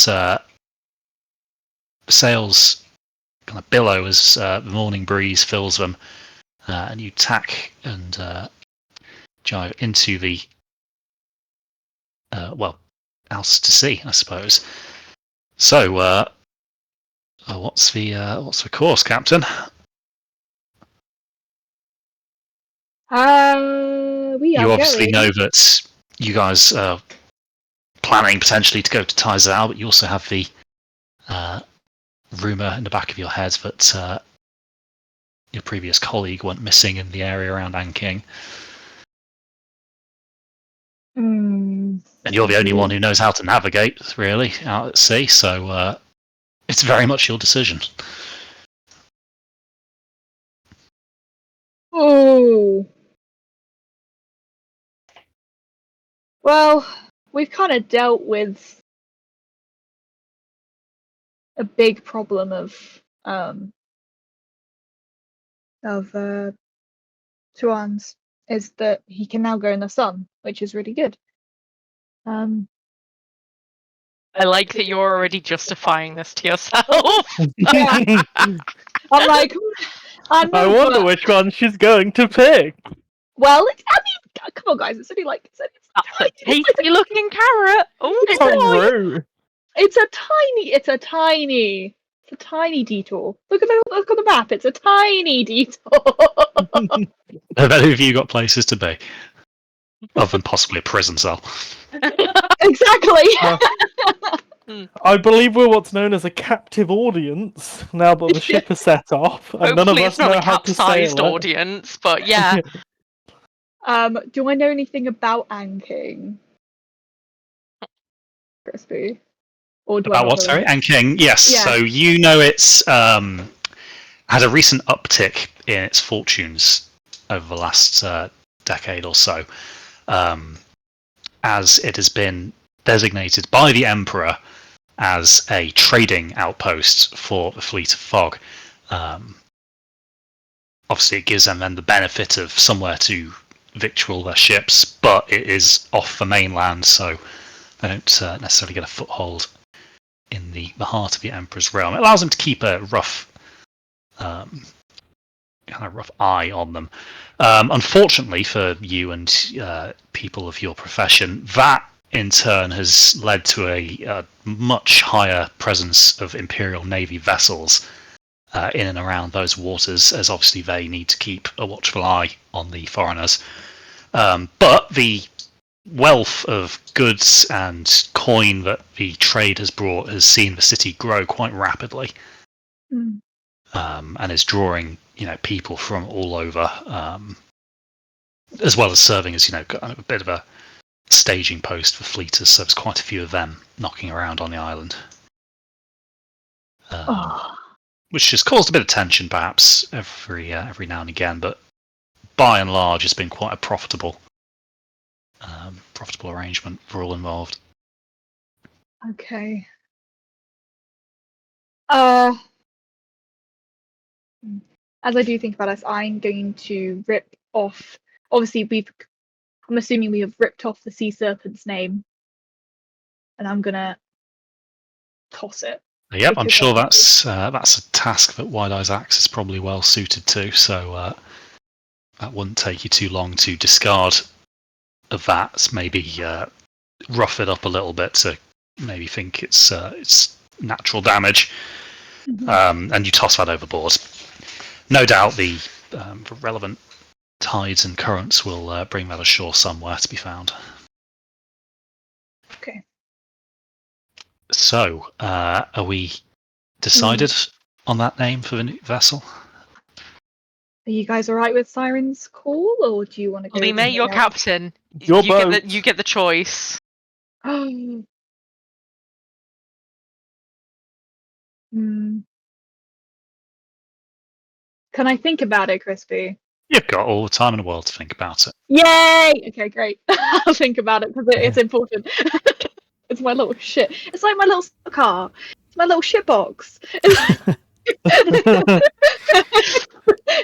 sails kind of billow as the morning breeze fills them, and you tack and jive into the out to sea, I suppose. So, what's the course, Captain? You obviously know that you guys are planning potentially to go to Taizao, but you also have the rumour in the back of your head that your previous colleague went missing in the area around Anking. And you're the only one who knows how to navigate, really, out at sea, so it's very much your decision. Oh. Well, we've kind of dealt with a big problem of Tuan's, is that he can now go in the sun, which is really good. I like that you're already justifying this to yourself. Yeah. I'm like, I know, I wonder but- which one she's going to pick. Well, I mean, come on, guys. It's only like it's That's a tasty looking carrot. It's Oh, Peru. It's a tiny detour. Look on the map. It's a tiny detour. Have any of you got places to be? Other than possibly a prison cell. Exactly. I believe we're what's known as a captive audience now that the ship is set off, and none of hopefully us it's not know a how to sail capsized it. audience, but yeah. Do I know anything about Anking? Crispy. Or do I About not what, know sorry? anything? Anking, yes. Yeah. So you know it's had a recent uptick in its fortunes over the last decade or so, as it has been designated by the Emperor as a trading outpost for the Fleet of Fog. Obviously, it gives them then the benefit of somewhere to victual their ships, but it is off the mainland, so they don't necessarily get a foothold in the heart of the Emperor's realm. It allows them to keep a rough eye on them. Unfortunately for you and people of your profession, that in turn has led to a much higher presence of Imperial Navy vessels in and around those waters, as obviously they need to keep a watchful eye on the foreigners. But the wealth of goods and coin that the trade has brought has seen the city grow quite rapidly. And is drawing, people from all over, as well as serving as, a bit of a staging post for fleeters. So there's quite a few of them knocking around on the island, which has caused a bit of tension, perhaps every now and again. But by and large, it's been quite a profitable arrangement for all involved. Okay. As I do think about us, I'm going to rip off. Obviously, I'm assuming we have ripped off the sea serpent's name, and I'm gonna toss it. Yep, I'm sure that's a task that Wide-Eye's Axe is probably well suited to. So that wouldn't take you too long to discard of that. Maybe rough it up a little bit to maybe think it's natural damage, and you toss that overboard. No doubt the relevant tides and currents will bring that ashore somewhere to be found. Okay. So, are we decided on that name for the new vessel? Are you guys all right with Siren's Call, or do you want to go? Lee May, with your something else? captain. Your boat. You get the choice. Hmm. Can I think about it, Crispy? You've got all the time in the world to think about it. Yay! Okay, great. I'll think about it because it's important. It's my little shit. It's like my little car. It's my little shit box.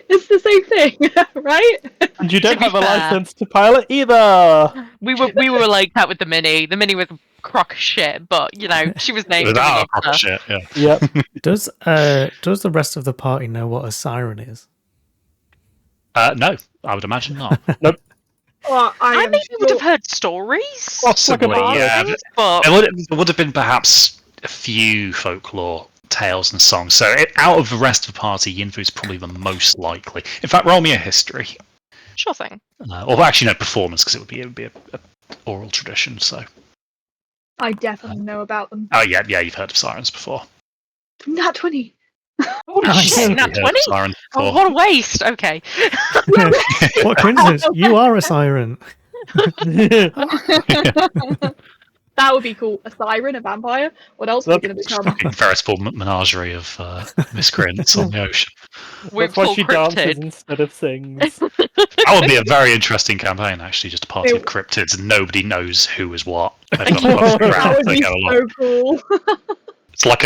It's the same thing, right? And you don't be have a fair- license to pilot either. We were like that with the Mini. The Mini was a crock of shit, but you know she was named. Without a proper shit, yeah. Yep. Does the rest of the party know what a siren is? No, I would imagine not. Well, I am maybe would have sure- heard stories. Possibly, Like a yeah. bard, But There would have been perhaps a few folklore tales and songs. So out of the rest of the party, Yinfu's probably the most likely. In fact, roll me a history. sure thing. Or actually, no, performance, because it would be a oral tradition. So, I definitely know about them. oh yeah, you've heard of sirens before. Nat 20. Holy Nice. shit! You've Nat heard of 20. sirens Oh, before. what a waste. Okay. What coincidence! You are a siren. That would be cool. A siren, a vampire. What else are we going to become? Fucking veritable menagerie of miscreants on the ocean. We're That's why full she dances cryptid. instead of sings. That would be a very interesting campaign, actually. Just a party of Ew. cryptids, and nobody knows who is what. They've got That to That would they be go along. so cool. It's like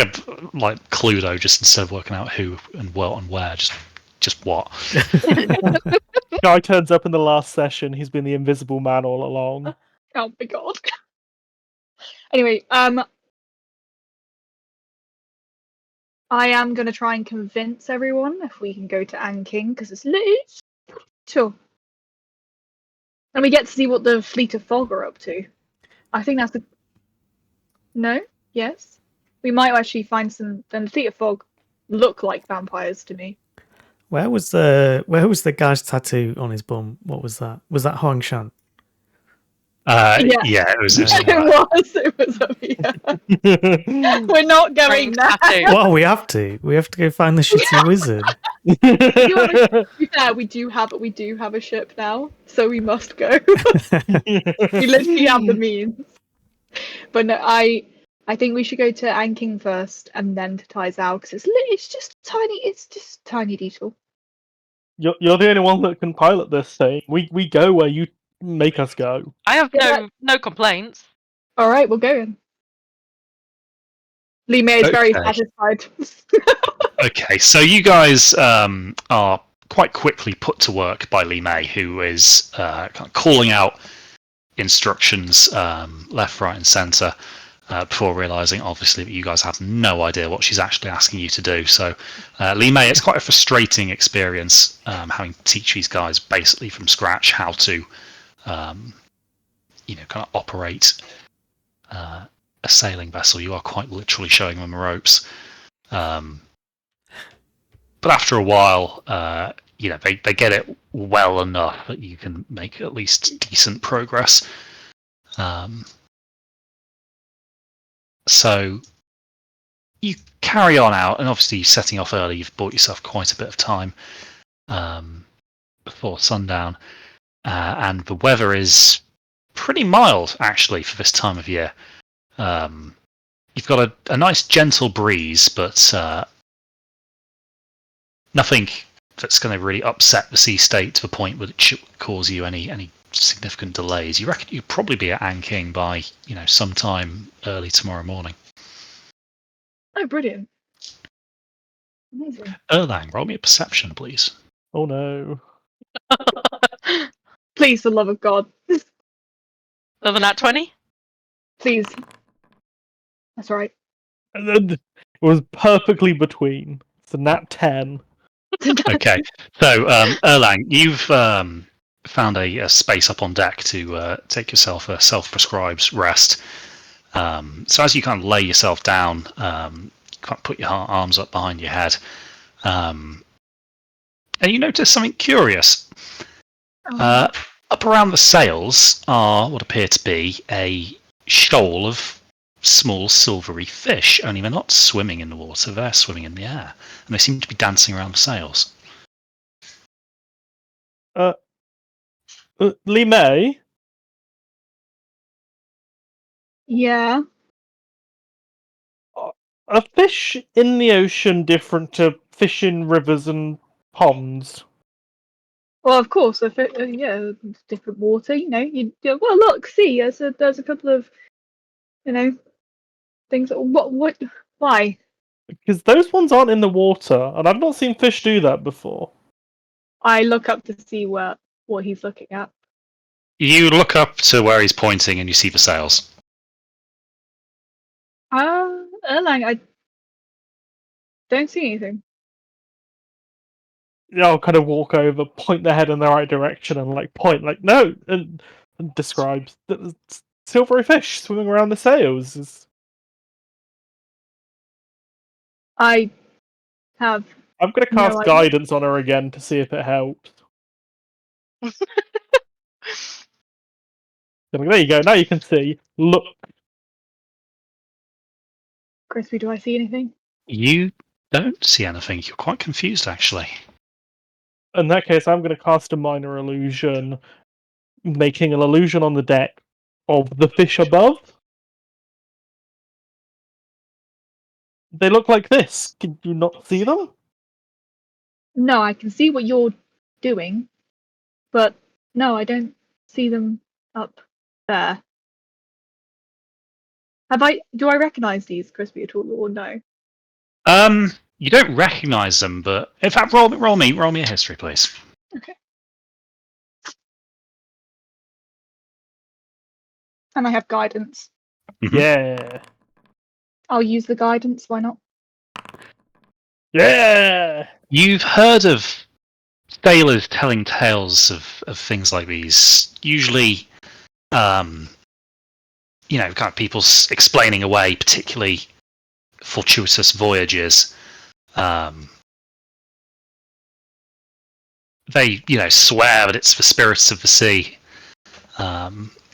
Cluedo, just instead of working out who and what and where, just what. Guy turns up in the last session. He's been the invisible man all along. Oh my god. Anyway, I am going to try and convince everyone if we can go to Anking because it's lit. Sure. And we get to see what the Fleet of Fog are up to. I think that's the. No? Yes? We might actually find some. Then the Fleet of Fog look like vampires to me. Where was the guy's tattoo on his bum? What was that? Was that Huang Shan? Yeah, it was. It was up here. We're not going Great there. tattoo. Well, we have to. We have to go find the shitty wizard. To be fair, we do have a ship now, so we must go. We literally have the means. But no, I think we should go to Anking first and then to Taizao because it's just a tiny detail. You're the only one that can pilot this thing. We go where you make us go. I have Yeah, no complaints. All right, we'll go in. Li Mei is very Okay. satisfied. Okay, so you guys are quite quickly put to work by Li Mei, who is kind of calling out instructions left, right, and centre before realising, obviously, that you guys have no idea what she's actually asking you to do. So, Li Mei, it's quite a frustrating experience having to teach these guys basically from scratch how to, kind of operate a sailing vessel. You are quite literally showing them the ropes. But after a while, they get it well enough that you can make at least decent progress. So you carry on out, and obviously setting off early, you've bought yourself quite a bit of time before sundown, and the weather is pretty mild actually for this time of year. You've got a nice gentle breeze, but nothing that's going to really upset the sea state to the point where it should cause you any significant delays. You reckon you'd probably be at Anking by sometime early tomorrow morning. Oh, brilliant! Amazing. Erlang, roll me a perception, please. Oh no. Please, for the love of God, Other than that 20? please. That's right. And then it was perfectly between. It's a nat 10. Okay, so Erlang, you've found a space up on deck to take yourself a self-prescribed rest. So as you kind of lay yourself down, you kind of put your arms up behind your head, and you notice something curious. Up around the sails are what appear to be a shoal of small silvery fish, only they're not swimming in the water, they're swimming in the air, and they seem to be dancing around the sails. Li Mei, Yeah. Are fish in the ocean different to fish in rivers and ponds? Well, of course, if it, yeah, it's different water, well, look, see, there's a couple of, things. What, why? Because those ones aren't in the water, and I've not seen fish do that before. I look up to see what he's looking at. You look up to where he's pointing and you see the sails. Erlang, I don't see anything. Yeah, I'll kind of walk over, point their head in the right direction, and point no, and describes that there's silvery fish swimming around the sails. I have I'm going to no cast idea. guidance on her again to see if it helps. There you go. Now you can see. Look. Crispy, do I see anything? You don't see anything. You're quite confused, actually. In that case, I'm going to cast a minor illusion, making an illusion on the deck of the fish above. They look like this. Can you not see them? No, I can see what you're doing, but no, I don't see them up there. Do I recognize these, Crispy, at all, or no? You don't recognise them, but in fact, roll me a history, please. Okay. And I have guidance. Mm-hmm. Yeah. I'll use the guidance, why not? Yeah! You've heard of sailors telling tales of things like these. Usually, kind of people explaining away particularly fortuitous voyages. They, swear that it's the spirits of the sea.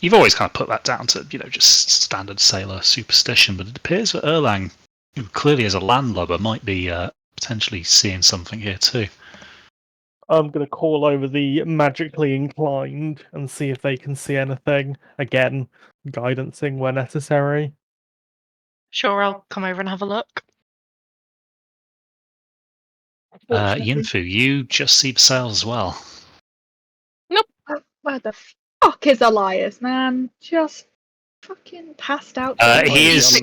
You've always kind of put that down to, just standard sailor superstition, but it appears that Erlang, who clearly is a landlubber, might be potentially seeing something here too. I'm going to call over the magically inclined and see if they can see anything. Again, guidancing where necessary. Sure, I'll come over and have a look. Unfortunately. Yinfu, you just see the sails as well. Where the fuck is Elias, man? Just fucking passed out. He is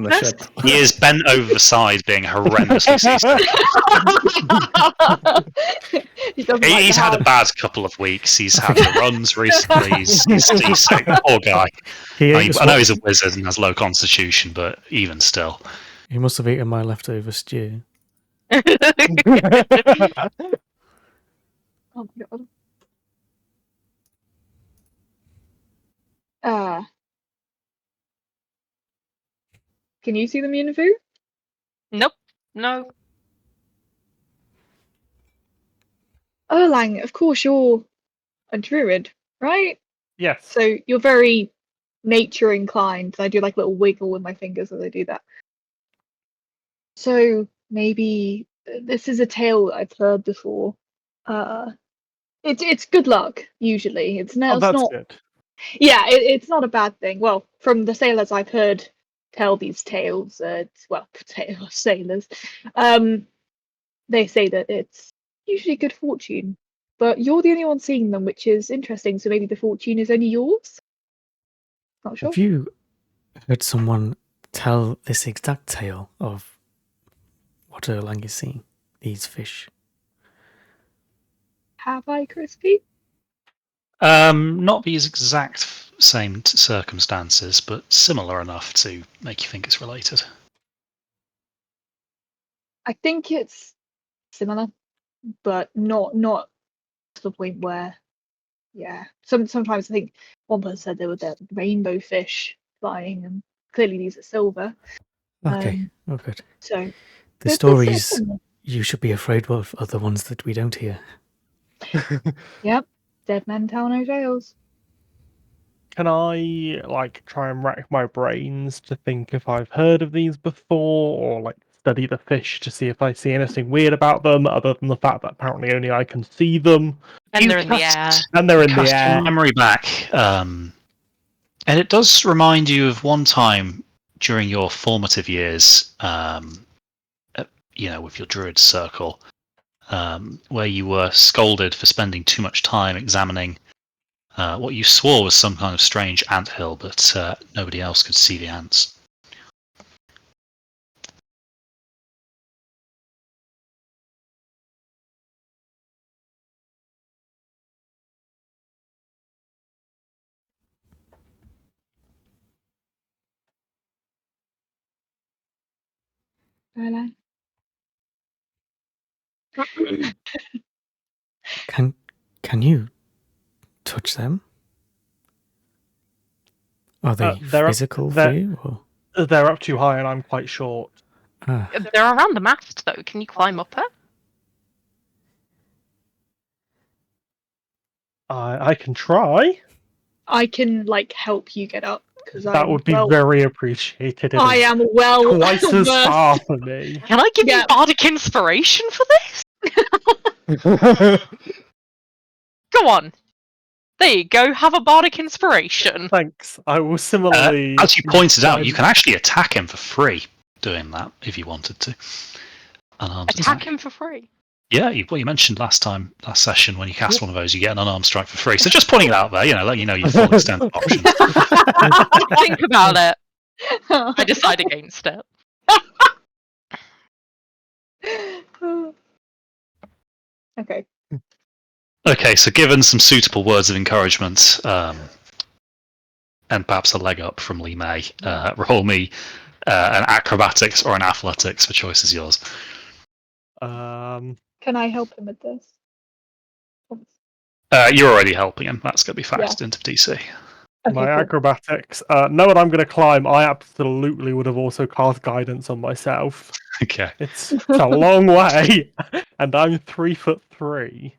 bent over the side, being horrendously seasick. He's had a bad couple of weeks. He's had the runs recently. He's sick. Poor guy. I know he's a wizard and has low constitution, but even still. He must have eaten my leftover stew. Oh god. Can you see them, Yinfu? Nope. No. Erlang, of course you're a druid, right? Yes. So you're very nature inclined. I do like a little wiggle with my fingers as I do that. So maybe this is a tale that I've heard before. It's good luck usually. It's that's not. Good. Yeah, it's not a bad thing. Well, from the sailors I've heard tell these tales, sailors, they say that it's usually good fortune. But you're the only one seeing them, which is interesting. So maybe the fortune is only yours? Not sure. Have you heard someone tell this exact tale of what Erlang is seeing? These fish. Have I, Crispy? Not these exact same circumstances, but similar enough to make you think it's related. I think it's similar, but not to the point where, yeah. Sometimes I think one person said there were the rainbow fish flying, and clearly these are silver. Okay, good. So the stories you should be afraid of are the ones that we don't hear. Yep, dead men tell no tales. Can I try and rack my brains to think if I've heard of these before, or study the fish to see if I see anything weird about them, other than the fact that apparently only I can see them? And they're in the air. And they're in the air. Your memory back. And it does remind you of one time during your formative years, with your druid circle, where you were scolded for spending too much time examining what you swore was some kind of strange anthill, but nobody else could see the ants. Hello. Can you touch them? Are they physical for you? Or? They're up too high, and I'm quite short. Ah, They're around the mast, though. Can you climb up it? I can try. I can help you get up because That would be very appreciated. It I is am well twice as versed. far for me. Can I give you Yeah. bardic inspiration for this? Go on. There you go. Have a bardic inspiration. Thanks. I will similarly. As you pointed out, you can actually attack him for free doing that if you wanted to. Unarmed Attack him for free. Yeah, you mentioned last session when you cast one of those, you get an unarmed strike for free. So just pointing it out there, let you know your full extent of options. Think about it. I decide against it. Okay. Okay, so given some suitable words of encouragement, and perhaps a leg up from Lee May, roll me an acrobatics or an athletics. The choice is yours. Can I help him with this? You're already helping him. That's going to be factored into DC. Okay, My cool. acrobatics. Knowing I'm going to climb, I absolutely would have also cast guidance on myself. Okay. It's a long way, and I'm 3'3".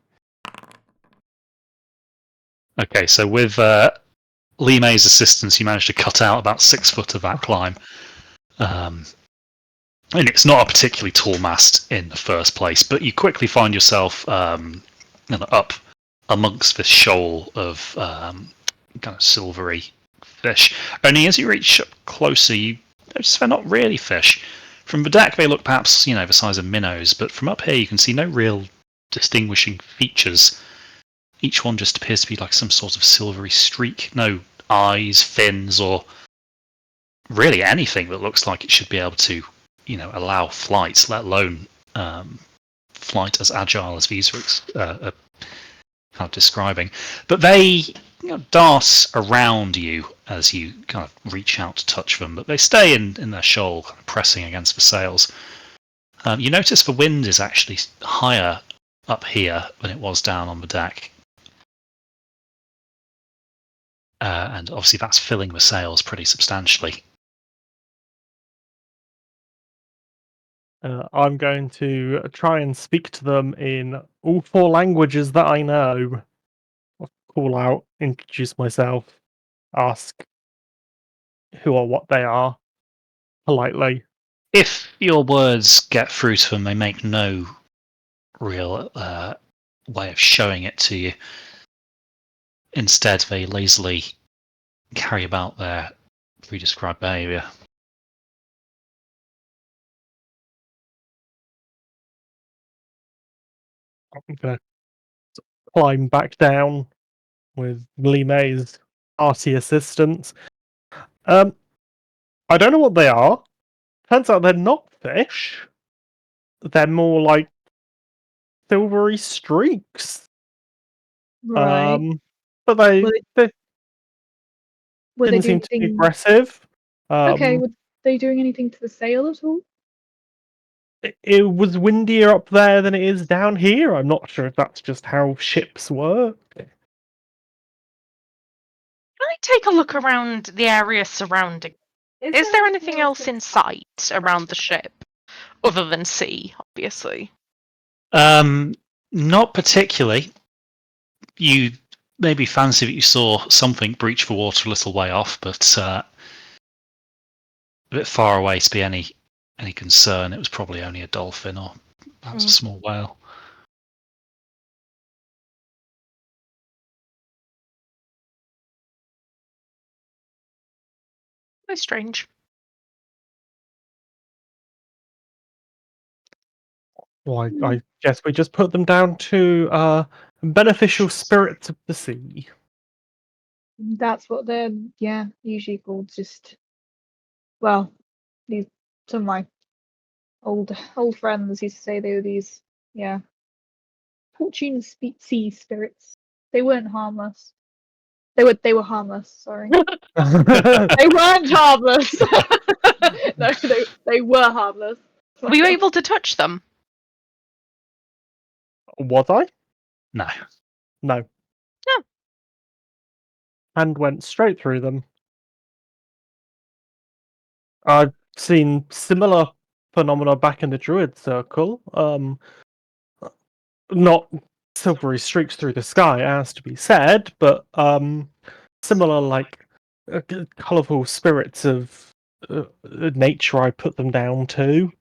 Okay, so with Lee May's assistance, you managed to cut out about 6 foot of that climb. And it's not a particularly tall mast in the first place, but you quickly find yourself up amongst this shoal of kind of silvery fish. Only as you reach up closer, you notice they're not really fish. From the deck, they look perhaps the size of minnows, but from up here, you can see no real distinguishing features. Each one just appears to be like some sort of silvery streak. No eyes, fins, or really anything that looks like it should be able to, allow flight, let alone flight as agile as these are kind of describing. But they dart around you as you kind of reach out to touch them, but they stay in their shoal, kind of pressing against the sails. You notice the wind is actually higher up here than it was down on the deck. And obviously that's filling the sails pretty substantially. I'm going to try and speak to them in all 4 languages that I know. I'll call out, introduce myself, ask who or what they are, politely. If your words get through to them, they make no real way of showing it to you. Instead, they lazily carry about their pre-described behaviour. I'm going to climb back down with Lee May's hearty assistance. I don't know what they are. Turns out they're not fish. They're more like silvery streaks. Right. But they Were they didn't seem doing to be anything? aggressive. Okay, were they doing anything to the sail at all? It was windier up there than it is down here. I'm not sure if that's just how ships work. Can I take a look around the area surrounding? Is there anything else in sight around the ship other than sea, obviously? Not particularly. You maybe fancy that you saw something breach the water a little way off, but a bit far away to be any concern. It was probably only a dolphin or perhaps a small whale. So strange. Well, I guess we just put them down to beneficial spirits of the sea. That's what they're usually called. Just these some of my old friends used to say they were these fortune sea spirits. They weren't harmless. They were harmless. Sorry, they weren't harmless. No, they were harmless. Were you able to touch them? Was I? No. No. No. And went straight through them. I've seen similar phenomena back in the Druid Circle. Not silvery streaks through the sky, as to be said, but similar, like colourful spirits of nature. I put them down to.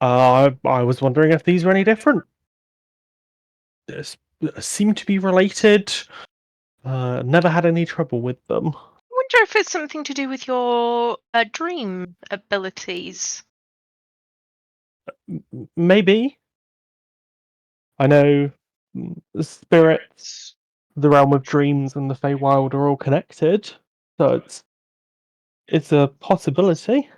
I was wondering if these were any different. Seem to be related. Never had any trouble with them. I wonder if it's something to do with your dream abilities. Maybe. I know the spirits, the realm of dreams, and the Feywild are all connected, so it's a possibility.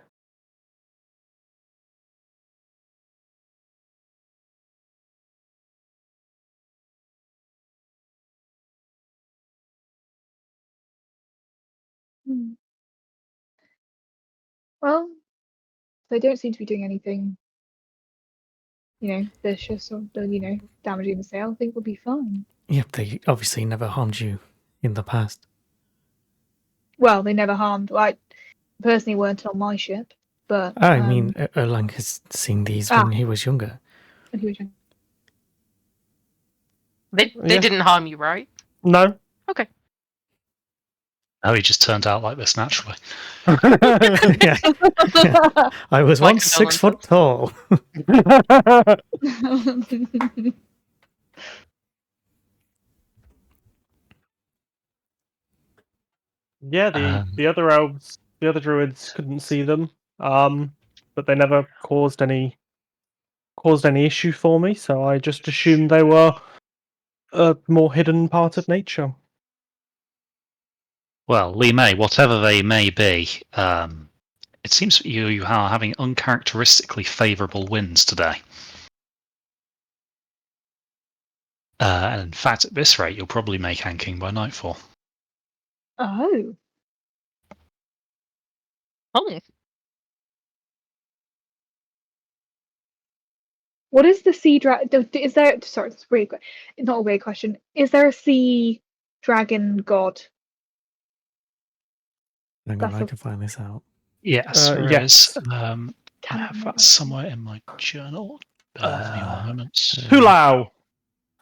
Well, they don't seem to be doing anything, vicious or damaging the sail. I think we'll be fine. Yep, they obviously never harmed you in the past. Well, they never harmed. I personally weren't on my ship, but I mean, Erlang has seen these when he was younger. They didn't harm you, right? No. Okay. No, he just turned out like this naturally. Yeah. I was Like once 6 foot tall. Yeah, the other elves, the other druids couldn't see them, but they never caused any issue for me. So I just assumed they were a more hidden part of nature. Well, Lee May, whatever they may be, it seems that you are having uncharacteristically favourable winds today. And in fact, at this rate, you'll probably make Anking by nightfall. Oh. What is the sea dragon? Is there? Sorry, it's weird. Not a weird question. Is there a sea dragon god? Hang on, I can find this out. Yes, there yes. is. I have that somewhere in my journal. Bear with me 1 moment. Hulau,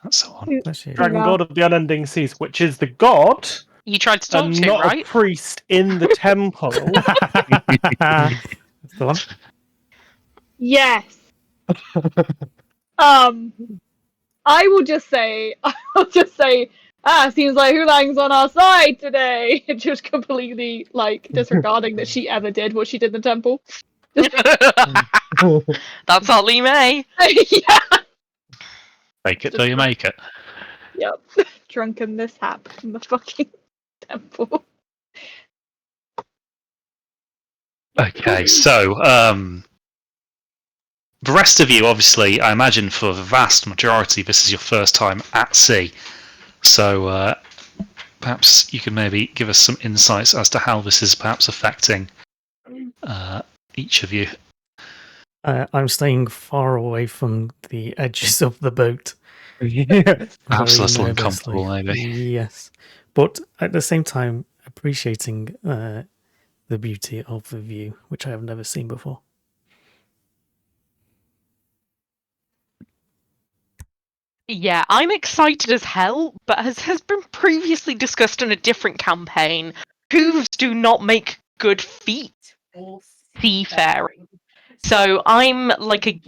That's the one. dragon god of the unending seas, which is the god You tried to talk and to, not right? a priest in the temple. That's the one. Yes. I will just say, seems like Hulang's on our side today. Just completely disregarding that she ever did what she did in the temple. That's not Lee May. Yeah. Make it till you make it. Yep. Drunken mishap in the fucking temple. Okay, so the rest of you, obviously, I imagine for the vast majority, this is your first time at sea. So perhaps you can maybe give us some insights as to how this is perhaps affecting each of you. I'm staying far away from the edges of the boat. Perhaps Very a little nervously. uncomfortable, maybe. Yes. But at the same time, appreciating the beauty of the view, which I have never seen before. Yeah, I'm excited as hell, but as has been previously discussed in a different campaign, hooves do not make good feet seafaring. So I'm like a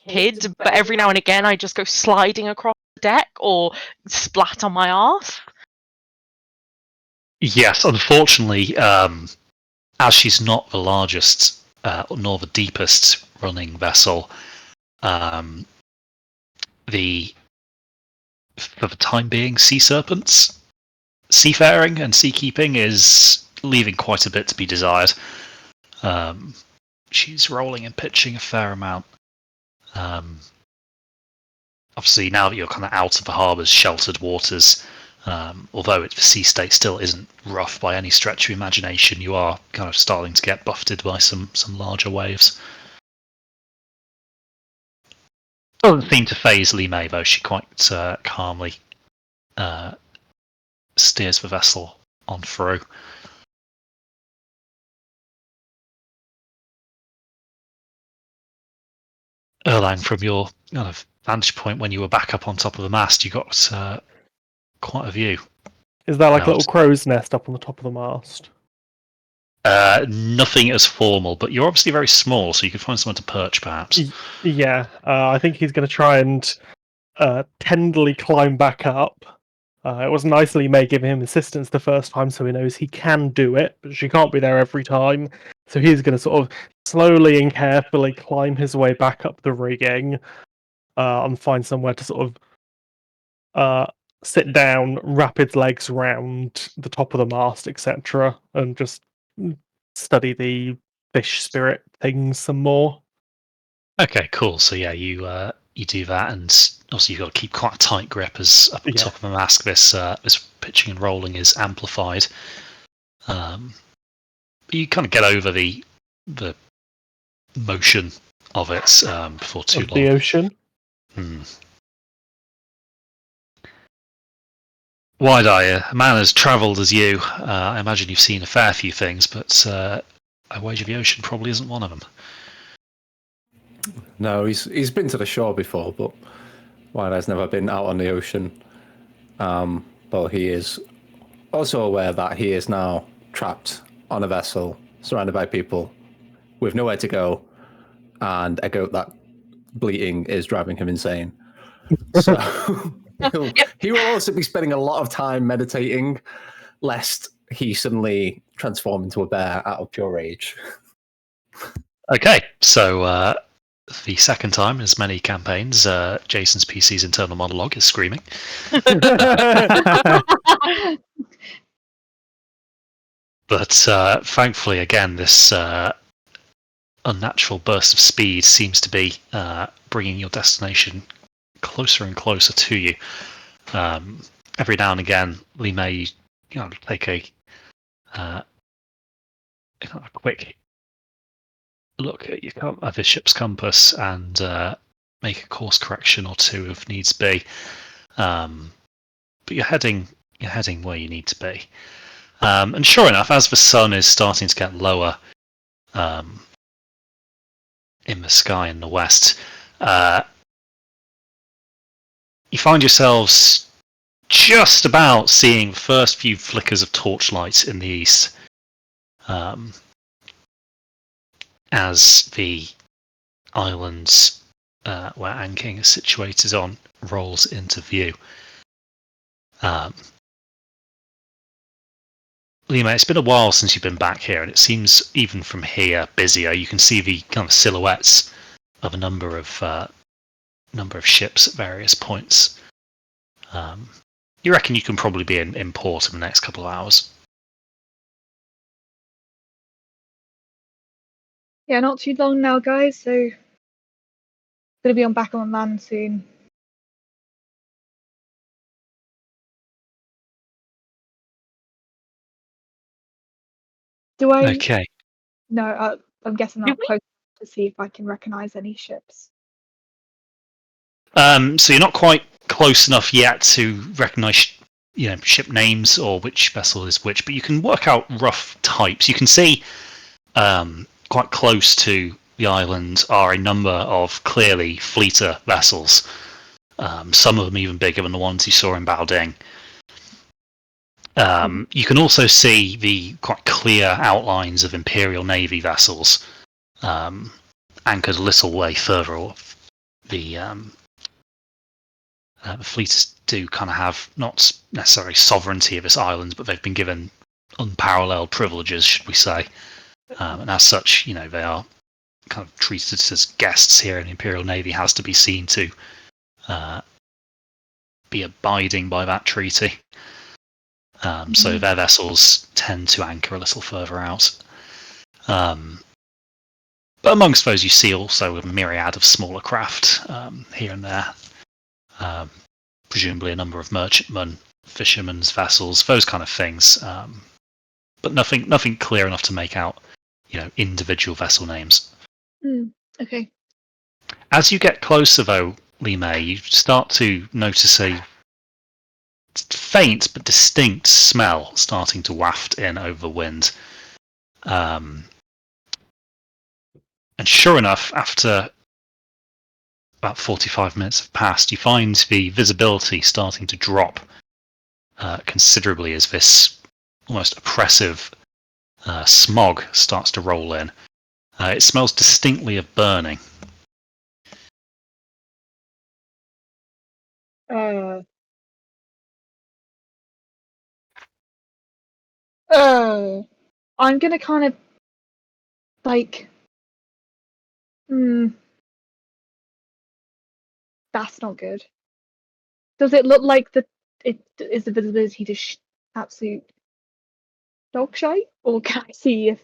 kid, but every now and again I just go sliding across the deck or splat on my arse. Yes, unfortunately, as she's not the largest nor the deepest running vessel, for the time being, sea serpents, seafaring and seakeeping is leaving quite a bit to be desired. She's rolling and pitching a fair amount. Obviously, now that you're kind of out of the harbour's sheltered waters, although the sea state still isn't rough by any stretch of imagination, you are kind of starting to get buffeted by some larger waves. Doesn't seem to faze Lee May, though. She quite calmly steers the vessel on through. Erlang, from your kind of vantage point when you were back up on top of the mast, you got quite a view. Is there like a Out. little crow's nest up on the top of the mast? Nothing as formal, but you're obviously very small, so you could find somewhere to perch, perhaps. Yeah, I think he's going to try and tenderly climb back up. It was nicely May giving him assistance the first time, so he knows he can do it, but she can't be there every time. So he's going to sort of slowly and carefully climb his way back up the rigging and find somewhere to sort of sit down, wrap his legs round the top of the mast, etc., and just study the fish spirit things some more. Okay, cool. So yeah, you do that, and also you've got to keep quite a tight grip as up on top of the mast. This pitching and rolling is amplified. You kind of get over the motion of it before too long. The ocean. Wide-Eye, a man as travelled as you, I imagine you've seen a fair few things, but I wager the ocean probably isn't one of them. No, he's been to the shore before, but Wide-Eye's never been out on the ocean. But he is also aware that he is now trapped on a vessel, surrounded by people, with nowhere to go, and a goat that bleating is driving him insane. So he will also be spending a lot of time meditating, lest he suddenly transform into a bear out of pure rage. Okay, so the second time in as many campaigns, Jason's PC's internal monologue is screaming. But thankfully, again, this unnatural burst of speed seems to be bringing your destination closer and closer to you. Every now and again, Lee may take a quick look at the ship's compass and make a course correction or two if needs be. But you're heading where you need to be. And sure enough, as the sun is starting to get lower in the sky in the west, you find yourselves just about seeing the first few flickers of torchlight in the east as the islands where Anking is situated on rolls into view. Lima, it's been a while since you've been back here, and it seems even from here busier. You can see the kind of silhouettes of a number of ships at various points. You reckon you can probably be in port in the next couple of hours? Yeah, not too long now, guys. So gonna be back on land soon. Do I? Okay. No, I'm guessing I'm close to see if I can recognise any ships. So you're not quite close enough yet to recognise, ship names or which vessel is which, but you can work out rough types. You can see quite close to the island are a number of clearly fleeter vessels. Some of them even bigger than the ones you saw in Baoding. You can also see the quite clear outlines of Imperial Navy vessels anchored a little way further off. The fleets do kind of have not necessarily sovereignty of this island, but they've been given unparalleled privileges, should we say. And as such, they are kind of treated as guests here, and the Imperial Navy has to be seen to be abiding by that treaty. So their vessels tend to anchor a little further out. But amongst those, you see also a myriad of smaller craft here and there. Presumably a number of merchantmen, fishermen's vessels, those kind of things. But nothing clear enough to make out, individual vessel names. Okay. As you get closer, though, Lee May, you start to notice a faint but distinct smell starting to waft in over the wind. And sure enough, after about 45 minutes have passed, you find the visibility starting to drop considerably as this almost oppressive smog starts to roll in. It smells distinctly of burning. I'm gonna kind of like, that's not good. Does it look like it is the visibility to absolute dog shite, or can I see if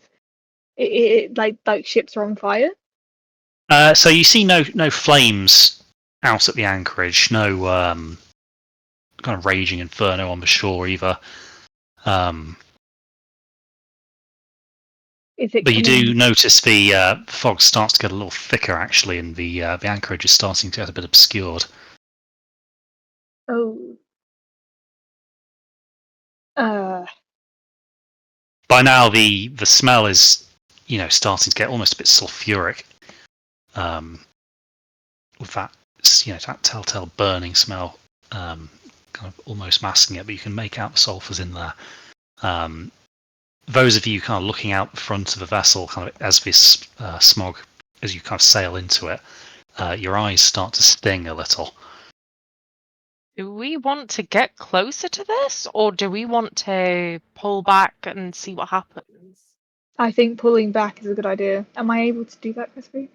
it like ships are on fire? So you see no flames out at the anchorage, no kind of raging inferno on the shore either. Is it? But you do notice the fog starts to get a little thicker actually, and the anchorage is starting to get a bit obscured. Oh. By now, the smell is starting to get almost a bit sulfuric, with that that telltale burning smell, kind of almost masking it. But you can make out the sulfurs in there. Those of you kind of looking out the front of the vessel, kind of as this smog, as you kind of sail into it, your eyes start to sting a little. Do we want to get closer to this, or do we want to pull back and see what happens? I think pulling back is a good idea. Am I able to do that, Crispy?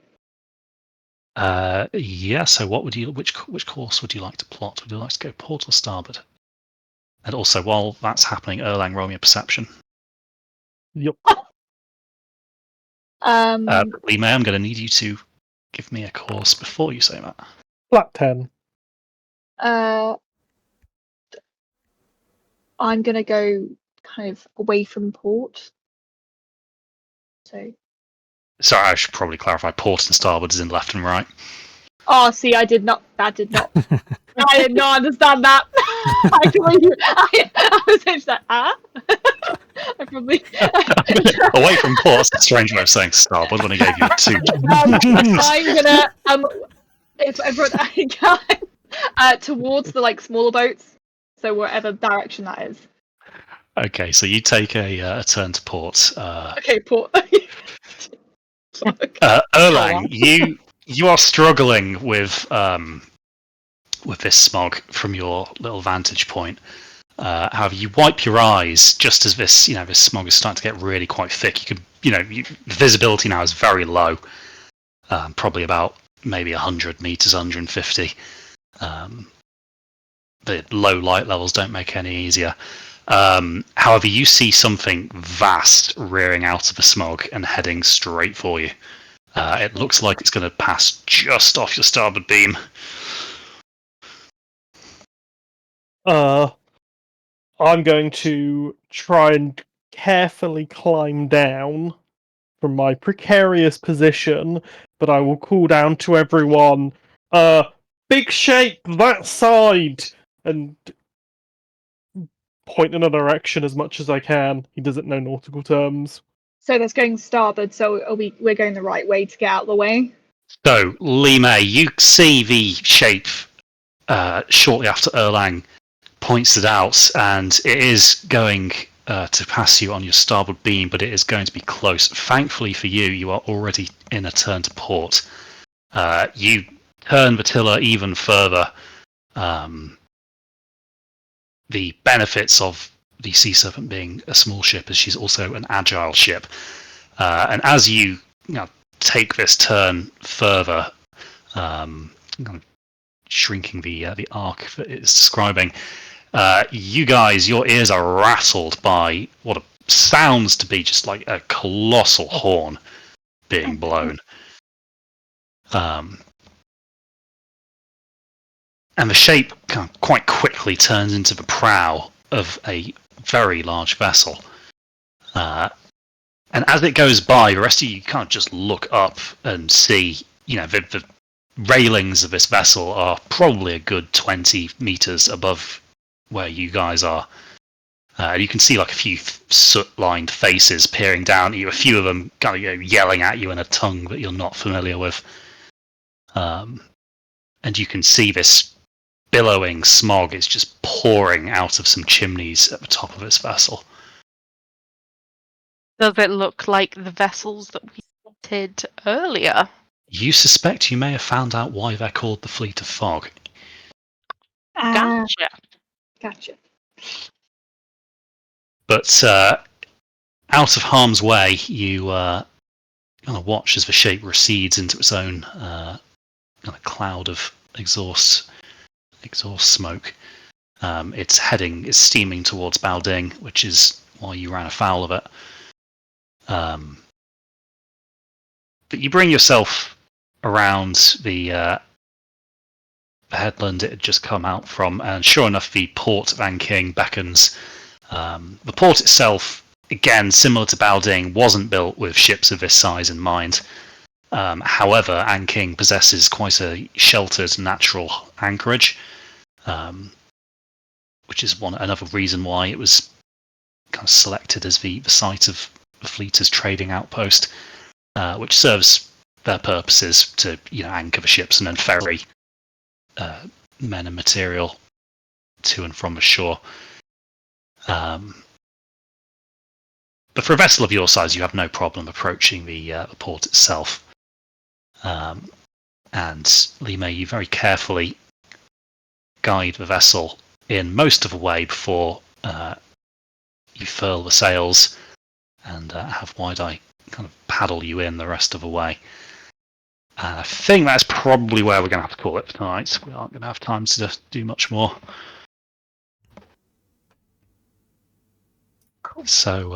Yeah. So, which course would you like to plot? Would you like to go port or starboard? And also, while that's happening, Erlang, roll me a perception. Yep. Lee May, I'm going to need you to give me a course before you say that. Flat 10. I'm gonna go kind of away from port. So. Sorry, I should probably clarify. Port and starboard is in left and right. Oh, see, I did not. That did not. I did not understand that. I was just like, I probably. Away from port's a strange way of saying starboard when I gave you two. I'm gonna if everyone I can towards the smaller boats. So whatever direction that is. Okay, so you take a turn to port. Okay, port. Erlang, you are struggling with this smog from your little vantage point. However, you wipe your eyes just as this smog is starting to get really quite thick. You could, the visibility now is very low, probably about maybe 100 meters, 150. The low light levels don't make it any easier. However, you see something vast rearing out of the smog and heading straight for you. It looks like it's going to pass just off your starboard beam. I'm going to try and carefully climb down from my precarious position, but I will call down to everyone, big shape that side, and point in a direction as much as I can. He doesn't know nautical terms. So that's going starboard, so we're going the right way to get out of the way? So, Lee May, you see the shape shortly after Erlang points it out, and it is going to pass you on your starboard beam, but it is going to be close. Thankfully for you, you are already in a turn to port. You turn the tiller even further. The benefits of the Sea Serpent being a small ship is she's also an agile ship. And as you, take this turn further, kind of shrinking the arc that it's describing, you guys, your ears are rattled by what sounds to be just like a colossal horn being blown. And the shape kind of quite quickly turns into the prow of a very large vessel. And as it goes by, the rest of you can't just look up and see, the railings of this vessel are probably a good 20 meters above where you guys are. And you can see like a few soot-lined faces peering down at you, a few of them kind of yelling at you in a tongue that you're not familiar with. And you can see this billowing smog is just pouring out of some chimneys at the top of this vessel. Does it look like the vessels that we spotted earlier? You suspect you may have found out why they're called the Fleet of Fog. Gotcha. Gotcha. But out of harm's way, you kind of watch as the shape recedes into its own kind of cloud of exhaust smoke. It's steaming towards Balding, which is why you ran afoul of it. But you bring yourself around the headland it had just come out from, and sure enough, the port of Anking beckons. The port itself, again, similar to Balding, wasn't built with ships of this size in mind. However, Anking possesses quite a sheltered natural anchorage, which is another reason why it was kind of selected as the site of the fleet's trading outpost, which serves their purposes to anchor the ships and then ferry men and material to and from the shore. But for a vessel of your size, you have no problem approaching the port itself. And Lima, you very carefully guide the vessel in most of the way before you furl the sails and have Wide-Eye kind of paddle you in the rest of the way. And I think that's probably where we're going to have to call it for tonight. We aren't going to have time to do much more. Cool. So